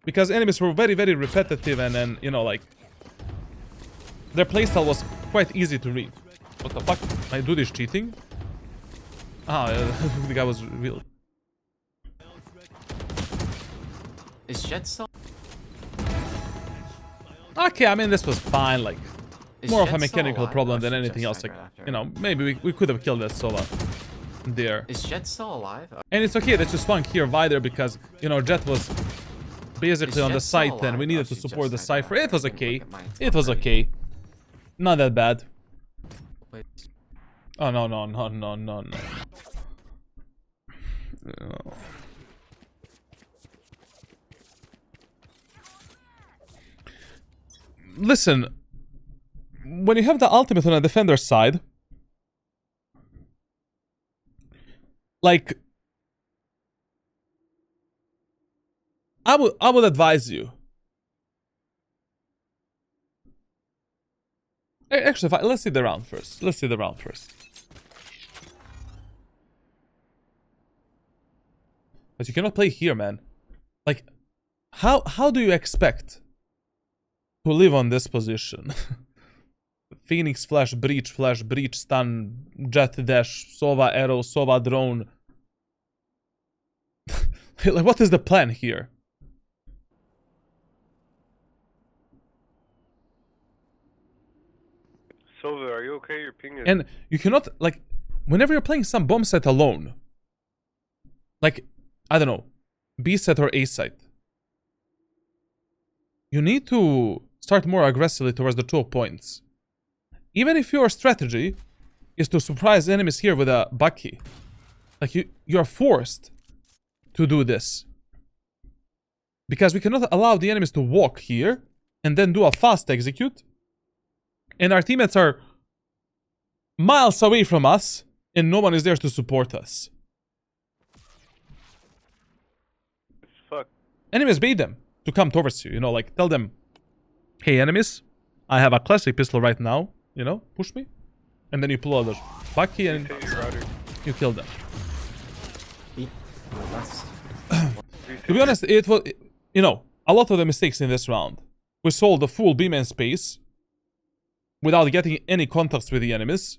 Because enemies were very, very repetitive and you know, like, their playstyle was quite easy to read. What the fuck? My dude is cheating? Ah, the guy was real. Is Jet still? Okay, I mean, this was fine, like, Is more of Jet a still mechanical alive? problem Oh, than she anything else. just died Like, right after. you know, maybe we could have killed that Sova there. Is Jet still alive? Oh, And it's okay that you swung here either because, you know, Jet was basically Is on the Jet still site and we alive? needed Oh, to she support the just died cipher. right It was after. okay. Look at my It was top okay. Not that bad. Wait. Oh, no. No. Listen, when you have the ultimate on a defender's side, like, I would advise you. Actually, let's see the round first. But you cannot play here, man. Like, how do you expect to live on this position? Phoenix flash, breach, stun, jet dash, Sova arrow, Sova drone. Like, what is the plan here? Silver, are you okay? Your ping is... And you cannot, like, whenever you're playing some bomb set alone, like, I don't know, B set or A site, you need to start more aggressively towards the 2 points. Even if your strategy is to surprise enemies here with a Bucky, like, you're forced to do this. Because we cannot allow the enemies to walk here and then do a fast execute. And our teammates are miles away from us and no one is there to support us. Fuck. Enemies bait them to come towards you, you know, like, tell them, hey enemies, I have a classic pistol right now, you know, push me. And then you pull out the Bucky and Take your router. you kill them. That's... To be honest, it was, you know, a lot of the mistakes in this round. We sold the full B-man space without getting any contacts with the enemies.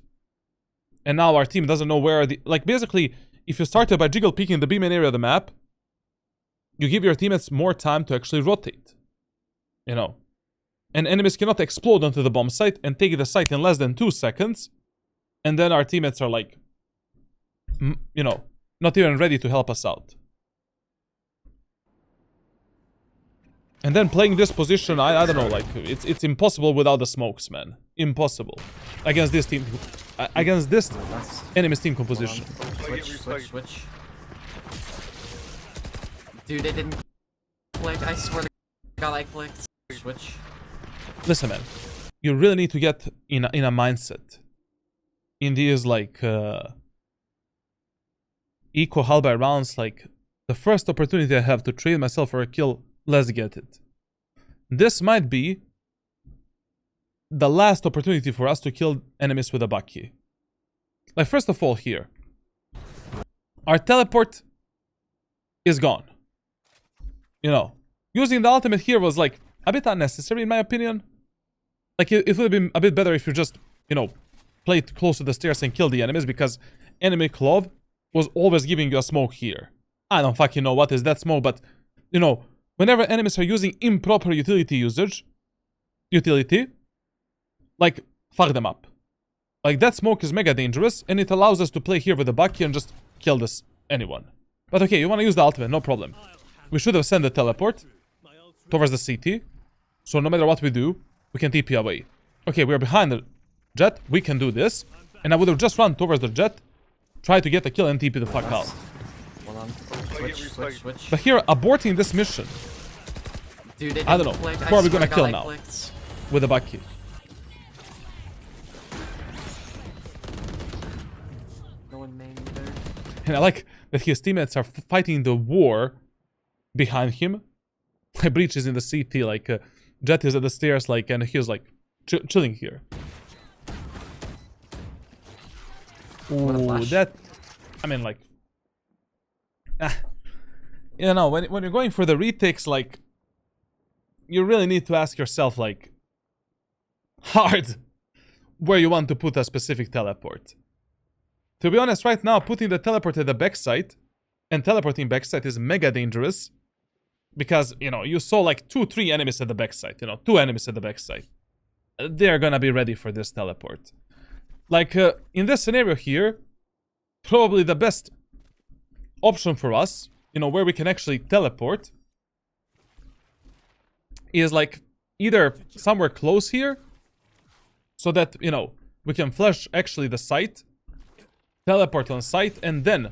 And now our team doesn't know where the... Like, basically, if you started by jiggle peeking the B-man area of the map, you give your teammates more time to actually rotate. You know. And enemies cannot explode onto the bomb site and take the site in less than 2 seconds. And then our teammates are like, you know, not even ready to help us out. And then playing this position, I don't know, like, it's impossible without the smokes, man. Impossible. Against this team, against this enemy's team composition. Switch. Dude, it didn't click. I swear to God, I clicked. Switch. Listen, man, you really need to get in a mindset in these like eco halberd rounds, like the first opportunity I have to trade myself for a kill, let's get it. This might be the last opportunity for us to kill enemies with a Bucky. Like, first of all, here, our teleport is gone. You know, using the ultimate here was like a bit unnecessary in my opinion. Like, it would have been a bit better if you just, you know, played close to the stairs and killed the enemies, because enemy Clove was always giving you a smoke here. I don't fucking know what is that smoke, but, you know, whenever enemies are using improper utility, like, fuck them up. Like, that smoke is mega dangerous, and it allows us to play here with the Bucky and just kill this anyone. But okay, you want to use the ultimate, no problem. We should have sent the teleport towards the CT, so no matter what we do, we can TP away. Okay, we're behind the jet, we can do this, and I would have just run towards the jet, try to get a kill and TP the fuck out. Hold on. Switch. But here, aborting this mission, Dude, I don't know, who are we gonna kill now? With the Bucky. No one main either. And I like that his teammates are fighting the war behind him. Breach is in the CT, like, Jet is at the stairs, like, and he's like chilling here. Ooh, that, I mean, like, you know, when you're going for the retakes, like, you really need to ask yourself, like, hard, where you want to put a specific teleport. To be honest, right now, putting the teleport at the backside and teleporting backside is mega dangerous, because, you know, you saw like 2-3 enemies at the backside, you know, 2 enemies at the backside. They're gonna be ready for this teleport. Like, in this scenario here, probably the best option for us, you know, where we can actually teleport, is like either somewhere close here, so that, you know, we can flash actually the site, teleport on site, and then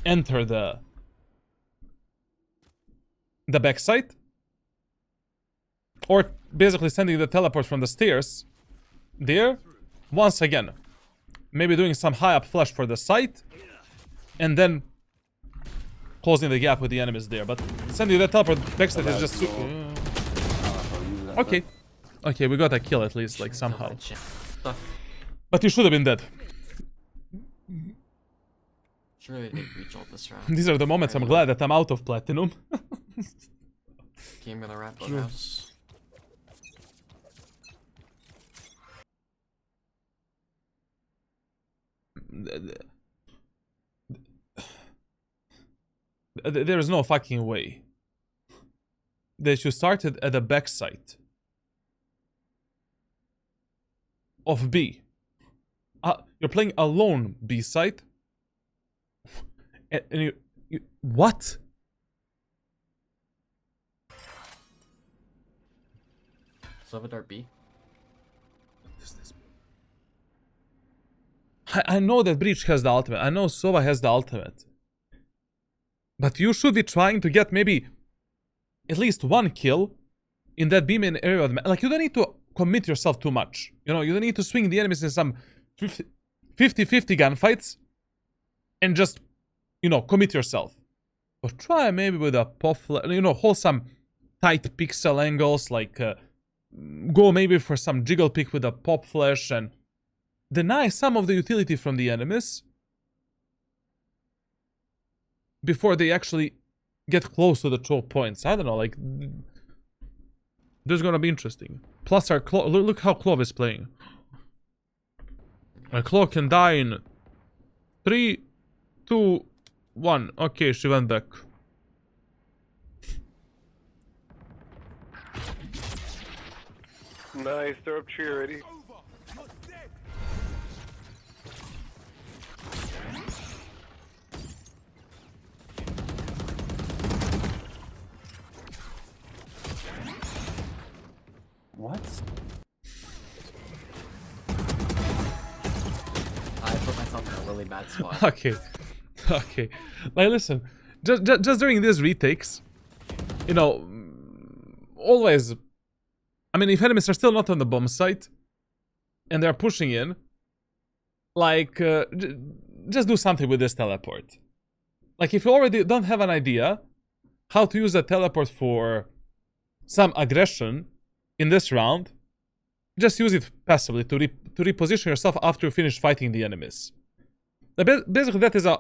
enter the backside, or basically sending the teleport from the stairs there. Once again, maybe doing some high up flash for the site, and then closing the gap with the enemies there. But sending the teleport backside is just okay. Okay, we got a kill at least, like, somehow. But you should have been dead. Surely they reach all this round. These are the moments I'm glad that I'm out of platinum. Okay, I'm gonna wrap up house. There is no fucking way that you started at the backside of B. You're playing alone B side, and you what? Salvador B. I know that Breach has the ultimate. I know Sova has the ultimate. But you should be trying to get maybe at least 1 kill in that B main area of the map. Like, you don't need to commit yourself too much. You know, you don't need to swing the enemies in some 50-50 gunfights and just, you know, commit yourself. But try maybe with a pop, you know, hold some tight pixel angles, like go maybe for some jiggle pick with a pop flash and deny some of the utility from the enemies before they actually get close to the choke points. I don't know, like, this is gonna be interesting. Plus our look how Clove is playing. Our Clove can die in 3, 2, 1. Okay, she went back. Nice, they're up tree already. What? I put myself in a really bad spot. Okay. Okay. Like, listen. Just during these retakes, you know, always, I mean, if enemies are still not on the bomb site and they're pushing in, like, just do something with this teleport. Like, if you already don't have an idea how to use a teleport for some aggression in this round, just use it passively to reposition yourself after you finish fighting the enemies. Basically, that is a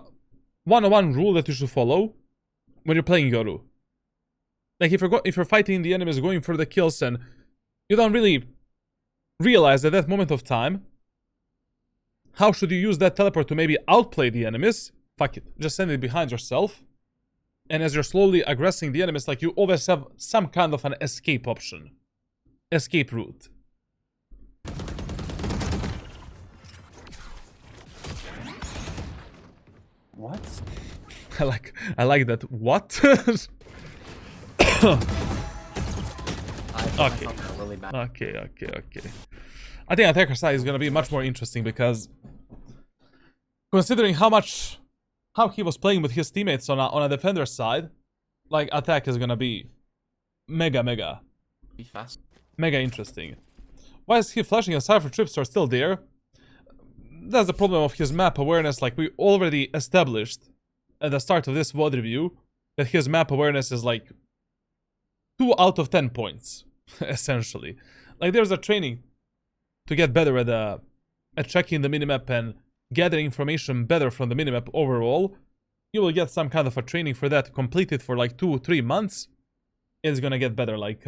101 rule that you should follow when you're playing Yoru. Like, if you're fighting the enemies, going for the kills, and you don't really realize at that moment of time how should you use that teleport to maybe outplay the enemies, fuck it, just send it behind yourself. And as you're slowly aggressing the enemies, like, you always have some kind of an escape option. Escape route. What? I like that. What? Okay. Really bad. Okay. I think attacker side is gonna be much more interesting because considering how he was playing with his teammates on a defender side, like, attack is gonna be mega Be fast. mega interesting. Why is he flashing and Cypher trips are still there? That's the problem of his map awareness. Like, we already established at the start of this VOD review that his map awareness is like 2 out of 10 points, essentially. Like, there's a training to get better at checking the minimap and gathering information better from the minimap overall. You will get some kind of a training for that, complete it for like 2-3 months. It's gonna get better, like,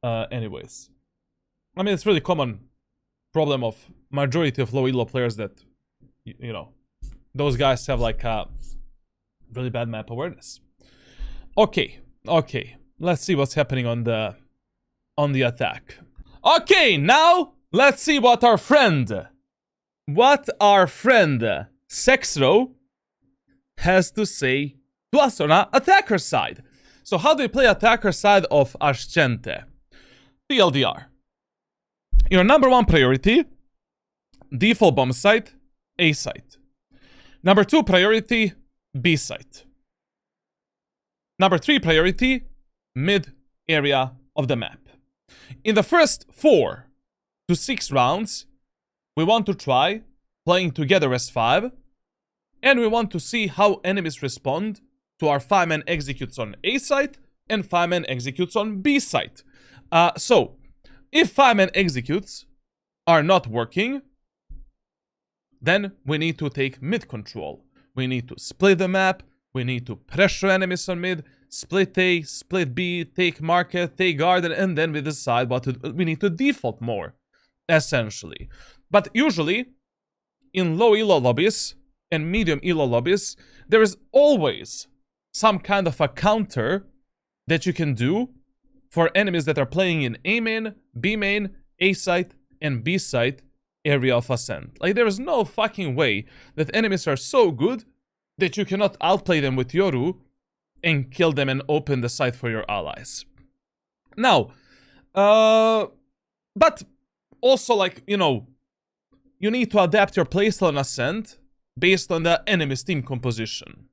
anyways. I mean, it's really common problem of majority of low elo players that, you know, those guys have like a really bad map awareness. Okay. Let's see what's happening on the attack. Okay, now let's see what our friend Sexro has to say to us on our attacker side. So how do we play attacker side of Ascent? TLDR. Your number 1 priority, default bomb site, A site. Number 2 priority, B site. Number 3 priority, mid area of the map. In the first 4 to 6 rounds, we want to try playing together as 5, and we want to see how enemies respond to our 5-man executes on A site and 5-man executes on B site. So, if 5-man executes are not working, then we need to take mid control. We need to split the map, we need to pressure enemies on mid, split A, split B, take market, take garden, and then we decide we need to default more, essentially. But usually, in low elo lobbies and medium elo lobbies, there is always some kind of a counter that you can do for enemies that are playing in A main, B main, A site, and B site area of Ascent. Like, there is no fucking way that enemies are so good that you cannot outplay them with Yoru and kill them and open the site for your allies. Now, but also, like, you know, you need to adapt your playstyle on Ascent based on the enemy's team composition.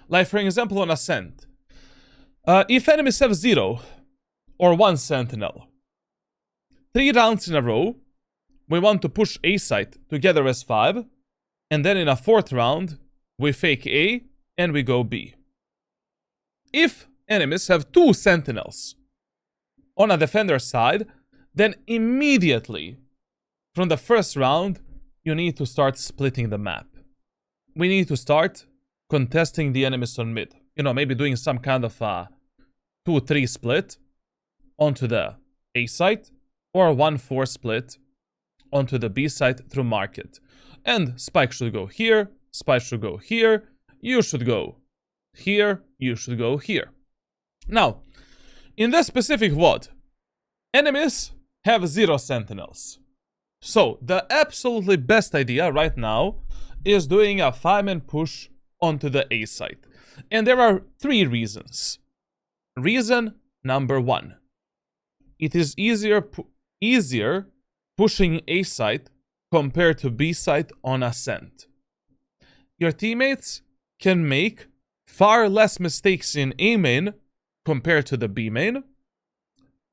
Like, for example, on Ascent, if enemies have 0 or 1 sentinel, 3 rounds in a row, we want to push A site together as 5, and then in a 4th round, we fake A and we go B. If enemies have 2 sentinels on a defender side, then immediately from the first round, you need to start splitting the map. We need to start contesting the enemies on mid. You know, maybe doing some kind of a 2-3 split onto the A site, or a 1-4 split onto the B site through market. And Spike should go here, Spike should go here, you should go here, you should go here. Now, in this specific VOD, enemies have 0 sentinels. So, the absolutely best idea right now is doing a 5-man push onto the A site. And there are 3 reasons. Reason number 1. It is easier pushing A site compared to B site on Ascent. Your teammates can make far less mistakes in A main compared to the B main.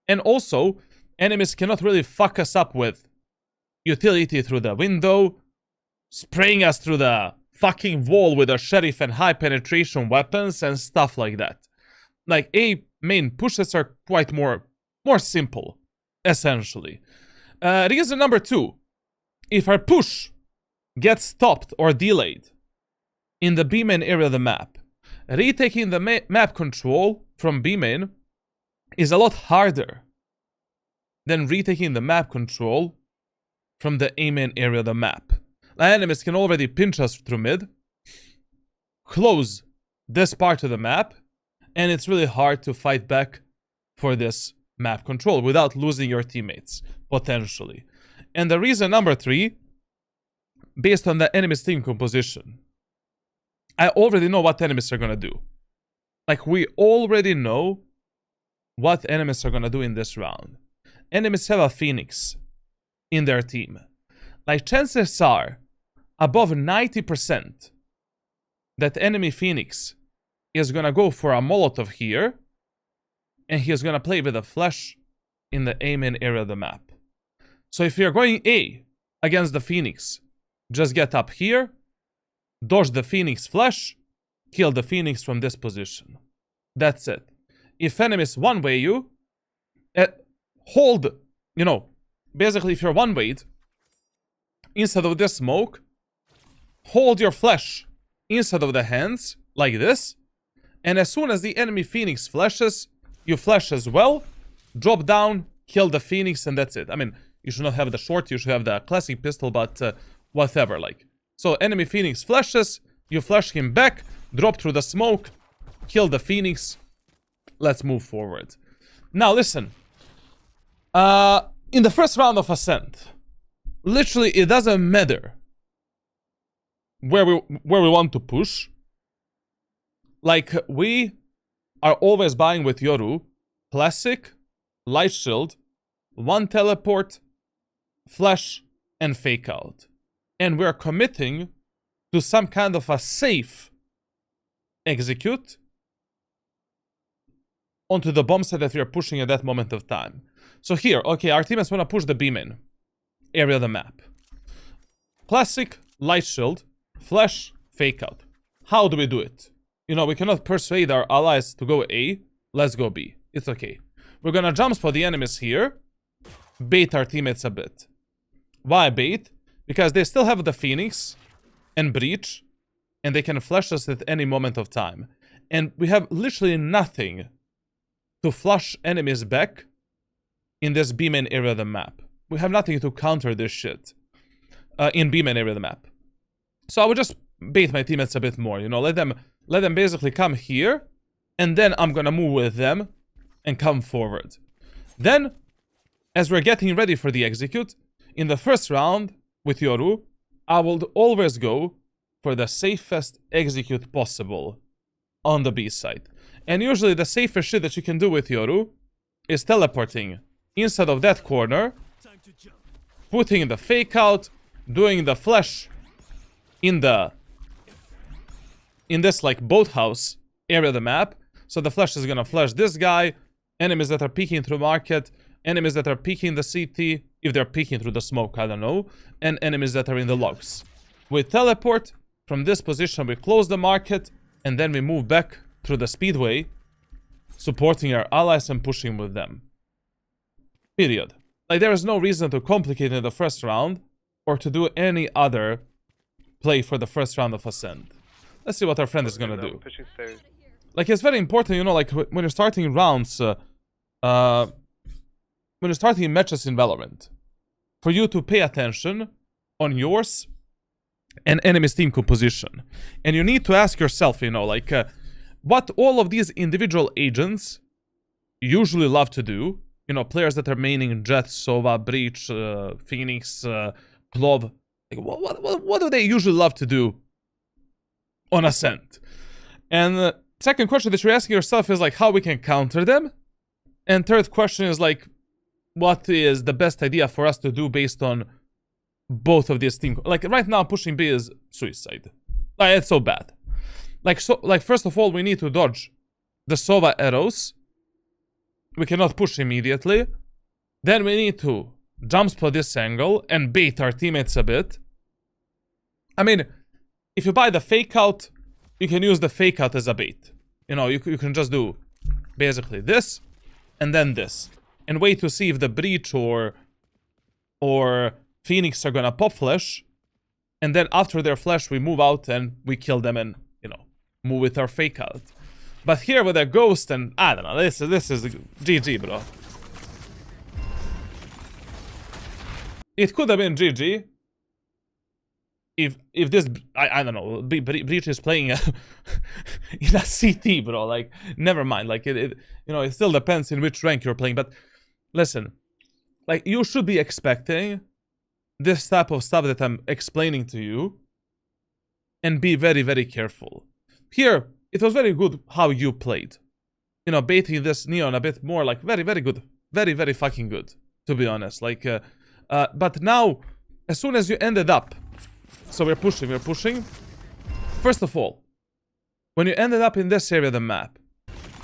And also, enemies cannot really fuck us up with utility through the window, spraying us through the fucking wall with a sheriff and high penetration weapons and stuff like that. Like, A main pushes are quite more simple, essentially. Reason number 2, if our push gets stopped or delayed in the B main area of the map, retaking the map control from B main is a lot harder than retaking the map control from the A main area of the map. The enemies can already pinch us through mid, close this part of the map, and it's really hard to fight back for this map control without losing your teammates, potentially. And the reason number 3, based on the enemy's team composition, I already know what enemies are gonna do. Like, we already know what enemies are gonna do in this round. Enemies have a Phoenix in their team. Like, chances are above 90% that enemy Phoenix is gonna go for a Molotov here, and he is gonna play with a flash in the A main area of the map. So if you're going A against the Phoenix, just get up here, dodge the Phoenix flash, kill the Phoenix from this position. That's it. If enemies one-way you, hold, you know, basically if you're one-wayed, instead of this smoke, hold your flash inside of the hands, like this, and as soon as the enemy Phoenix flashes, you flash as well, drop down, kill the Phoenix, and that's it. I mean, you should not have the short, you should have the classic pistol, but whatever, like. So enemy Phoenix flashes, you flash him back, drop through the smoke, kill the Phoenix. Let's move forward. Now listen, in the first round of Ascent, literally it doesn't matter where we want to push. Like, we are always buying with Yoru classic, light shield, 1 teleport, flash, and fake out. And we're committing to some kind of a safe execute onto the bomb set that we are pushing at that moment of time. So here, okay, our teammates want to push the B main area of the map. Classic, light shield, flash, fake out. How do we do it? You know, we cannot persuade our allies to go A. Let's go B. It's okay. We're gonna jump spot the enemies here, bait our teammates a bit. Why bait? Because they still have the Phoenix and Breach, and they can flash us at any moment of time. And we have literally nothing to flush enemies back in this B main area of the map. We have nothing to counter this shit in B main area of the map. So I would just bait my teammates a bit more, you know, let them basically come here, and then I'm gonna move with them and come forward. Then, as we're getting ready for the execute, in the first round with Yoru, I will always go for the safest execute possible on the B side. And usually the safest shit that you can do with Yoru is teleporting inside of that corner, putting the fake out, doing the flash in this like boathouse area of the map. So the flash is gonna flash this guy, enemies that are peeking through market, enemies that are peeking the CT, if they're peeking through the smoke, I don't know, and enemies that are in the logs. We teleport from this position, we close the market, and then we move back through the speedway, supporting our allies and pushing with them. Period. Like, there is no reason to complicate in the first round, or to do any other play for the first round of Ascent. Let's see what our friend is gonna do. Like, it's very important, you know, like, when you're starting rounds, when you're starting matches in Valorant, for you to pay attention on yours and enemy's team composition. And you need to ask yourself, you know, like, what all of these individual agents usually love to do. You know, players that are maining Jet, Sova, Breach, Phoenix, Clove. Like, what do they usually love to do on Ascent? And the second question that you're asking yourself is, like, how we can counter them. And third question is, like, what is the best idea for us to do based on both of these teams? Like, right now, pushing B is suicide. Like, it's so bad. Like, first of all, we need to dodge the Sova arrows. We cannot push immediately. Then we need to jump spot this angle and bait our teammates a bit. I mean, if you buy the fake out, you can use the fake out as a bait. You know, you can just do basically this and then this and wait to see if the breach or Phoenix are gonna pop flash, and then after their flash we move out and we kill them and, you know, move with our fake out. But here with a ghost and I don't know, this is GG, bro. It could have been GG if this I don't know, breach is playing in a CT, bro. Like, never mind. Like it you know, it still depends in which rank you're playing. But listen, like, you should be expecting this type of stuff that I'm explaining to you, and be very, very careful. Here, it was very good how you played. You know, baiting this Neon a bit more, like, very, very good. Very, very fucking good, to be honest. Like, but now, as soon as you ended up, so we're pushing. First of all, when you ended up in this area of the map,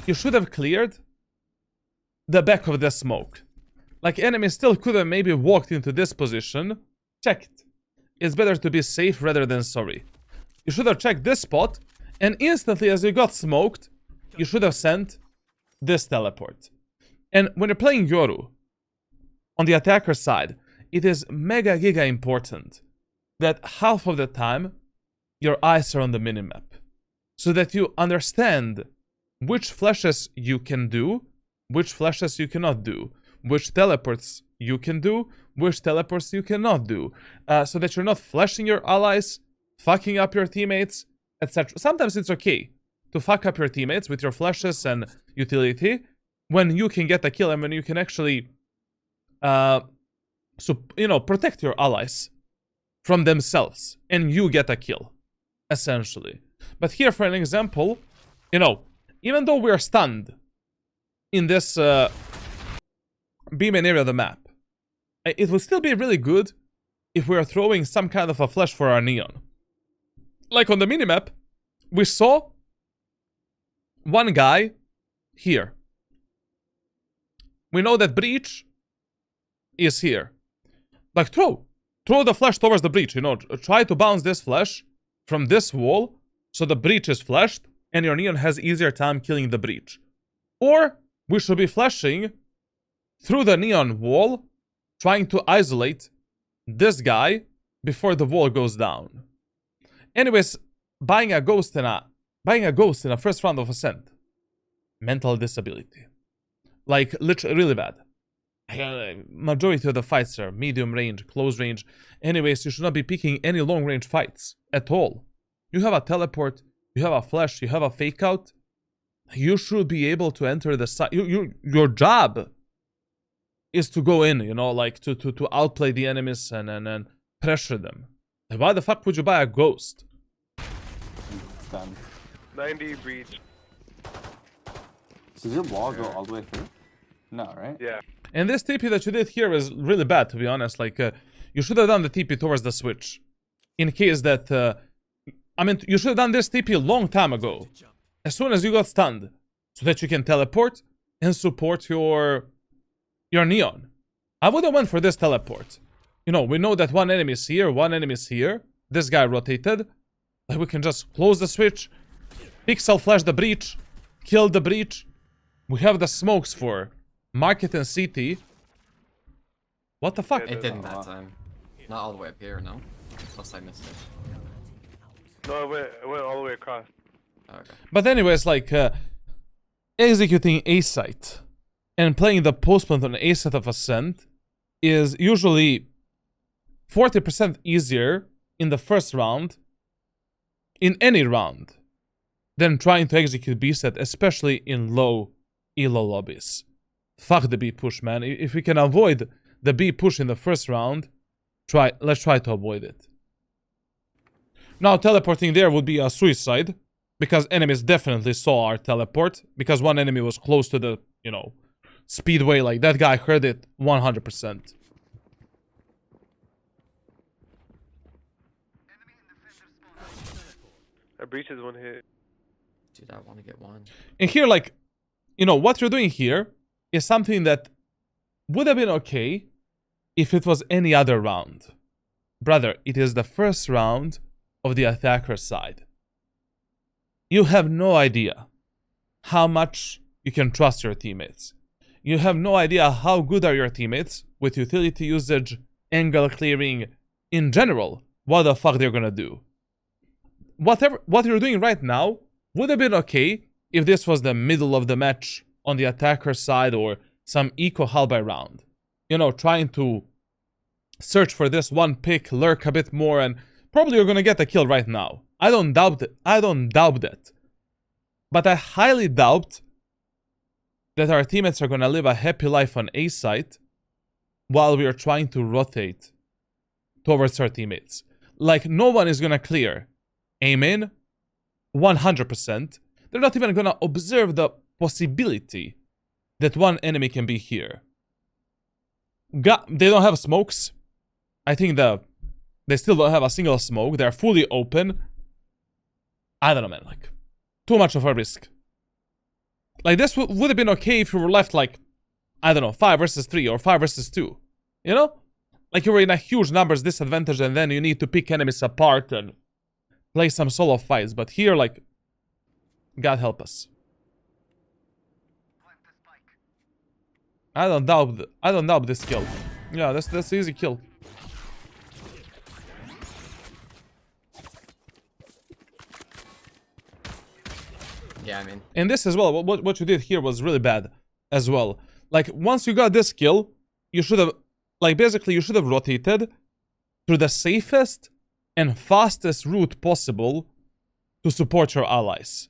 you should have cleared the back of the smoke. Like, enemies still could have maybe walked into this position. Checked. It's better to be safe rather than sorry. You should have checked this spot, and instantly as you got smoked, you should have sent this teleport. And when you're playing Yoru, on the attacker side, it is mega giga important that half of the time your eyes are on the minimap, so that you understand which flashes you can do, which flashes you cannot do, which teleports you can do, which teleports you cannot do, so that you're not flashing your allies, fucking up your teammates, etc. Sometimes it's okay to fuck up your teammates with your flashes and utility when you can get a kill and when you can actually, you know, protect your allies from themselves and you get a kill, essentially. But here, for an example, you know, even though we're stunned in this B-main area of the map, it would still be really good if we are throwing some kind of a flash for our Neon. Like on the minimap, we saw one guy here. We know that breach is here. Like, throw the flash towards the breach, you know, try to bounce this flash from this wall so the breach is flashed and your Neon has easier time killing the breach. Or we should be flashing through the Neon wall, trying to isolate this guy before the wall goes down. Anyways, buying a ghost in a first round of Ascent, mental disability. Like, literally really bad. Majority of the fights are medium range, close range. Anyways, you should not be picking any long range fights at all. You have a teleport, you have a flash, you have a fake out. You should be able to enter the site. Your job is to go in, you know, like to outplay the enemies and pressure them. Like, why the fuck would you buy a ghost? Stunned. 90 breach. So did your wall go all the way through? No, right? Yeah. And this TP that you did here is really bad, to be honest. Like, you should have done the TP towards the switch. In case that, I mean, you should have done this TP a long time ago. As soon as you got stunned. So that you can teleport and support your Neon. I would have went for this teleport. You know, we know that one enemy is here, one enemy is here. This guy rotated. Like, we can just close the switch, pixel flash the breach, kill the breach. We have the smokes for Market and CT. What the fuck? It didn't that time. Not all the way up here, no? Plus I missed it. No, it went all the way across. Okay. But anyways, like, executing A site and playing the post plant on A site of Ascent is usually 40% easier in the first round, in any round, than trying to execute B set, especially in low elo lobbies. Fuck the B push, man. If we can avoid the B push in the first round, let's try to avoid it. Now, teleporting there would be a suicide, because enemies definitely saw our teleport, because one enemy was close to the, you know, speedway. Like, that guy heard it 100%. A breach is one hit. Dude, I want to get one. And here, like, you know, what you're doing here is something that would have been okay if it was any other round. Brother, it is the first round of the attacker side. You have no idea how much you can trust your teammates. You have no idea how good are your teammates with utility usage, angle clearing, in general, what the fuck they're gonna do. What you're doing right now would have been okay if this was the middle of the match on the attacker side or some eco halberd round. You know, trying to search for this one pick, lurk a bit more, and probably you're gonna get a kill right now. I don't doubt it. I don't doubt that. But I highly doubt that our teammates are gonna live a happy life on A site while we are trying to rotate towards our teammates. Like, no one is gonna clear aim in 100%. They're not even gonna observe the possibility that one enemy can be here. They don't have smokes. I think they still don't have a single smoke. They're fully open. I don't know, man. Like, too much of a risk. Like, this would have been okay if you were left, like, I don't know, 5 versus 3 or 5 versus 2. You know? Like, you were in a huge numbers disadvantage and then you need to pick enemies apart and play some solo fights. But here, like, God help us. I don't doubt this kill. Yeah, that's an easy kill. Yeah, I mean. And this as well, what you did here was really bad as well. Like, once you got this kill, you should have, like, basically you should have rotated through the safest and fastest route possible to support your allies.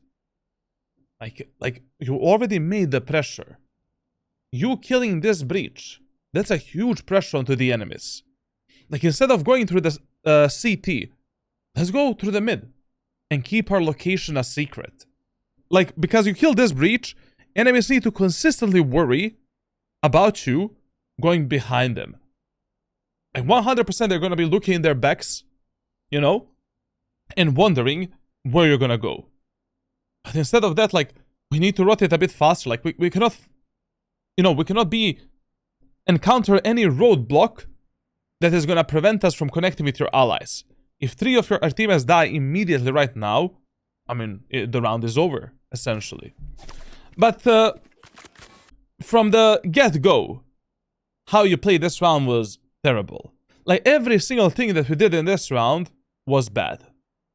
Like you already made the pressure. You killing this breach, that's a huge pressure onto the enemies. Like, instead of going through the CT, let's go through the mid and keep our location a secret. Like, because you kill this breach, enemies need to consistently worry about you going behind them. Like, 100% they're going to be looking in their backs, you know, and wondering where you're going to go. But instead of that, like, we need to rotate a bit faster. Like, we cannot, you know, we cannot encounter any roadblock that is going to prevent us from connecting with your allies. If 3 of our teammates die immediately right now, I mean, the round is over, essentially. But from the get-go, how you played this round was terrible. Like, every single thing that we did in this round was bad.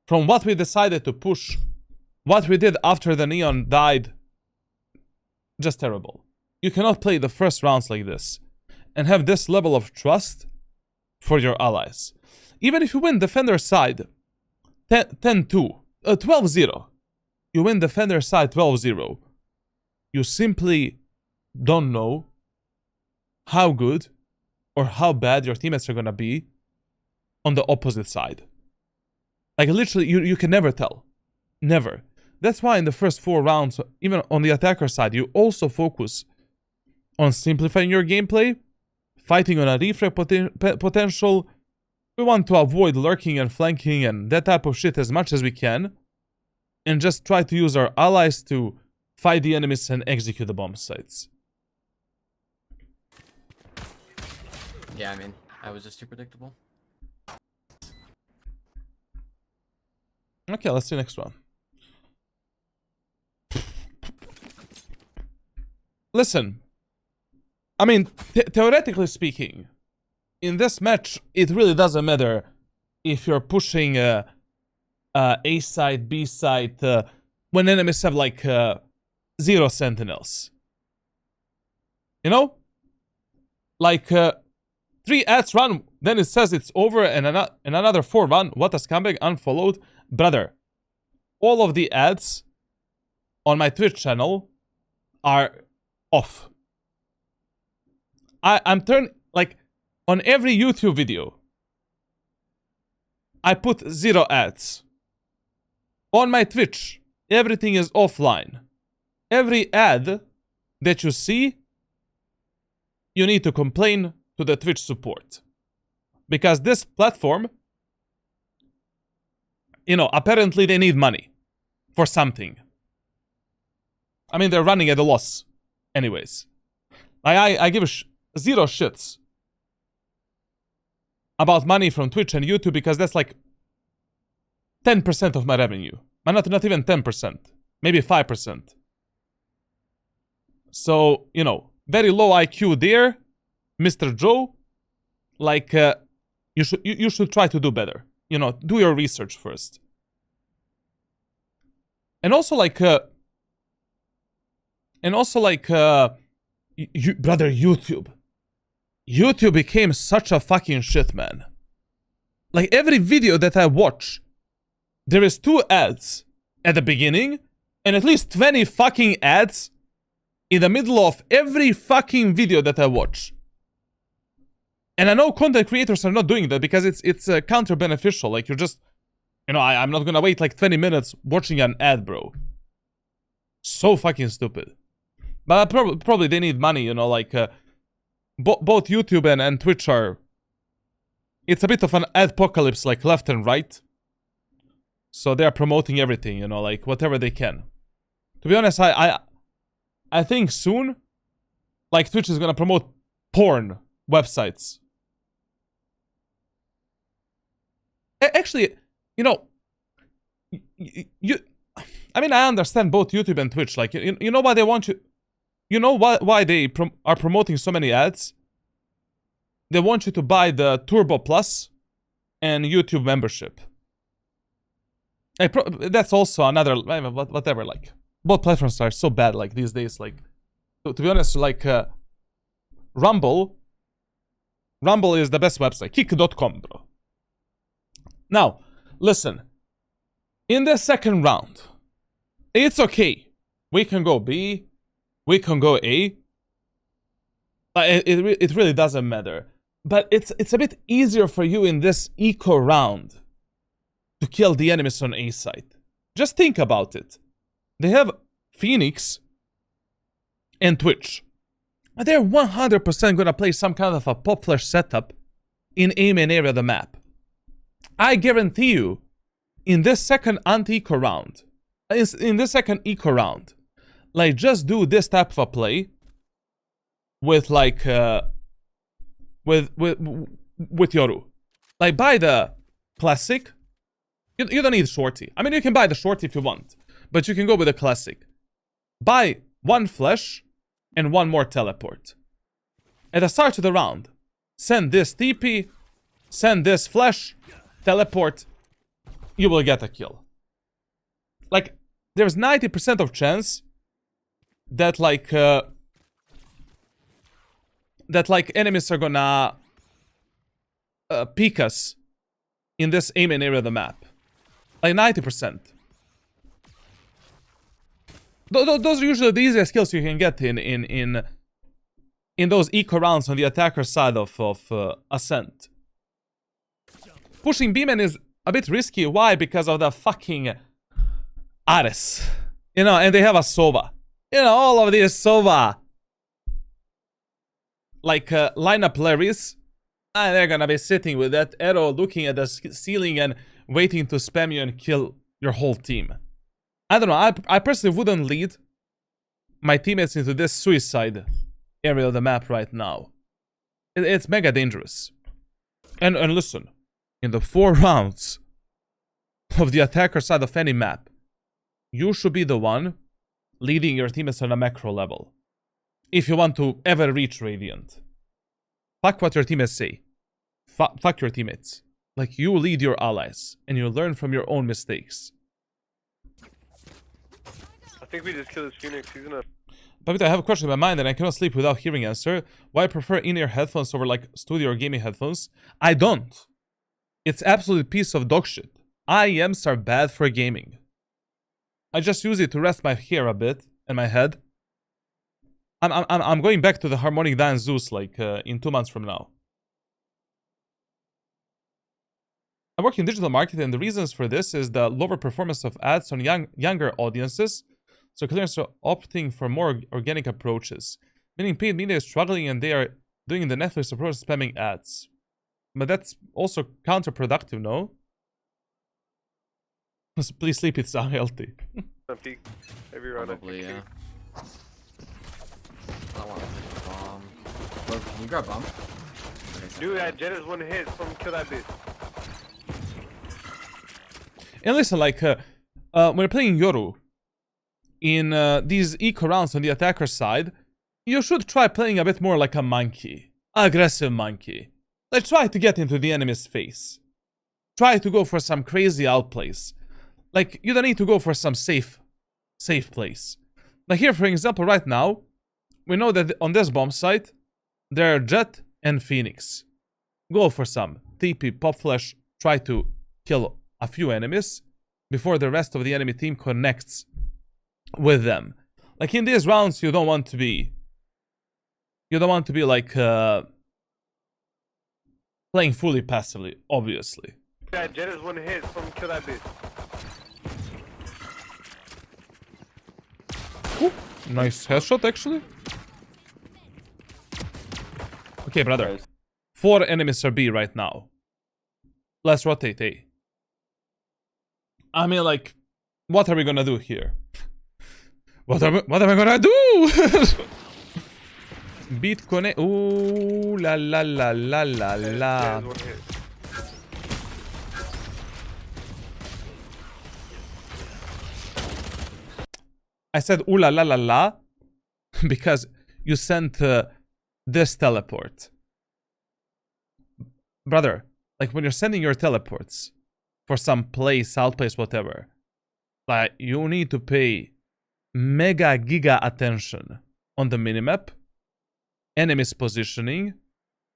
From what we decided to push, what we did after the Neon died, just terrible. You cannot play the first rounds like this and have this level of trust for your allies. Even if you win defender side 10-2, 12-0, you win defender side 12-0, you simply don't know how good or how bad your teammates are gonna be on the opposite side. Like, literally, you can never tell. Never. That's why in the first 4 rounds, even on the attacker side, you also focus on simplifying your gameplay, fighting on a refrag potential. We want to avoid lurking and flanking and that type of shit as much as we can, and just try to use our allies to fight the enemies and execute the bomb sites. Yeah, I mean, I was just too predictable. Okay, let's see next one. Listen, I mean, theoretically speaking, in this match, it really doesn't matter if you're pushing A side, B side, when enemies have like 0 sentinels. You know? Like 3 ads run, then it says it's over, and another 4 run. What a scumbag, unfollowed. Brother, all of the ads on my Twitch channel are off. I'm like, on every YouTube video, I put 0 ads. On my Twitch, everything is offline. Every ad that you see, you need to complain to the Twitch support. Because this platform, you know, apparently they need money for something. I mean, they're running at a loss anyways. I give 0 shits about money from Twitch and YouTube, because that's like 10% of my revenue. Not even 10%. Maybe 5%. So, you know, very low IQ there, Mr. Joe. Like, you should try to do better. You know, do your research first. And also, like, brother, YouTube. YouTube became such a fucking shit, man. Like, every video that I watch, there is 2 ads at the beginning, and at least 20 fucking ads in the middle of every fucking video that I watch. And I know content creators are not doing that because it's counter beneficial. Like, you're just, you know, I'm not gonna wait like 20 minutes watching an ad, bro. So fucking stupid. But probably they need money, you know, like, both YouTube and Twitch are, it's a bit of an adpocalypse, like left and right. So they're promoting everything, you know, like whatever they can. To be honest, I think soon, like, Twitch is gonna promote porn websites. Actually, you know, I mean, I understand both YouTube and Twitch. Like, you know why they want you, you know why they are promoting so many ads? They want you to buy the Turbo Plus and YouTube membership. That's also another, whatever, like, both platforms are so bad, like, these days, like, to be honest, like, Rumble is the best website, kick.com, bro. Now, listen, in the second round, it's okay, we can go B, we can go A, but it really doesn't matter, but it's a bit easier for you in this eco round to kill the enemies on A side. Just think about it. They have Phoenix and Twitch. They're 100% gonna play some kind of a pop flash setup in A main area of the map. I guarantee you, in this second anti-eco round, in this second eco round, like, just do this type of a play with, like, with Yoru. Like, buy the classic. You don't need shorty. I mean, you can buy the shorty if you want, but you can go with the classic. Buy 1 flash and 1 more teleport. At the start of the round, send this TP, send this flash, teleport, you will get a kill. Like, there's 90% of chance that, like, enemies are gonna peek us in this A main area of the map. Like, 90%. Those are usually the easiest kills you can get in those eco rounds on the attacker side of Ascent. Pushing B-man is a bit risky. Why? Because of the fucking Ares. You know, and they have a Sova. You know, all of these Sova, like, lineup Larrys, and they're gonna be sitting with that arrow looking at the ceiling and waiting to spam you and kill your whole team. I don't know, I personally wouldn't lead my teammates into this suicide area of the map right now. It's mega dangerous. And listen, in the 4 rounds of the attacker side of any map, you should be the one leading your teammates on a macro level. If you want to ever reach Radiant. Fuck what your teammates say. Fuck your teammates. Like, you lead your allies, and you learn from your own mistakes. I think we just killed his Phoenix. He's gonna. Papito, I have a question in my mind and I cannot sleep without hearing answer. Why I prefer in-ear headphones over, like, studio or gaming headphones? I don't. It's absolute piece of dog shit. IEMs are bad for gaming. I just use it to rest my hair a bit and my head. I'm going back to the harmonic dance Zeus, like, in 2 months from now. I work in digital marketing, and the reasons for this is the lower performance of ads on younger audiences. So clients are opting for more organic approaches. Meaning paid media is struggling and they are doing the Netflix approach, spamming ads. But that's also counterproductive, no? Please sleep, it's unhealthy. Peek every round. Probably, yeah. I don't want to take a bomb. Look, can you grab bomb? Dude, that Jet is 1 hit. Someone kill that bitch. And listen, like, when you're playing Yoru, in these eco rounds on the attacker side, you should try playing a bit more like a monkey. Aggressive monkey. Like, try to get into the enemy's face. Try to go for some crazy outplays. Like, you don't need to go for some safe place. Like here, for example, right now, we know that on this bomb site, there are Jet and Phoenix. Go for some TP, Pop Flash, try to kill a few enemies before the rest of the enemy team connects with them. Like in these rounds, you don't want to be like playing fully passively, obviously. Yeah, Jet is one hit from kill that bitch. Ooh, nice headshot, actually. Okay, brother. 4 enemies are B right now. Let's rotate A. I mean, like, what are we gonna do here? What am I gonna do? Beat connect. Ooh, la la la la la la. One hit. I said ooh la la la la because you sent this teleport. Brother, like when you're sending your teleports for some place, outplace, whatever, like you need to pay mega giga attention on the minimap, enemies positioning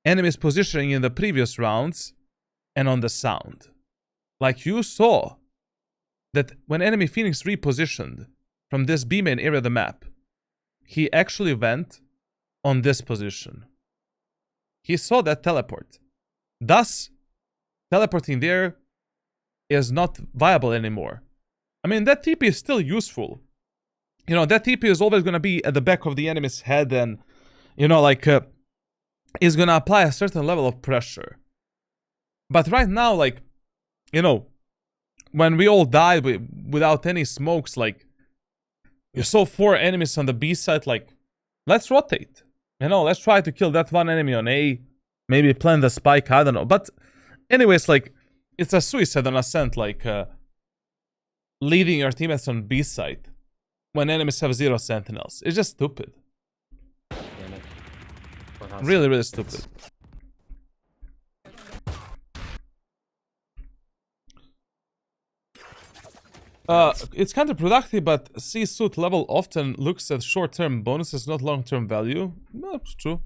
in the previous rounds, and on the sound. Like you saw that when enemy Phoenix repositioned from this B main area of the map, he actually went on this position. He saw that teleport. Thus, teleporting there is not viable anymore. I mean, that TP is still useful. You know, that TP is always going to be at the back of the enemy's head and, you know, like, is going to apply a certain level of pressure. But right now, like, you know, when we all died without any smokes, like, you saw 4 enemies on the B side, like, let's rotate. You know, let's try to kill that one enemy on A. Maybe plant the spike, I don't know. But anyways, like, it's a suicide on Ascent, like, leading your teammates on B side when enemies have 0 sentinels. It's just stupid. Really, really stupid. It's counterproductive, but C-suit level often looks at short-term bonuses, not long-term value. No, it's true.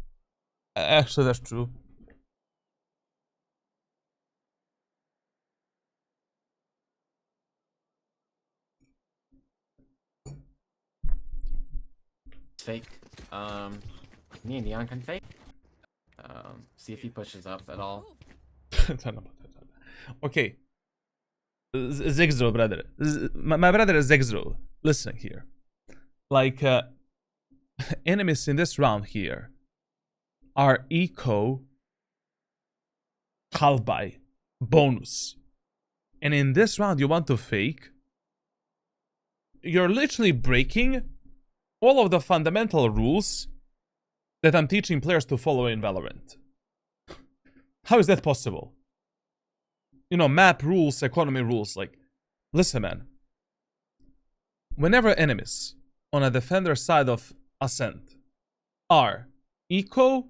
Actually, that's true. Fake. Me and Neon can fake. See if he pushes up at all. Okay. Zegzro, brother. My brother is Zegzro. Listen here. Like, enemies in this round here are eco, halbay, bonus. And in this round you want to fake, you're literally breaking all of the fundamental rules that I'm teaching players to follow in Valorant. How is that possible? You know, map rules, economy rules, like, listen, man. Whenever enemies on a defender side of Ascent are eco,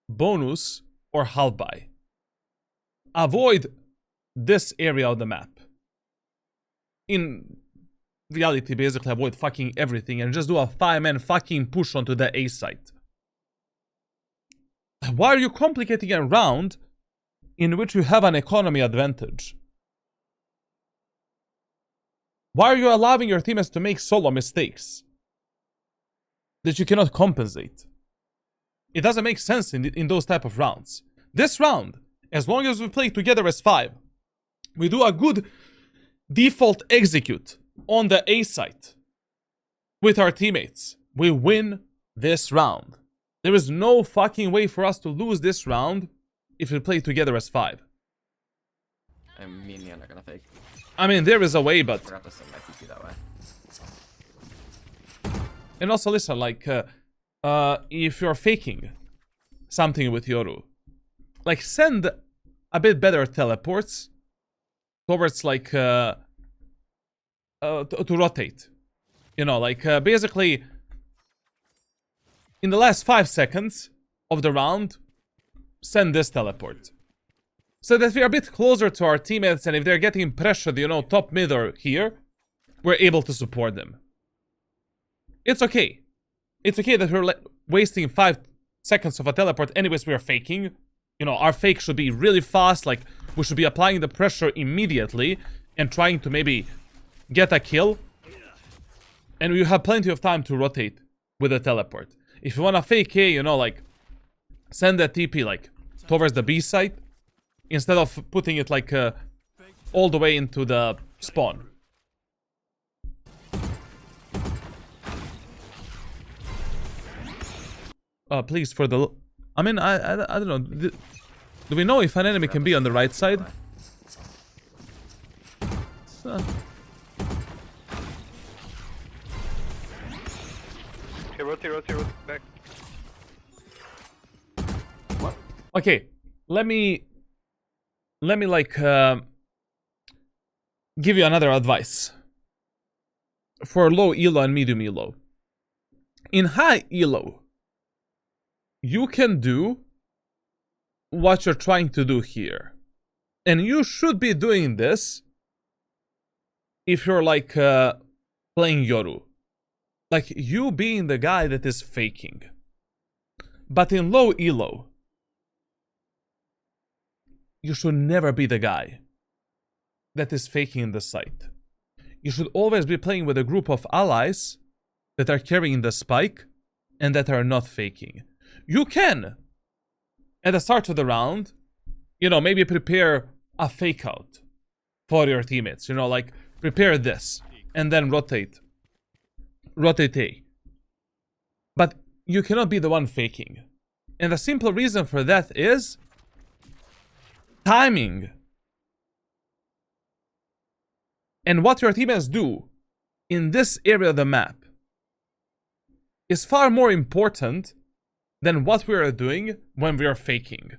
bonus, or halbay, avoid this area of the map. In reality, basically avoid fucking everything and just do a 5-man fucking push onto the A site. Why are you complicating a round in which you have an economy advantage? Why are you allowing your teammates to make solo mistakes that you cannot compensate? It doesn't make sense in those type of rounds. This round, as long as we play together as 5, we do a good default execute on the A site with our teammates, we win this round. There is no fucking way for us to lose this round if we play together as 5. And me and Neon are gonna fake. I mean, there is a way, but... I forgot to send my TP that way. And also, listen, like, if you're faking something with Yoru, like, send a bit better teleports towards, like, to rotate. You know, like basically in the last 5 seconds of the round, send this teleport. So that we are a bit closer to our teammates, and if they're getting pressured, you know, top mid or here, we're able to support them. It's okay. It's okay that we're wasting 5 seconds of a teleport. Anyways, we are faking. You know, our fake should be really fast. Like, we should be applying the pressure immediately and trying to maybe get a kill. And we have plenty of time to rotate with the teleport. If you want to fake A, you know, like, send that TP, like, towards the B site, instead of putting it, like, all the way into the spawn. Please, for the... I mean, I don't know. Do we know if an enemy can be on the right side? Okay, rotate back. What? Okay, let me like give you another advice for low elo and medium elo. In high elo, you can do what you're trying to do here, and you should be doing this if you're like playing Yoru, like you being the guy that is faking. But in low elo, you should never be the guy that is faking the site. You should always be playing with a group of allies that are carrying the spike and that are not faking. You can, at the start of the round, you know, maybe prepare a fake out for your teammates. You know, like, prepare this and then rotate A. But you cannot be the one faking. And the simple reason for that is timing. And what your teammates do in this area of the map is far more important than what we are doing when we are faking.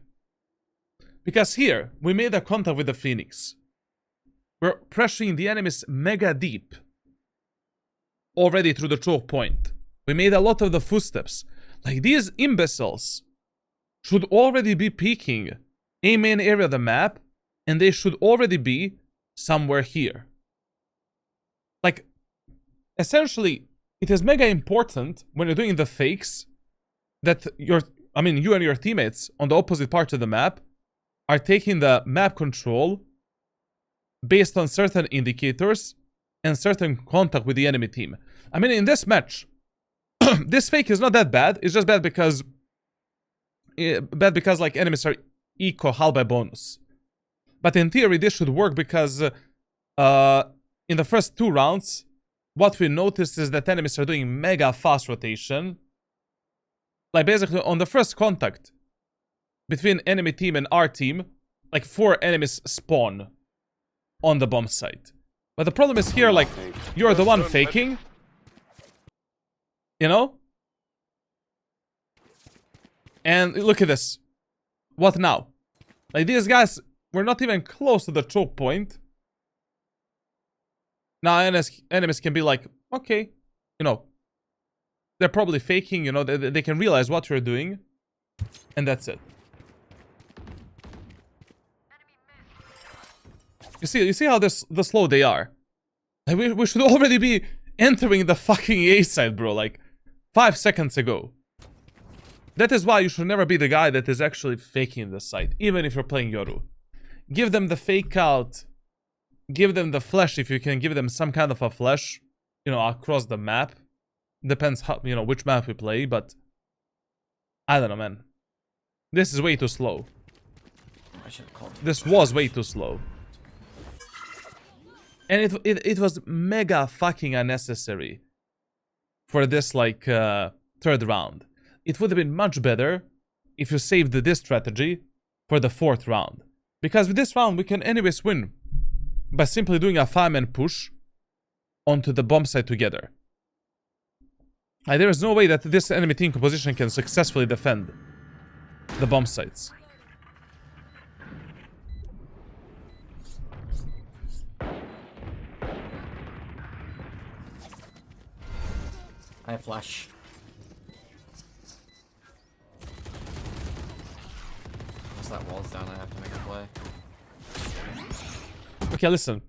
Because here, we made a contact with the Phoenix. We're pressuring the enemies mega deep already through the choke point. We made a lot of the footsteps. Like, these imbeciles should already be peeking a main area of the map, and they should already be somewhere here. Like, essentially, it is mega important when you're doing the fakes that you and your teammates on the opposite part of the map are taking the map control based on certain indicators and certain contact with the enemy team. I mean, in this match, this fake is not that bad. It's just bad because like enemies are eco hull by bonus. But in theory, this should work because in the first 2 rounds, what we noticed is that enemies are doing mega fast rotation. Like, basically, on the first contact between enemy team and our team, like 4 enemies spawn on the bomb site. But the problem is here, like, you're the one faking. You know? And look at this. What now? Like, these guys were not even close to the choke point. Now enemies can be like, okay, you know, they're probably faking, you know, they can realize what you're doing. And that's it. You see how the slow they are? Like, we should already be entering the fucking A side, bro, like 5 seconds ago. That is why you should never be the guy that is actually faking the site, even if you're playing Yoru. Give them the fake out. Give them the flash if you can give them some kind of a flash, you know, across the map. Depends how, you know, which map we play, but I don't know, man. This is way too slow. I should have called him. This was way too slow. And it was mega fucking unnecessary for this, like, 3rd round. It would have been much better if you saved this strategy for the 4th round. Because with this round, we can anyways win by simply doing a 5-man push onto the bomb site together. Like, there is no way that this enemy team composition can successfully defend the bomb sites. I have flash. Once that wall's down, I have to make a play. Okay, listen.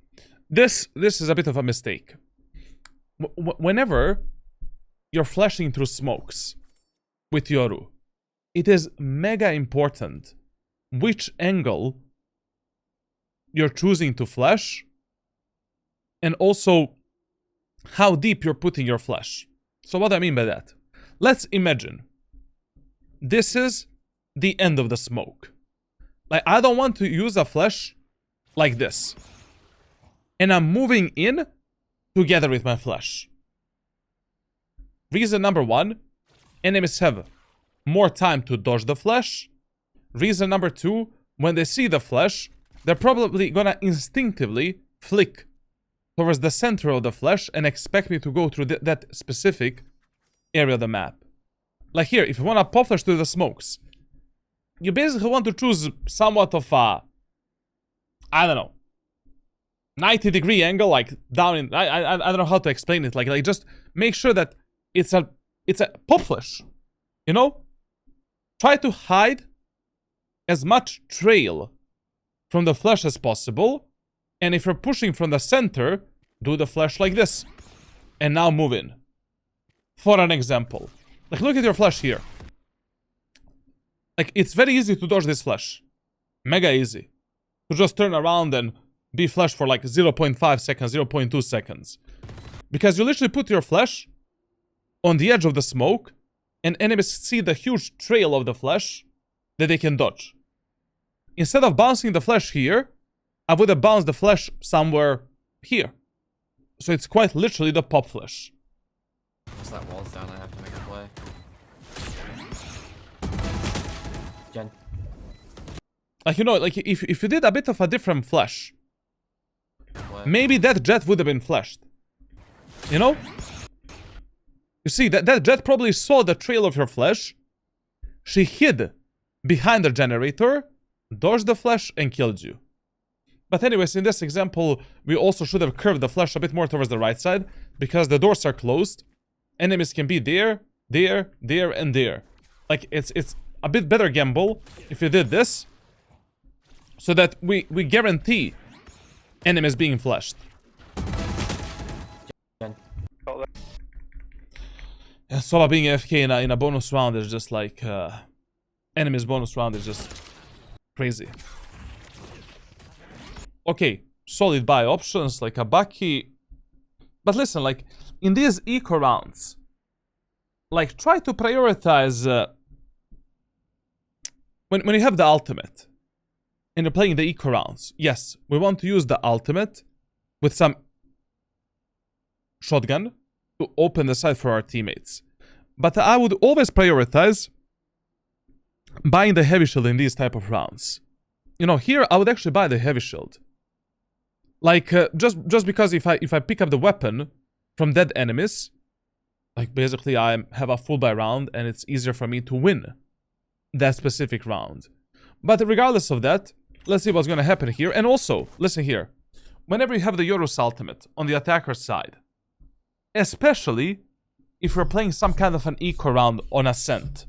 This is a bit of a mistake. Whenever you're flashing through smokes with Yoru, it is mega important which angle you're choosing to flash, and also how deep you're putting your flash. So what do I mean by that? Let's imagine this is the end of the smoke. Like, I don't want to use a flash like this, and I'm moving in together with my flash. Reason number one, enemies have more time to dodge the flash. Reason number two, when they see the flash, they're probably gonna instinctively flick towards the center of the flash and expect me to go through that specific area of the map. Like here, if you wanna pop flash through the smokes, you basically want to choose somewhat of a, I don't know, 90-degree angle, like down in, I don't know how to explain it, like just make sure that it's a pop flash, you know? Try to hide as much trail from the flash as possible, and if you're pushing from the center, do the flash like this, and now move in. For an example, like look at your flash here. Like, it's very easy to dodge this flash. Mega easy. To just turn around and be flashed for like 0.5 seconds, 0.2 seconds. Because you literally put your flash on the edge of the smoke, and enemies see the huge trail of the flash that they can dodge. Instead of bouncing the flash here, I would have bounced the flash somewhere here. So it's quite literally the pop flash. Once that wall's down, I have to make a play. Gen. Like, you know, like if you did a bit of a different flash, Play. maybe that jet would have been flashed. You know? You see, that jet probably saw the trail of your flash. She hid behind the generator, dodged the flash, and killed you. But anyways, in this example, we also should have curved the flash a bit more towards the right side, because the doors are closed. Enemies can be there, there, there, and there. Like, it's a bit better gamble if you did this, so that we guarantee enemies being flashed. Gen. And Sova being AFK in a bonus round is just like... enemies bonus round is just crazy. Okay, solid buy options like a Bucky. But listen, like, in these eco rounds, like, try to prioritize... when you have the ultimate, and you're playing the eco rounds, yes, we want to use the ultimate with some shotgun to open the side for our teammates. But I would always prioritize buying the heavy shield in these type of rounds. You know, here I would actually buy the heavy shield. Like, just because if I pick up the weapon from dead enemies, like, basically I have a full buy round and it's easier for me to win that specific round. But regardless of that, let's see what's gonna happen here. And also, listen here. Whenever you have the Yoru's ultimate on the attacker side, especially if you're playing some kind of an eco round on Ascent,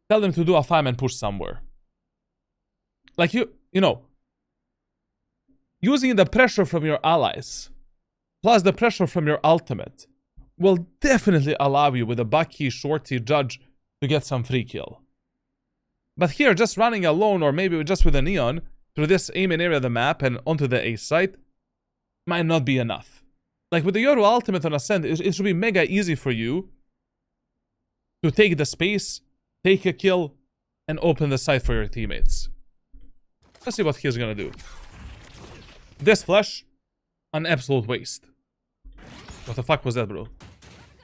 tell them to do a 5-man push somewhere. Like, you know, using the pressure from your allies, plus the pressure from your ultimate, will definitely allow you with a Bucky, Shorty, Judge to get some free kill. But here, just running alone, or maybe just with a Neon, through this aiming area of the map and onto the A site, might not be enough. Like, with the Yoru ultimate on Ascent, it should be mega easy for you to take the space, take a kill, and open the site for your teammates. Let's see what he's gonna do. This flash, an absolute waste. What the fuck was that, bro?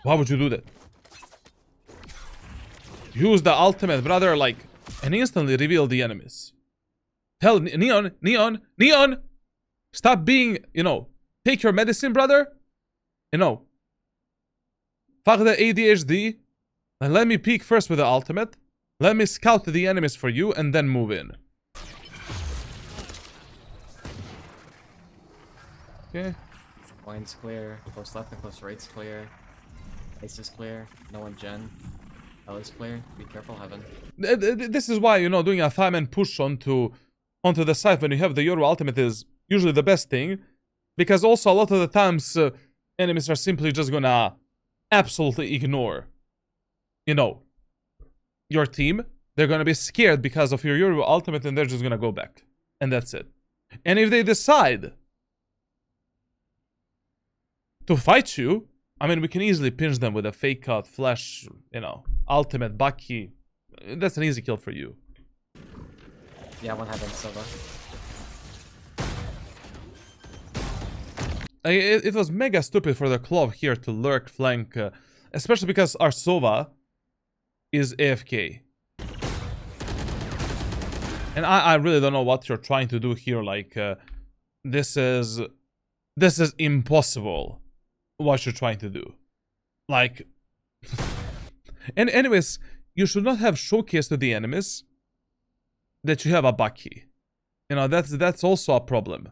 Why would you do that? Use the ultimate, brother, like, and instantly reveal the enemies. Tell Neon! Stop being, you know, take your medicine, brother. You know, fuck the ADHD, and let me peek first with the ultimate. Let me scout the enemies for you, and then move in. Okay. Line's clear. Close left and close right's clear. Ace is clear. No one gen. L is clear. Be careful, heaven. This is why, you know, doing a 5-man push onto the side when you have the Yoru ultimate is usually the best thing. Because also a lot of the times enemies are simply just gonna absolutely ignore, you know, your team. They're gonna be scared because of your Yoru ultimate and they're just gonna go back. And that's it. And if they decide to fight you, I mean, we can easily pinch them with a fake out, flash, you know, ultimate, Bucky. That's an easy kill for you. Yeah, one heaven, Silva. It was mega stupid for the Clove here to lurk flank, especially because our Sova is AFK. And I really don't know what you're trying to do here. Like, this is impossible. What you're trying to do, like, and anyways, you should not have showcased to the enemies that you have a Bucky. You know, that's also a problem.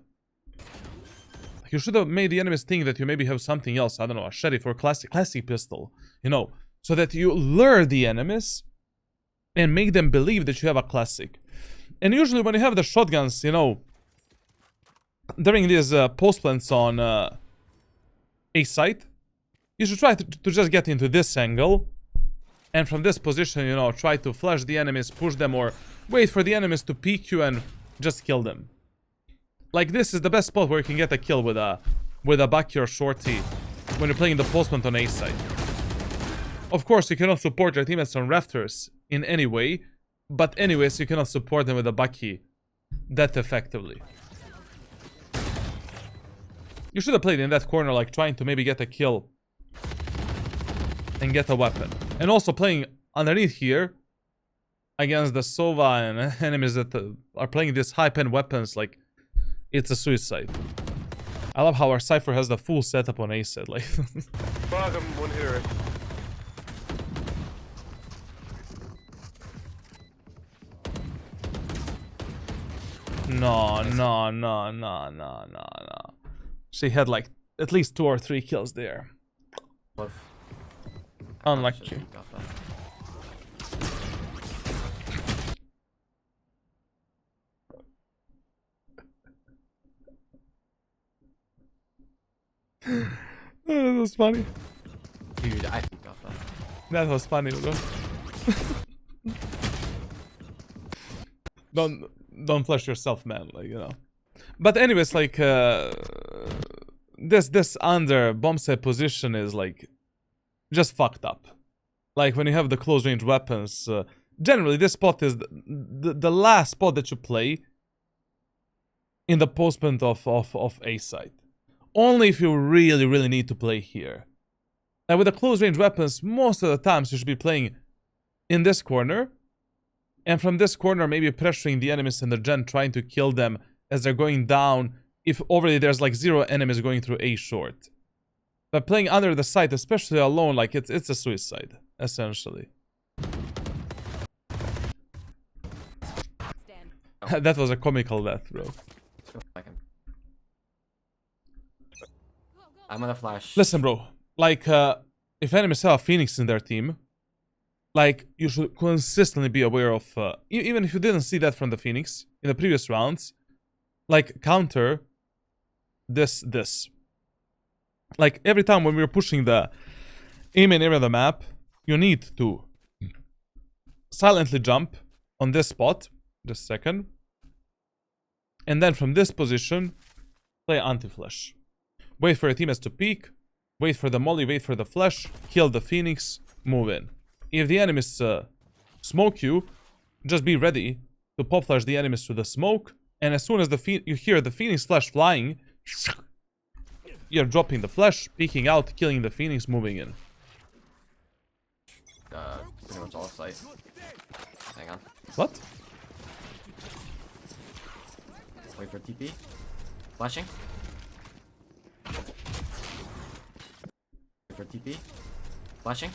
You should have made the enemies think that you maybe have something else. I don't know, a sheriff or classic pistol. You know, so that you lure the enemies and make them believe that you have a classic. And usually when you have the shotguns, you know, during these post plants on A site, you should try to just get into this angle, and from this position, you know, try to flash the enemies, push them, or wait for the enemies to peek you and just kill them. Like, this is the best spot where you can get a kill with a Bucky or Shorty when you're playing the postment on A site. Of course, you cannot support your teammates on rafters in any way, but anyways, you cannot support them with a Bucky that effectively. You should have played in that corner, like trying to maybe get a kill and get a weapon. And also playing underneath here against the Sova and enemies that are playing these high-pen weapons, like, it's a suicide. I love how our Cypher has the full setup on Ascent, like... Fuck, I'm one hitter. No. She had like at least 2 or 3 kills there. Love. Unlucky. Got that. That was funny. Dude, I got that. That was funny, bro. Don't flash yourself, man. Like, you know. But anyways, like this under bomb set position is like just fucked up. Like when you have the close range weapons, generally this spot is the last spot that you play in the postment of A site. Only if you really need to play here. And with the close range weapons, most of the times you should be playing in this corner. And from this corner, maybe pressuring the enemies in the gen, trying to kill them as they're going down. If already there's like 0 enemies going through A short. But playing under the site, especially alone, like it's a suicide, essentially. That was a comical death, bro. I'm gonna flash. Listen, bro. Like, if enemies have a Phoenix in their team, like, you should consistently be aware of, even if you didn't see that from the Phoenix in the previous rounds, like, counter this. Like, every time when we're pushing the aim in area of the map, you need to silently jump on this spot, just a second, and then from this position, play anti-flash. Wait for your teammates to peek, wait for the molly, wait for the flash, kill the Phoenix, move in. If the enemies smoke you, just be ready to pop flash the enemies to the smoke, and as soon as you hear the Phoenix flash flying, you're dropping the flash, peeking out, killing the Phoenix, moving in. Pretty much all site. Hang on. What? Wait for TP. Flashing. Wait for TP. Flashing.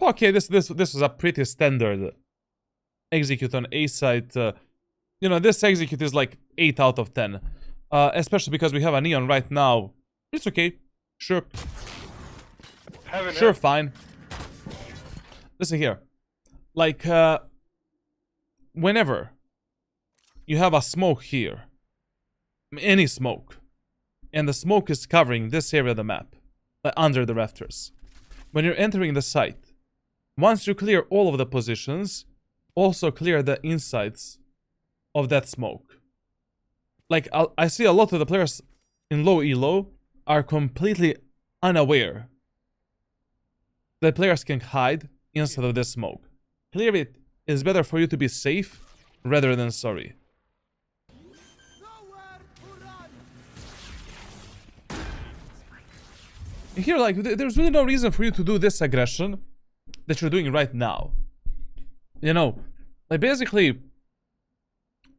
Okay, this was a pretty standard execute on A site. You know, this execute is like 8 out of 10. Especially because we have a neon right now. It's okay. Sure. Heaven, Sure, heaven. fine. Listen here. Like, whenever you have a smoke here, any smoke, and the smoke is covering this area of the map, under the rafters, when you're entering the site, once you clear all of the positions, also clear the insides of that smoke. Like, I see a lot of the players in low elo are completely unaware that players can hide inside of this smoke. Clear it is better for you to be safe rather than sorry. Here, like, there's really no reason for you to do this aggression that you're doing right now. You know, like, basically,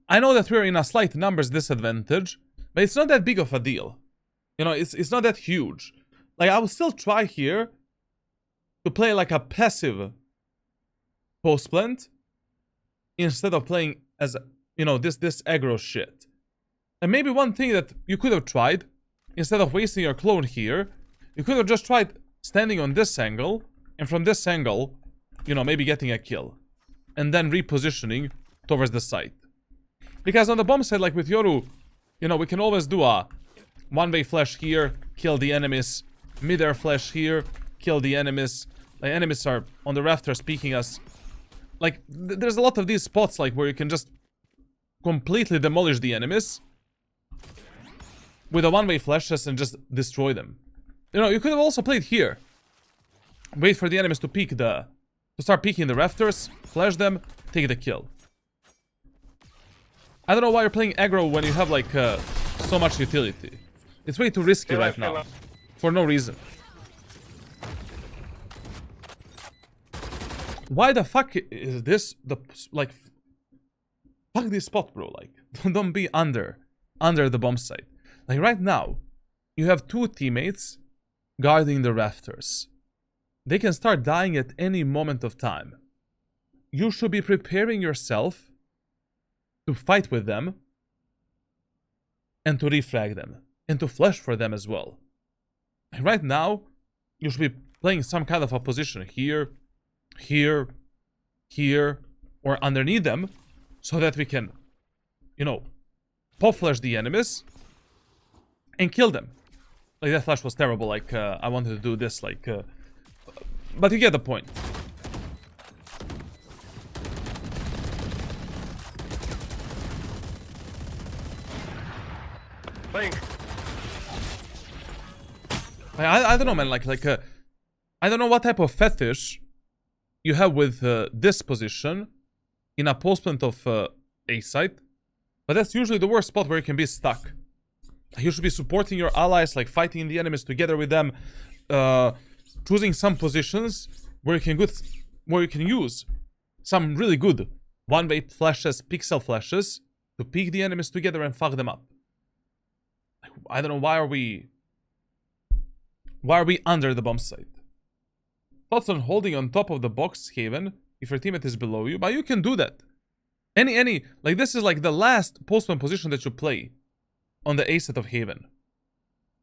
I know that we're in a slight numbers disadvantage, but it's not that big of a deal. You know, it's not that huge. Like, I will still try here to play like a passive post plant instead of playing as, you know, this aggro shit. And maybe one thing that you could have tried, instead of wasting your clone here, you could have just tried standing on this angle, and from this angle, you know, maybe getting a kill. And then repositioning towards the site. Because on the bomb side, like with Yoru, you know, we can always do a one-way flash here, kill the enemies, mid-air flash here, kill the enemies. Like, enemies are on the rafters peeking us. Like, there's a lot of these spots, like, where you can just completely demolish the enemies with a one-way flashes and just destroy them. You know, you could have also played here. Wait for the enemies to peek to start peeking the rafters, flash them, take the kill. I don't know why you're playing aggro when you have, like, so much utility. It's way too risky right now. For no reason. Why the fuck is this the, like, fuck this spot, bro. Like, don't be under the bomb site. Like, right now, you have two teammates guarding the rafters. They can start dying at any moment of time. You should be preparing yourself to fight with them and to refrag them and to flash for them as well. And right now, you should be playing some kind of a position here, here, here, or underneath them, so that we can, you know, pop flash the enemies and kill them. Like, that flash was terrible. Like, I wanted to do this, like, but you get the point. Playing. I don't know, man. Like, I don't know what type of fetish you have with this position in a post plant of A site, but that's usually the worst spot where you can be stuck. You should be supporting your allies, like fighting the enemies together with them, choosing some positions where you can use some really good one-way flashes, pixel flashes, to peek the enemies together and fuck them up. Like, I don't know, why are we under the bomb site? Thoughts on holding on top of the box haven if your teammate is below you, but you can do that. Any like, this is like the last postman position that you play on the A set of haven.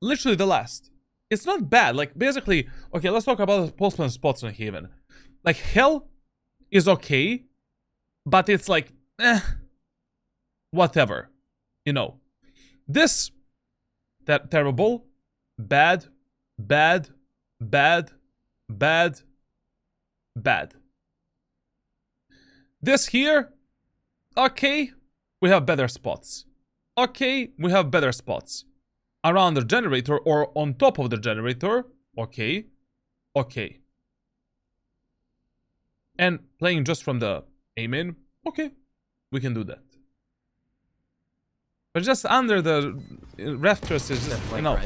Literally the last. It's not bad. Like, basically, okay, let's talk about the postman spots on haven. Like, hell is okay, but it's like, whatever, you know. This, that terrible, bad, bad, bad, bad, bad. This here, okay, we have better spots. Okay, we have better spots. Around the generator or on top of the generator, okay, okay. And playing just from the A main, okay, we can do that. But just under the rafters is just, you know,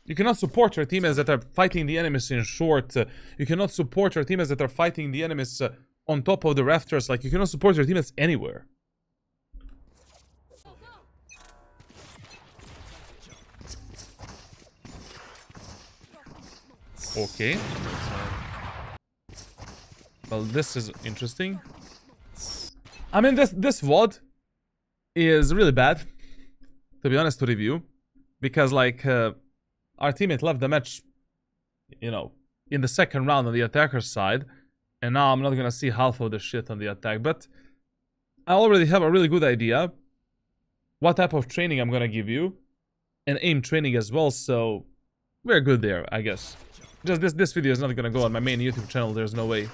you cannot support your teammates that are fighting the enemies in short. You cannot support your teammates that are fighting the enemies on top of the rafters. Like, you cannot support your teammates anywhere. Okay. Well, this is interesting. I mean, this VOD is really bad, to be honest, to review, because, like, our teammate left the match, you know, in the second round on the attacker side. And now I'm not gonna see half of the shit on the attack. But I already have a really good idea what type of training I'm gonna give you. And aim training as well, so we're good there, I guess. Just this video is not gonna go on my main YouTube channel, there's no way.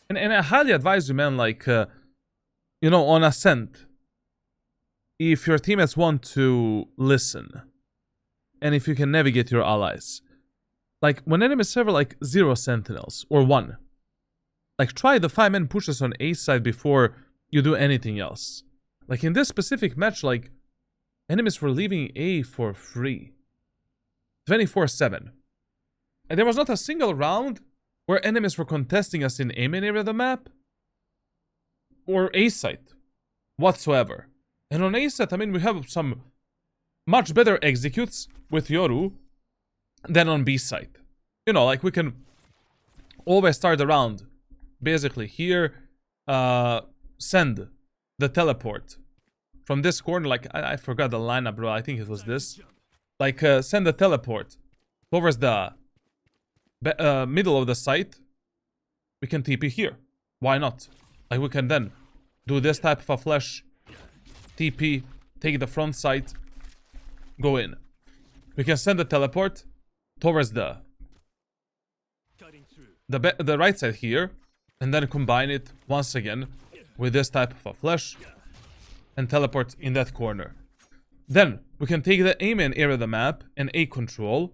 And I highly advise you, man, like, you know, on Ascent, if your teammates want to listen, and if you can navigate your allies, like, when enemies serve like 0 sentinels, or 1, like, try the 5-man pushes on A side before you do anything else. Like, in this specific match, like, enemies were leaving A for free. 24/7. And there was not a single round where enemies were contesting us in A main area of the map, or A site, whatsoever. And on A site, I mean, we have some much better executes with Yoru than on B site. You know, like, we can always start the round basically here, send the teleport from this corner, like, I forgot the lineup, bro, I think it was this. Like, send the teleport towards the middle of the site. We can TP here. Why not? Like, we can then do this type of a flash, TP, take the front site, go in. We can send the teleport towards the right side here, and then combine it once again with this type of a flash and teleport in that corner. Then we can take the A main area of the map and A control,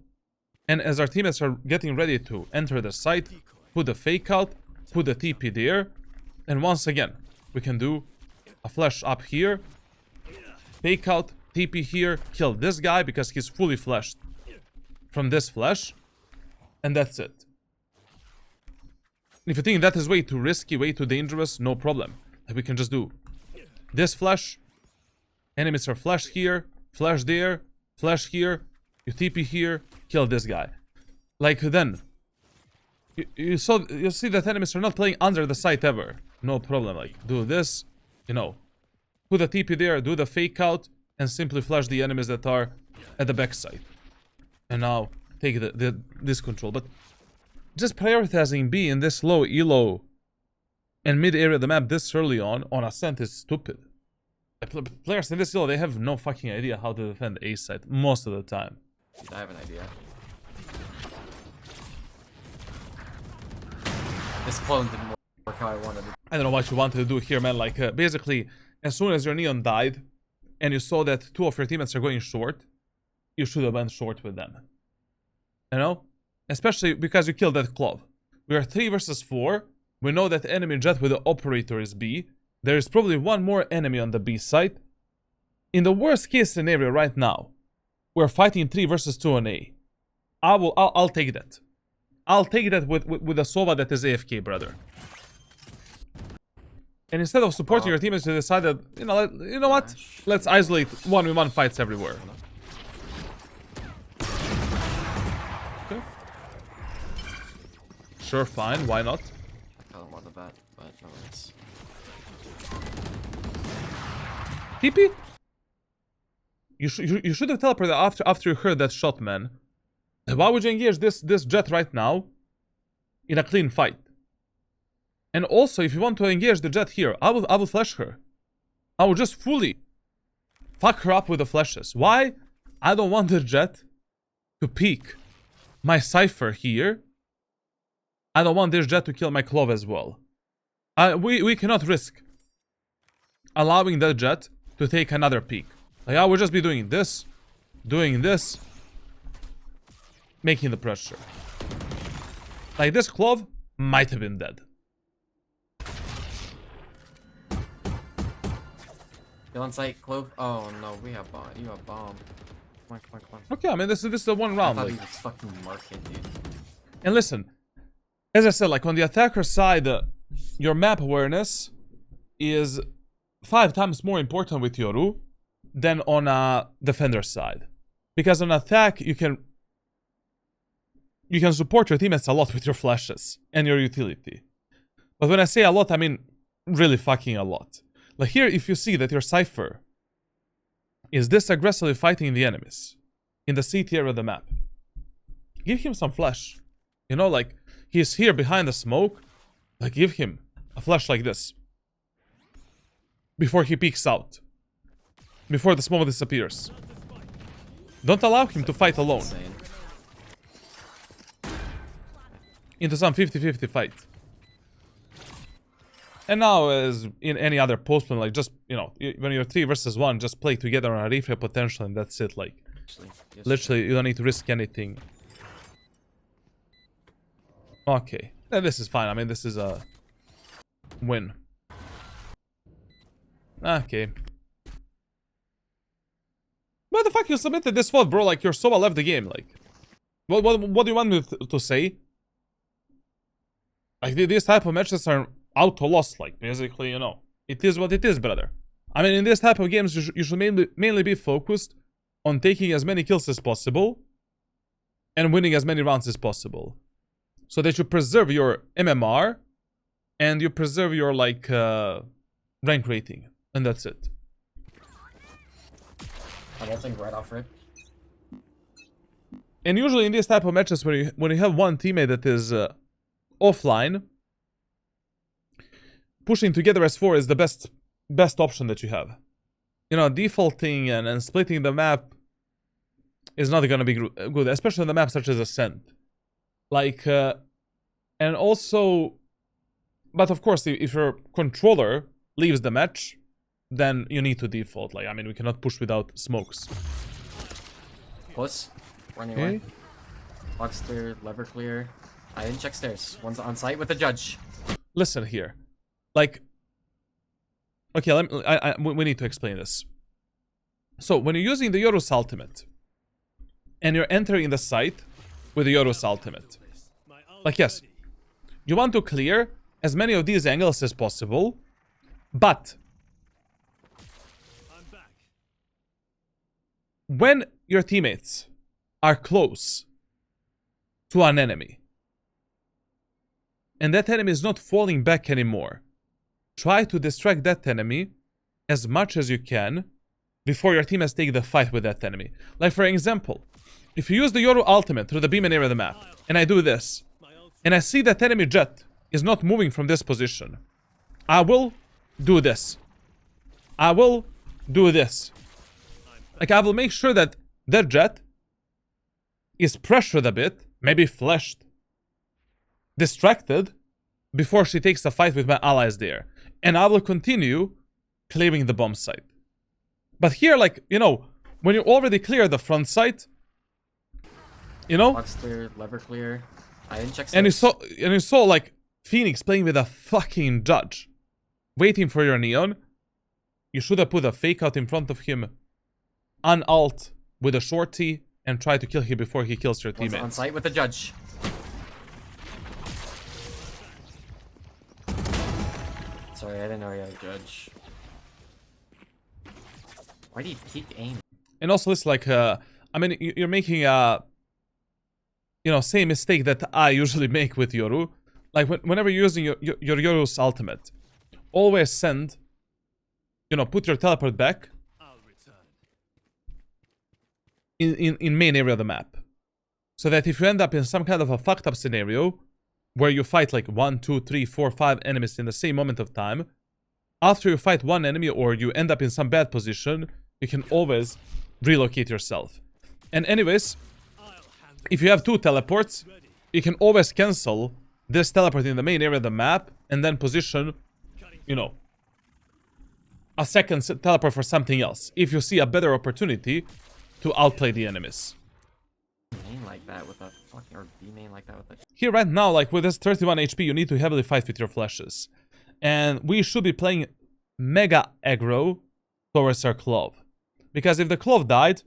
and as our teammates are getting ready to enter the site, put the fake out, put the TP there, and once again we can do a flash up here, fake out, TP here, kill this guy because he's fully flashed from this flash, and that's it. If you think that is way too risky, way too dangerous, no problem. Like, we can just do this flash, enemies are flashed here, flash there, flash here, you TP here, kill this guy. Like, then you see that enemies are not playing under the site ever. No problem. Like, do this, you know, put the TP there, do the fake out, and simply flash the enemies that are at the backside. And now take this control. But just prioritizing B in this low elo and mid area of the map this early on Ascent is stupid. Players in this elo, they have no fucking idea how to defend A site most of the time. I have an idea. This clone didn't work how I wanted it. I don't know what you wanted to do here, man. Like, basically, as soon as your Neon died, and you saw that 2 of your teammates are going short, you should have went short with them. You know? Especially because you killed that Clove. We are 3 versus 4. We know that enemy jet with the operator is B. There is probably one more enemy on the B site. In the worst case scenario right now, we're fighting 3 versus 2 on A. I'll take that. I'll take that with a Sova that is AFK, brother. And instead of supporting your teammates, you decided, you know what? Let's isolate 1v1 fights everywhere. Okay. Sure, fine. Why not? I don't want the bat, but no worries. TP? You should have teleported after you heard that shot, man. Why would you engage this jet right now in a clean fight? And also, if you want to engage the jet here, I will flash her. I will just fully fuck her up with the flashes. Why? I don't want the jet to peek my Cypher here. I don't want this jet to kill my Clove as well. We cannot risk allowing that jet to take another peek. Like, I would just be doing this, making the pressure. Like, this Clove might have been dead. Still on site, Clove. Oh no, we have bomb. You have bomb. Come on. Okay, I mean, this is the one round. I thought Like, he was fucking marking, dude. and listen, as I said, like, on the attacker side, your map awareness is 5 times more important with Yoru than on a defender side. Because on attack, you can you can support your teammates a lot with your flashes and your utility. But when I say a lot, I mean really fucking a lot. Like here, if you see that your Cypher is this aggressively fighting the enemies in the CT area of the map, give him some flash. You know, like, he's here behind the smoke. Like, give him a flash like this. Before he peeks out. Before the smoke disappears. Don't allow him to fight alone. Insane. Into some 50-50 fight. And now, as in any other postman, like, just, you know, when you're 3 versus 1, just play together on a replay potential and that's it. Like, Yes, literally, you don't need to risk anything. Okay. This is fine. I mean, this is a win. Okay. Why the fuck you submitted this VOD, bro? Like, your Sova left the game. Like, what do you want me to say? Like, these type of matches are auto-lost. Like, basically, you know. It is what it is, brother. I mean, in this type of games, you should mainly be focused on taking as many kills as possible and winning as many rounds as possible. So that you preserve your MMR and you preserve your, like, rank rating. And that's it. I'm ulting right off rip. And usually in these type of matches, when you have one teammate that is offline, pushing together as 4 is the best option that you have. You know, defaulting and splitting the map is not going to be good, especially on the maps such as Ascent. Like, and also, but of course, if your controller leaves the match, then you need to default. Like, I mean, we cannot push without smokes. Puss. Running Okay. away. Box clear, lever clear. I didn't check stairs. One's on site with the judge. Listen here. Like, okay, we need to explain this. So, when you're using the Yoru's ultimate, and you're entering the site with the Yoru's ultimate, My ult like, yes, ready. you want to clear as many of these angles as possible, but I'm back. when your teammates are close to an enemy, and that enemy is not falling back anymore, try to distract that enemy as much as you can before your teammates take the fight with that enemy. Like, for example, if you use the Yoru ultimate through the beam and area of the map, and I do this, My ult's and I see that enemy jet is not moving from this position, I will do this. I will do this. Like, I will make sure that that jet is pressured a bit, maybe flashed, distracted, before she takes a fight with my allies there. And I will continue clearing the bomb site. But here, like, you know, when you already clear the front site, you know, Box clear, lever clear. I didn't check and stairs. you saw like Phoenix playing with a fucking judge, waiting for your neon. You should have put a fake out in front of him, unalt with a shorty, and try to kill him before he kills your One's on teammates. site with the judge. Sorry, I didn't know you had a judge. Why do you keep aiming? And also, it's like, I mean, you're making a, you know, same mistake that I usually make with Yoru. Like, whenever you're using your Yoru's ultimate, always send, you know, put your teleport back I'll return. in main area of the map. So that if you end up in some kind of a fucked up scenario, where you fight like 1, 2, 3, 4, 5 enemies in the same moment of time, after you fight one enemy or you end up in some bad position, you can always relocate yourself. And anyways, I'll handle if you have 2 teleports, ready. you can always cancel this teleport in the main area of the map and then position, you know, a second teleport for something else, if you see a better opportunity to outplay the enemies. Main like that with a fucking, or B main like that with a... Here right now, like with this 31 HP, you need to heavily fight with your flashes. And we should be playing mega aggro towards our Clove. Because if the Clove died,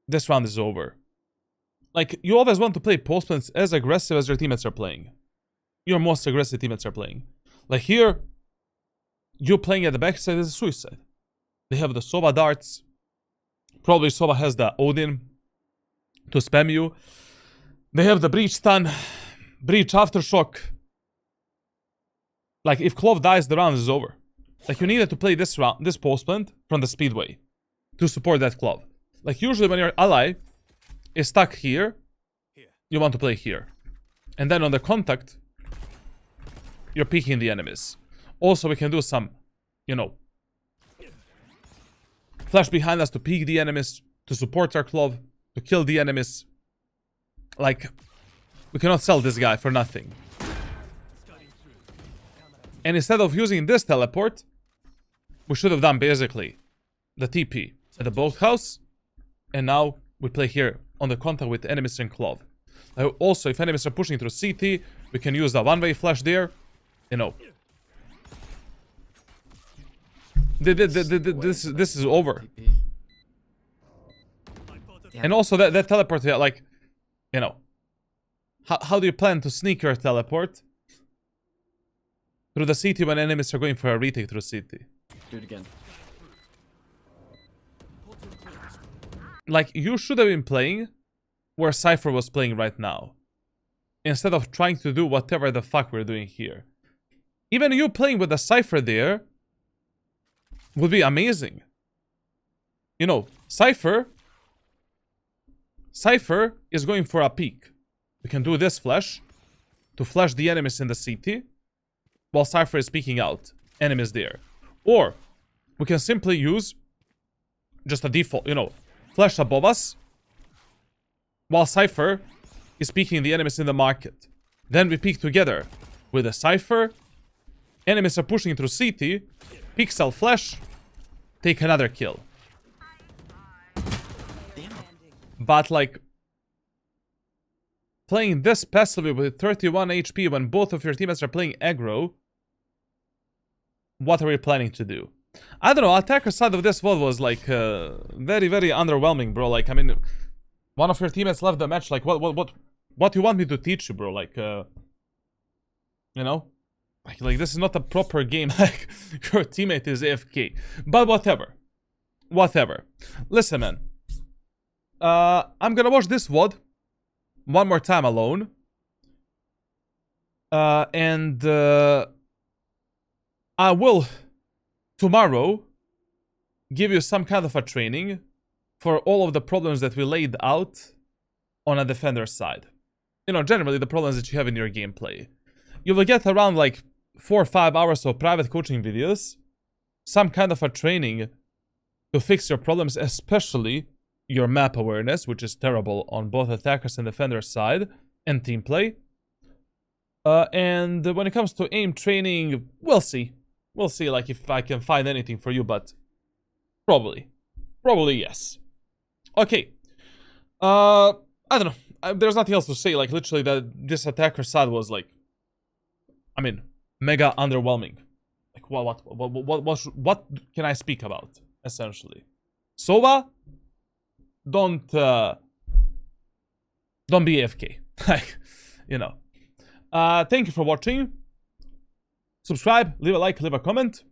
this round is over. Like, you always want to play postplans as aggressive as your teammates are playing. Your most aggressive teammates are playing. Like here, you playing at the backside is a suicide. They have the Sova darts. Probably Sova has the Odin to spam you. They have the breach stun, breach aftershock. Like, if Clove dies, the round is over. Like, you needed to play this round, this post plant from the speedway to support that Clove. Like, usually when your ally is stuck here, you want to play here. And then on the contact, you're peeking the enemies. Also, we can do some, you know, flash behind us to peek the enemies, to support our Clove, to kill the enemies. Like, we cannot sell this guy for nothing. And instead of using this teleport, we should have done basically the TP at the boathouse. And now we play here on the contact with enemies and Clove. Also, if enemies are pushing through CT, we can use the one-way flash there. You know. This is over. TP. And also that teleport here, like, you know. How do you plan to sneak your teleport through the CT when enemies are going for a retake through CT? Do it again. Like, you should have been playing where Cypher was playing right now, instead of trying to do whatever the fuck we're doing here. Even you playing with the Cypher there would be amazing. You know, Cypher is going for a peek. We can do this flash to flash the enemies in the CT while Cypher is peeking out. Enemies there. Or we can simply use just a default, you know, flash above us while Cypher is peeking the enemies in the market. Then we peek together with a Cypher. Enemies are pushing through CT. Pixel flash. Take another kill. But like, playing this passively with 31 HP when both of your teammates are playing aggro, what are we planning to do? I don't know, attacker side of this VOD was like very, very underwhelming, bro. Like, I mean, one of your teammates left the match. Like, what do you want me to teach you, bro? Like, you know, like this is not a proper game. Like, your teammate is AFK. But whatever. Listen, man. I'm gonna watch this VOD one more time alone. And I will tomorrow give you some kind of a training for all of the problems that we laid out on a defender side. You know, generally the problems that you have in your gameplay. You will get around like 4 or 5 hours of private coaching videos, some kind of a training to fix your problems, especially your map awareness, which is terrible on both attackers and defenders side, and team play. And when it comes to aim training, we'll see. We'll see, like, if I can find anything for you, but probably yes. Okay. I don't know. There's nothing else to say. Like, literally, this attacker side was like, I mean, mega underwhelming. Like, what can I speak about, essentially? Sova, don't be AFK. Like, you know. Thank you for watching. Subscribe, leave a like, leave a comment.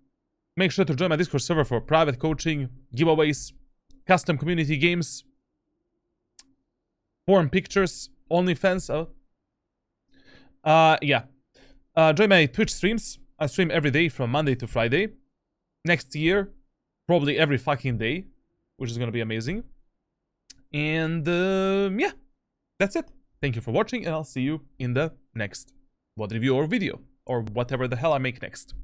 Make sure to join my Discord server for private coaching, giveaways, custom community games, porn pictures, OnlyFans. Yeah. Join my Twitch streams. I stream every day from Monday to Friday. Next year, probably every fucking day, which is gonna be amazing. And yeah, that's it. Thank you for watching, and I'll see you in the next VOD review or video, or whatever the hell I make next.